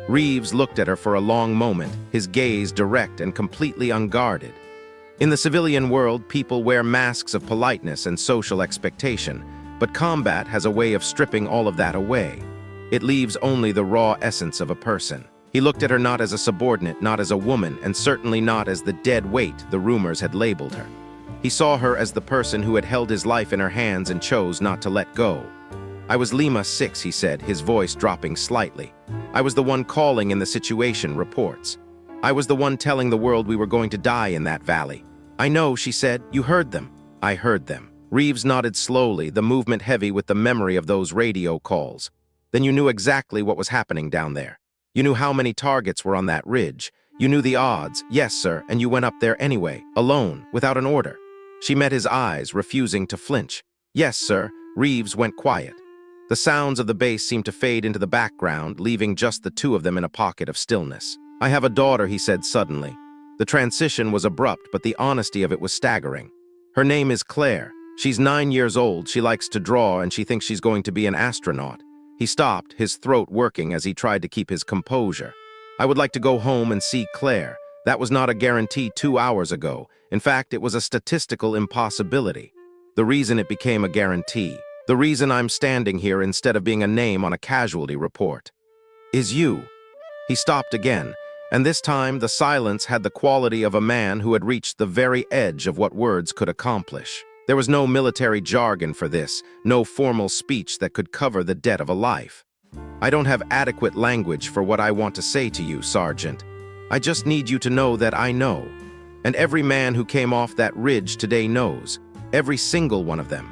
Reeves looked at her for a long moment, his gaze direct and completely unguarded. In the civilian world, people wear masks of politeness and social expectation, but combat has a way of stripping all of that away. It leaves only the raw essence of a person. He looked at her not as a subordinate, not as a woman, and certainly not as the dead weight the rumors had labeled her. He saw her as the person who had held his life in her hands and chose not to let go. "I was Lima 6, he said, his voice dropping slightly. "I was the one calling in the situation reports. I was the one telling the world we were going to die in that valley." "I know," she said. "You heard them." "I heard them." Reeves nodded slowly, the movement heavy with the memory of those radio calls. "Then you knew exactly what was happening down there. You knew how many targets were on that ridge. You knew the odds." "Yes, sir, and you went up there anyway, alone, without an order." She met his eyes, refusing to flinch. "Yes, sir." Reeves went quiet. The sounds of the base seemed to fade into the background, leaving just the two of them in a pocket of stillness. "I have a daughter," he said suddenly. The transition was abrupt, but the honesty of it was staggering. "Her name is Claire. She's 9 years old, she likes to draw, and she thinks she's going to be an astronaut." He stopped, his throat working as he tried to keep his composure. "I would like to go home and see Claire. That was not a guarantee 2 hours ago. In fact, it was a statistical impossibility. The reason it became a guarantee, the reason I'm standing here instead of being a name on a casualty report, is you." He stopped again, and this time the silence had the quality of a man who had reached the very edge of what words could accomplish. There was no military jargon for this, no formal speech that could cover the debt of a life. "I don't have adequate language for what I want to say to you, Sergeant. I just need you to know that I know. And every man who came off that ridge today knows. Every single one of them."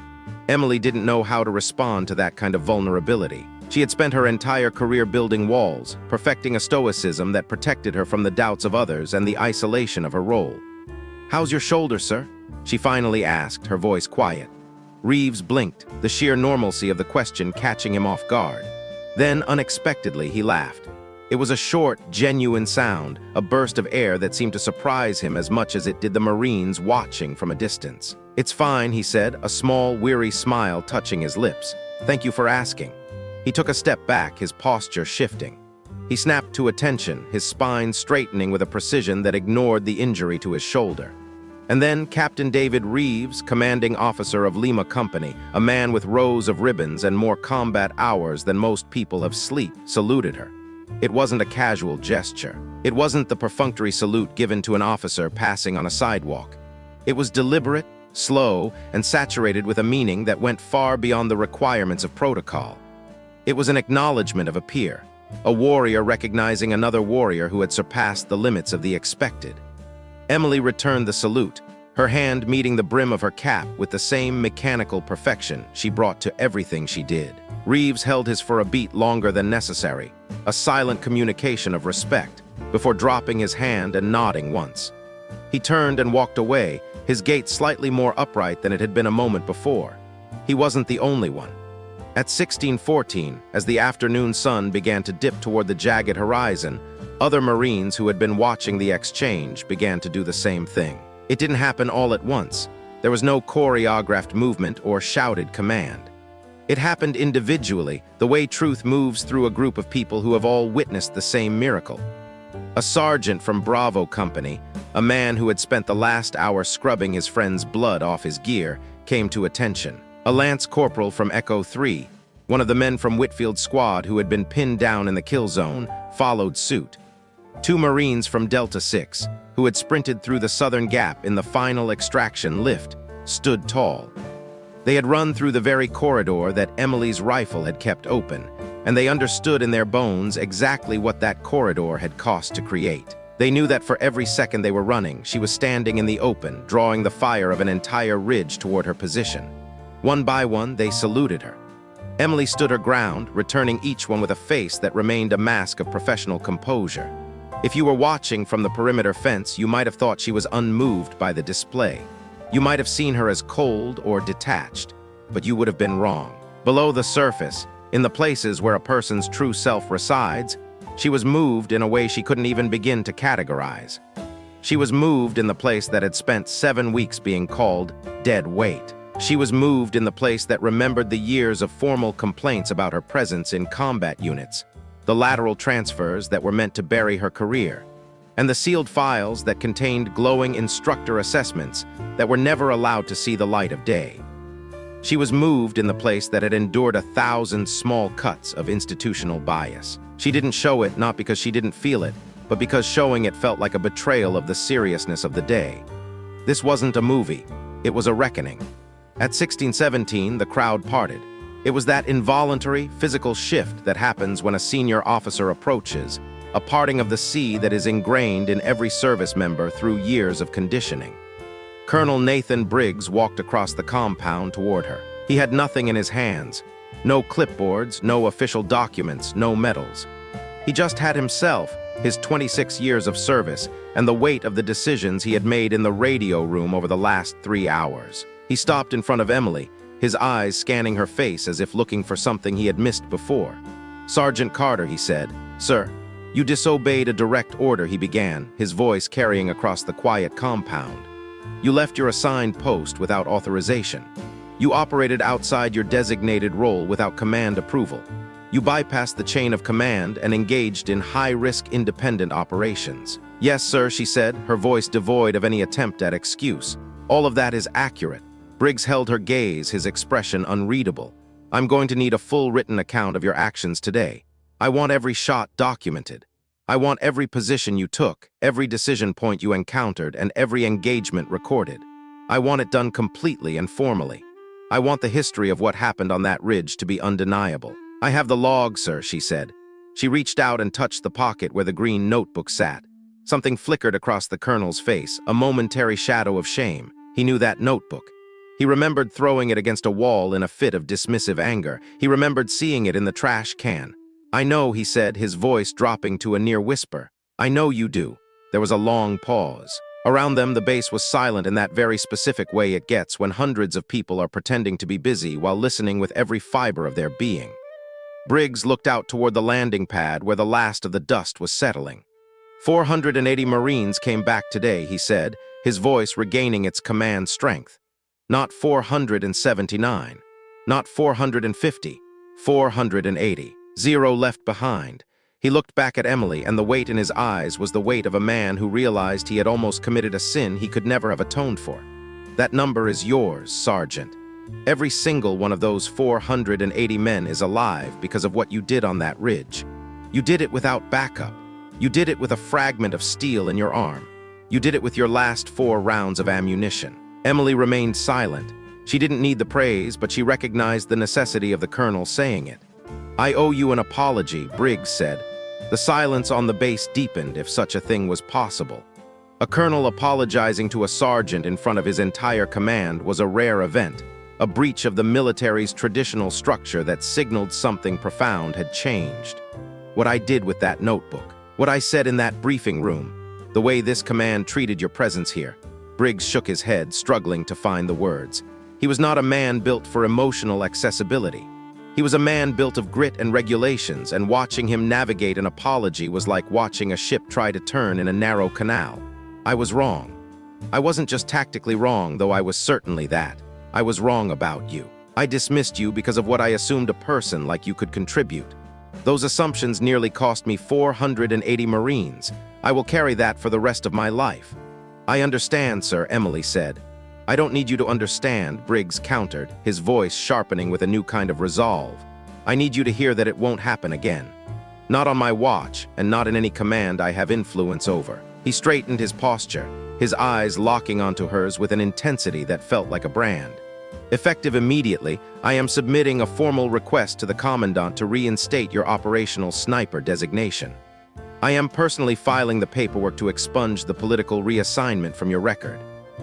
Emily didn't know how to respond to that kind of vulnerability. She had spent her entire career building walls, perfecting a stoicism that protected her from the doubts of others and the isolation of her role. "How's your shoulder, sir?" she finally asked, her voice quiet. Reeves blinked, the sheer normalcy of the question catching him off guard. Then, unexpectedly, he laughed. It was a short, genuine sound, a burst of air that seemed to surprise him as much as it did the Marines watching from a distance. "It's fine," he said, a small, weary smile touching his lips. "Thank you for asking." He took a step back, his posture shifting. He snapped to attention, his spine straightening with a precision that ignored the injury to his shoulder. And then Captain David Reeves, commanding officer of Lima Company, a man with rows of ribbons and more combat hours than most people have sleep, saluted her. It wasn't a casual gesture. It wasn't the perfunctory salute given to an officer passing on a sidewalk. It was deliberate, slow, and saturated with a meaning that went far beyond the requirements of protocol. It was an acknowledgement of a peer, a warrior recognizing another warrior who had surpassed the limits of the expected. Emily returned the salute, her hand meeting the brim of her cap with the same mechanical perfection she brought to everything she did. Reeves held his for a beat longer than necessary, a silent communication of respect, before dropping his hand and nodding once. He turned and walked away, his gait slightly more upright than it had been a moment before. He wasn't the only one. At 1614, as the afternoon sun began to dip toward the jagged horizon, other Marines who had been watching the exchange began to do the same thing. It didn't happen all at once. There was no choreographed movement or shouted command. It happened individually, the way truth moves through a group of people who have all witnessed the same miracle. A sergeant from Bravo Company, a man who had spent the last hour scrubbing his friend's blood off his gear, came to attention. A lance corporal from Echo 3, one of the men from Whitfield's squad who had been pinned down in the kill zone, followed suit. 2 Marines from Delta 6, who had sprinted through the southern gap in the final extraction lift, stood tall. They had run through the very corridor that Emily's rifle had kept open, and they understood in their bones exactly what that corridor had cost to create. They knew that for every second they were running, she was standing in the open, drawing the fire of an entire ridge toward her position. One by one, they saluted her. Emily stood her ground, returning each one with a face that remained a mask of professional composure. If you were watching from the perimeter fence, you might have thought she was unmoved by the display. You might have seen her as cold or detached, but you would have been wrong. Below the surface, in the places where a person's true self resides, she was moved in a way she couldn't even begin to categorize. She was moved in the place that had spent 7 weeks being called dead weight. She was moved in the place that remembered the years of formal complaints about her presence in combat units, the lateral transfers that were meant to bury her career, and the sealed files that contained glowing instructor assessments that were never allowed to see the light of day. She was moved in the place that had endured 1,000 small cuts of institutional bias. She didn't show it not because she didn't feel it, but because showing it felt like a betrayal of the seriousness of the day. This wasn't a movie, it was a reckoning. At 1617, the crowd parted. It was that involuntary, physical shift that happens when a senior officer approaches, a parting of the sea that is ingrained in every service member through years of conditioning. Colonel Nathan Briggs walked across the compound toward her. He had nothing in his hands. No clipboards, no official documents, no medals. He just had himself, his 26 years of service, and the weight of the decisions he had made in the radio room over the last 3 hours. He stopped in front of Emily, his eyes scanning her face as if looking for something he had missed before. "Sergeant Carter," he said. "Sir, you disobeyed a direct order," he began, his voice carrying across the quiet compound. "You left your assigned post without authorization. You operated outside your designated role without command approval. You bypassed the chain of command and engaged in high-risk independent operations." "Yes, sir," she said, her voice devoid of any attempt at excuse. "All of that is accurate." Briggs held her gaze, his expression unreadable. "I'm going to need a full written account of your actions today. I want every shot documented. I want every position you took, every decision point you encountered, and every engagement recorded. I want it done completely and formally. I want the history of what happened on that ridge to be undeniable." "I have the log, sir," she said. She reached out and touched the pocket where the green notebook sat. Something flickered across the colonel's face, a momentary shadow of shame. He knew that notebook. He remembered throwing it against a wall in a fit of dismissive anger. He remembered seeing it in the trash can. "I know," he said, his voice dropping to a near whisper. "I know you do." There was a long pause. Around them, the base was silent in that very specific way it gets when hundreds of people are pretending to be busy while listening with every fiber of their being. Briggs looked out toward the landing pad where the last of the dust was settling. 480 Marines came back today, he said, his voice regaining its command strength. Not 479, not 450, 480. 0 left behind. He looked back at Emily, and the weight in his eyes was the weight of a man who realized he had almost committed a sin he could never have atoned for. "That number is yours, Sergeant. Every single one of those 480 men is alive because of what you did on that ridge. You did it without backup. You did it with a fragment of steel in your arm. You did it with your last 4 rounds of ammunition." Emily remained silent. She didn't need the praise, but she recognized the necessity of the colonel saying it. "I owe you an apology," Briggs said. The silence on the base deepened, if such a thing was possible. A colonel apologizing to a sergeant in front of his entire command was a rare event, a breach of the military's traditional structure that signaled something profound had changed. What I did with that notebook, what I said in that briefing room, the way this command treated your presence here, Briggs shook his head, struggling to find the words. He was not a man built for emotional accessibility. He was a man built of grit and regulations, and watching him navigate an apology was like watching a ship try to turn in a narrow canal. I was wrong. I wasn't just tactically wrong, though I was certainly that. I was wrong about you. I dismissed you because of what I assumed a person like you could contribute. Those assumptions nearly cost me 480 Marines. I will carry that for the rest of my life. I understand, sir, Emily said. I don't need you to understand, Briggs countered, his voice sharpening with a new kind of resolve. I need you to hear that it won't happen again. Not on my watch, and not in any command I have influence over. He straightened his posture, his eyes locking onto hers with an intensity that felt like a brand. Effective immediately, I am submitting a formal request to the Commandant to reinstate your operational sniper designation. I am personally filing the paperwork to expunge the political reassignment from your record.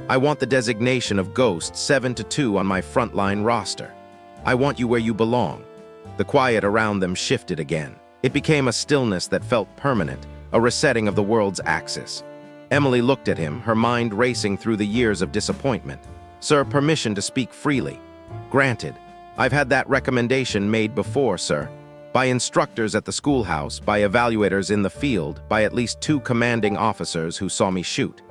I want the designation of Ghost 7-2 on my frontline roster. I want you where you belong. The quiet around them shifted again. It became a stillness that felt permanent, a resetting of the world's axis. Emily looked at him, her mind racing through the years of disappointment. Sir, permission to speak freely. Granted. I've had that recommendation made before, sir. By instructors at the schoolhouse, by evaluators in the field, by at least 2 commanding officers who saw me shoot.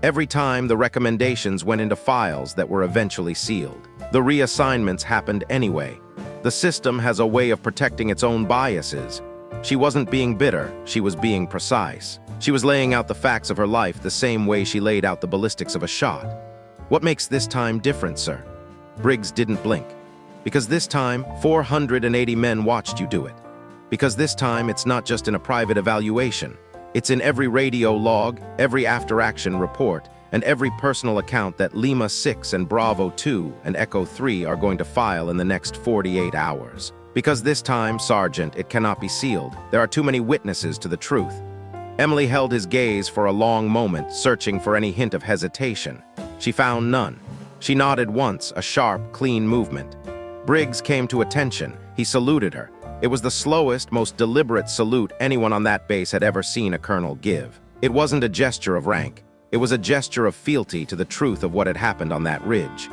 Every time the recommendations went into files that were eventually sealed. The reassignments happened anyway. The system has a way of protecting its own biases. She wasn't being bitter, she was being precise. She was laying out the facts of her life the same way she laid out the ballistics of a shot. What makes this time different, sir? Briggs didn't blink. Because this time, 480 men watched you do it. Because this time, it's not just in a private evaluation. It's in every radio log, every after-action report, and every personal account that Lima 6 and Bravo 2 and Echo 3 are going to file in the next 48 hours. Because this time, Sergeant, it cannot be sealed. There are too many witnesses to the truth. Emily held his gaze for a long moment, searching for any hint of hesitation. She found none. She nodded once, a sharp, clean movement. Briggs came to attention. He saluted her. It was the slowest, most deliberate salute anyone on that base had ever seen a colonel give. It wasn't a gesture of rank. It was a gesture of fealty to the truth of what had happened on that ridge.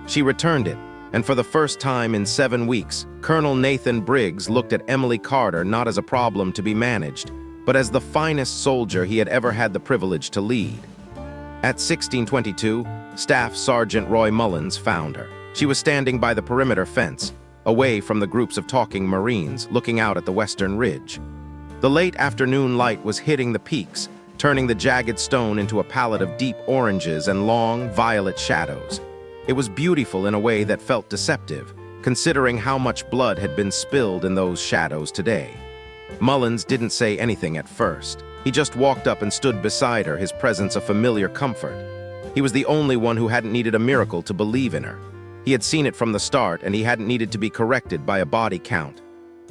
She returned it, and for the first time in 7 weeks, Colonel Nathan Briggs looked at Emily Carter not as a problem to be managed, but as the finest soldier he had ever had the privilege to lead. At 1622, Staff Sergeant Roy Mullins found her. She was standing by the perimeter fence, away from the groups of talking Marines, looking out at the western ridge. The late afternoon light was hitting the peaks, turning the jagged stone into a palette of deep oranges and long, violet shadows. It was beautiful in a way that felt deceptive, considering how much blood had been spilled in those shadows today. Mullins didn't say anything at first. He just walked up and stood beside her, his presence a familiar comfort. He was the only one who hadn't needed a miracle to believe in her. He had seen it from the start, and he hadn't needed to be corrected by a body count.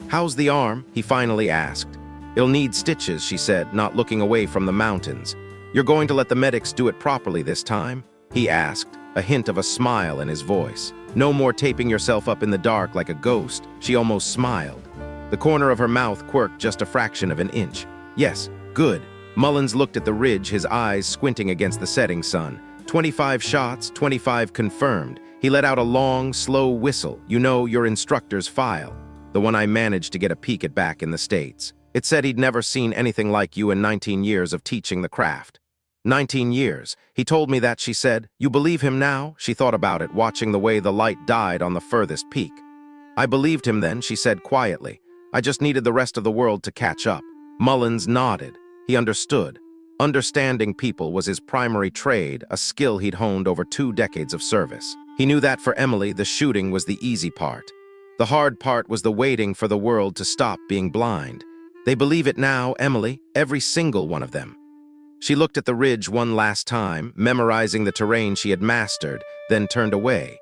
"How's the arm?" he finally asked. "It'll need stitches," she said, not looking away from the mountains. "You're going to let the medics do it properly this time?" he asked, a hint of a smile in his voice. "No more taping yourself up in the dark like a ghost." She almost smiled. The corner of her mouth quirked just a fraction of an inch. "Yes, good." Mullins looked at the ridge, his eyes squinting against the setting sun. 25 shots, 25 confirmed. He let out a long, slow whistle. "You know, your instructor's file. The one I managed to get a peek at back in the States. It said he'd never seen anything like you in 19 years of teaching the craft." 19 years. He told me that, she said. "You believe him now?" She thought about it, watching the way the light died on the furthest peak. "I believed him then," she said quietly. "I just needed the rest of the world to catch up." Mullins nodded. He understood. Understanding people was his primary trade, a skill he'd honed over 2 decades of service. He knew that for Emily, the shooting was the easy part. The hard part was the waiting for the world to stop being blind. "They believe it now, Emily, every single one of them." She looked at the ridge one last time, memorizing the terrain she had mastered, then turned away.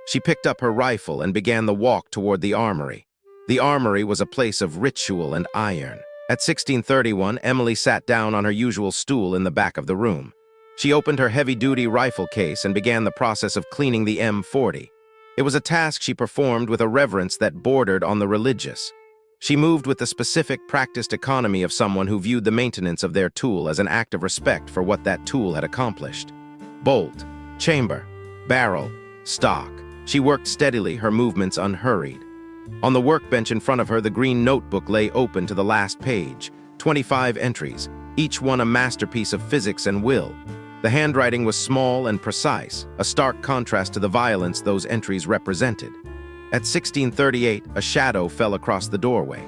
She picked up her rifle and began the walk toward the armory. The armory was a place of ritual and iron. At 1631, Emily sat down on her usual stool in the back of the room. She opened her heavy-duty rifle case and began the process of cleaning the M40. It was a task she performed with a reverence that bordered on the religious. She moved with the specific, practiced economy of someone who viewed the maintenance of their tool as an act of respect for what that tool had accomplished. Bolt, chamber, barrel, stock. She worked steadily, her movements unhurried. On the workbench in front of her, the green notebook lay open to the last page. 25 entries, each one a masterpiece of physics and will. The handwriting was small and precise, a stark contrast to the violence those entries represented. At 16:38, a shadow fell across the doorway.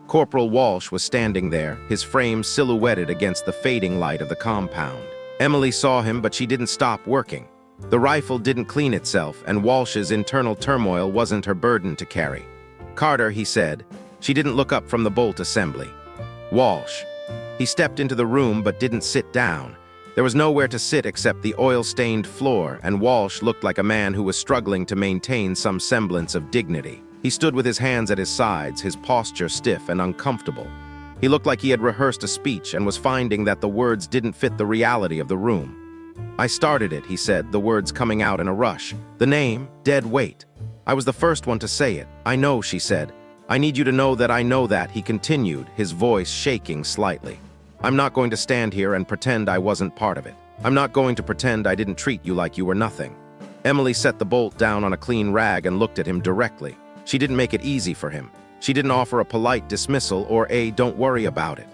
Corporal Walsh was standing there, his frame silhouetted against the fading light of the compound. Emily saw him, but she didn't stop working. The rifle didn't clean itself, and Walsh's internal turmoil wasn't her burden to carry. "Carter," he said. She didn't look up from the bolt assembly. "Walsh." He stepped into the room but didn't sit down. There was nowhere to sit except the oil-stained floor, and Walsh looked like a man who was struggling to maintain some semblance of dignity. He stood with his hands at his sides, his posture stiff and uncomfortable. He looked like he had rehearsed a speech and was finding that the words didn't fit the reality of the room. "I started it," he said, the words coming out in a rush. "The name, dead weight. I was the first one to say it." "I know," she said. "I need you to know that I know that," he continued, his voice shaking slightly. "I'm not going to stand here and pretend I wasn't part of it. I'm not going to pretend I didn't treat you like you were nothing." Emily set the bolt down on a clean rag and looked at him directly. She didn't make it easy for him. She didn't offer a polite dismissal or a "don't worry about it."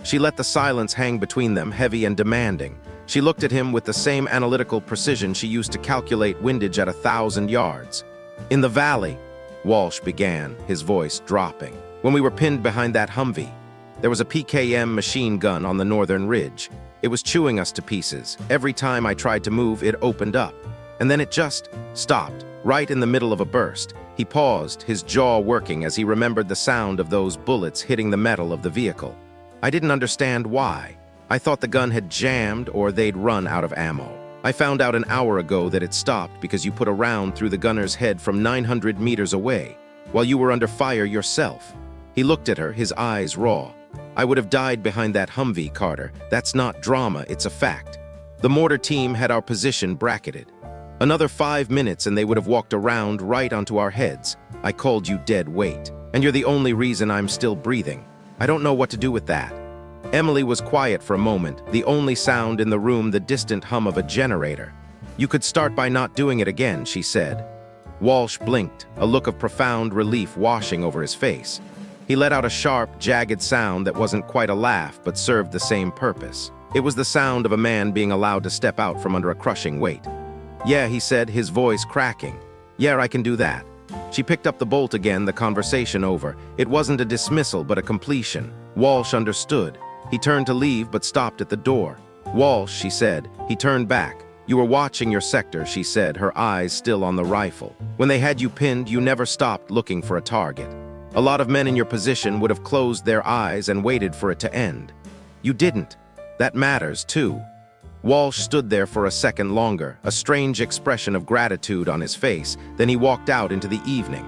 She let the silence hang between them, heavy and demanding. She looked at him with the same analytical precision she used to calculate windage at 1,000 yards. "In the valley," Walsh began, his voice dropping, "when we were pinned behind that Humvee, there was a PKM machine gun on the northern ridge. It was chewing us to pieces. Every time I tried to move, it opened up. And then it just stopped, right in the middle of a burst." He paused, his jaw working as he remembered the sound of those bullets hitting the metal of the vehicle. "I didn't understand why. I thought the gun had jammed or they'd run out of ammo. I found out an hour ago that it stopped because you put a round through the gunner's head from 900 meters away, while you were under fire yourself." He looked at her, his eyes raw. "I would have died behind that Humvee, Carter. That's not drama, it's a fact. The mortar team had our position bracketed. Another 5 minutes and they would have walked around right onto our heads. I called you dead weight, and you're the only reason I'm still breathing. I don't know what to do with that." Emily was quiet for a moment, the only sound in the room the distant hum of a generator. "You could start by not doing it again," she said. Walsh blinked, a look of profound relief washing over his face. He let out a sharp, jagged sound that wasn't quite a laugh but served the same purpose. It was the sound of a man being allowed to step out from under a crushing weight. "Yeah," he said, his voice cracking. "Yeah, I can do that." She picked up the bolt again, the conversation over. It wasn't a dismissal, but a completion. Walsh understood. He turned to leave, but stopped at the door. "Walsh," she said. He turned back. "You were watching your sector," she said, her eyes still on the rifle. "When they had you pinned, you never stopped looking for a target. A lot of men in your position would have closed their eyes and waited for it to end. You didn't. That matters, too." Walsh stood there for a second longer, a strange expression of gratitude on his face. Then he walked out into the evening.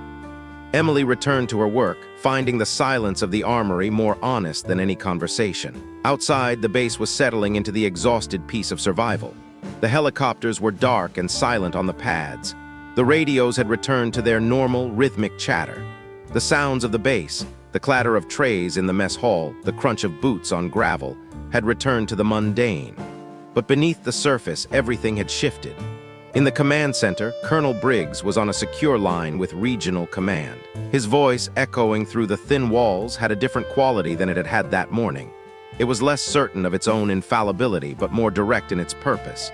Emily returned to her work, finding the silence of the armory more honest than any conversation. Outside, the base was settling into the exhausted piece of survival. The helicopters were dark and silent on the pads. The radios had returned to their normal, rhythmic chatter. The sounds of the base, the clatter of trays in the mess hall, the crunch of boots on gravel, had returned to the mundane. But beneath the surface, everything had shifted. In the command center, Colonel Briggs was on a secure line with regional command. His voice, echoing through the thin walls, had a different quality than it had had that morning. It was less certain of its own infallibility, but more direct in its purpose.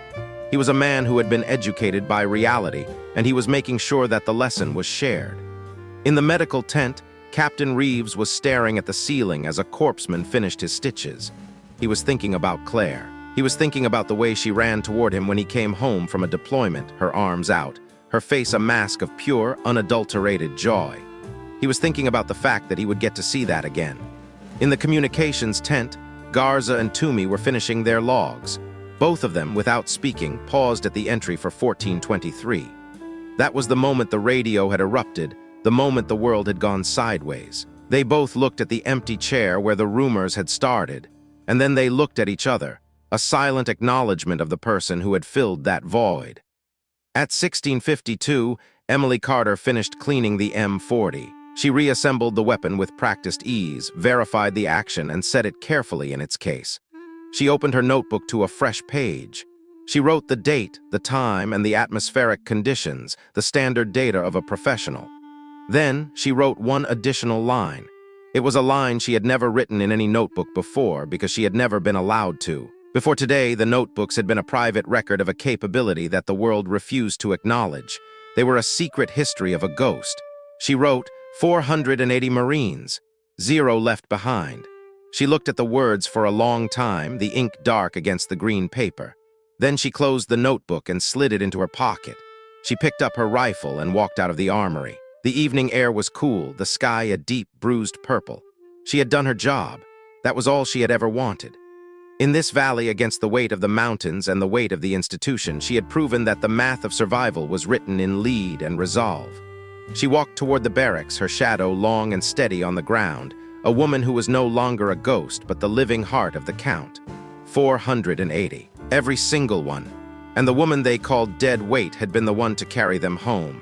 He was a man who had been educated by reality, and he was making sure that the lesson was shared. In the medical tent, Captain Reeves was staring at the ceiling as a corpsman finished his stitches. He was thinking about Claire. He was thinking about the way she ran toward him when he came home from a deployment, her arms out, her face a mask of pure, unadulterated joy. He was thinking about the fact that he would get to see that again. In the communications tent, Garza and Toomey were finishing their logs. Both of them, without speaking, paused at the entry for 1423. That was the moment the radio had erupted, the moment the world had gone sideways. They both looked at the empty chair where the rumors had started, and then they looked at each other, a silent acknowledgement of the person who had filled that void. At 16:52, Emily Carter finished cleaning the M40. She reassembled the weapon with practiced ease, verified the action, and set it carefully in its case. She opened her notebook to a fresh page. She wrote the date, the time, and the atmospheric conditions, the standard data of a professional. Then, she wrote one additional line. It was a line she had never written in any notebook before because she had never been allowed to. Before today, the notebooks had been a private record of a capability that the world refused to acknowledge. They were a secret history of a ghost. She wrote, 480 Marines, 0 left behind. She looked at the words for a long time, the ink dark against the green paper. Then she closed the notebook and slid it into her pocket. She picked up her rifle and walked out of the armory. The evening air was cool, the sky a deep, bruised purple. She had done her job. That was all she had ever wanted. In this valley, against the weight of the mountains and the weight of the institution, she had proven that the math of survival was written in lead and resolve. She walked toward the barracks, her shadow long and steady on the ground, a woman who was no longer a ghost but the living heart of the count. 480. Every single one. And the woman they called dead weight had been the one to carry them home.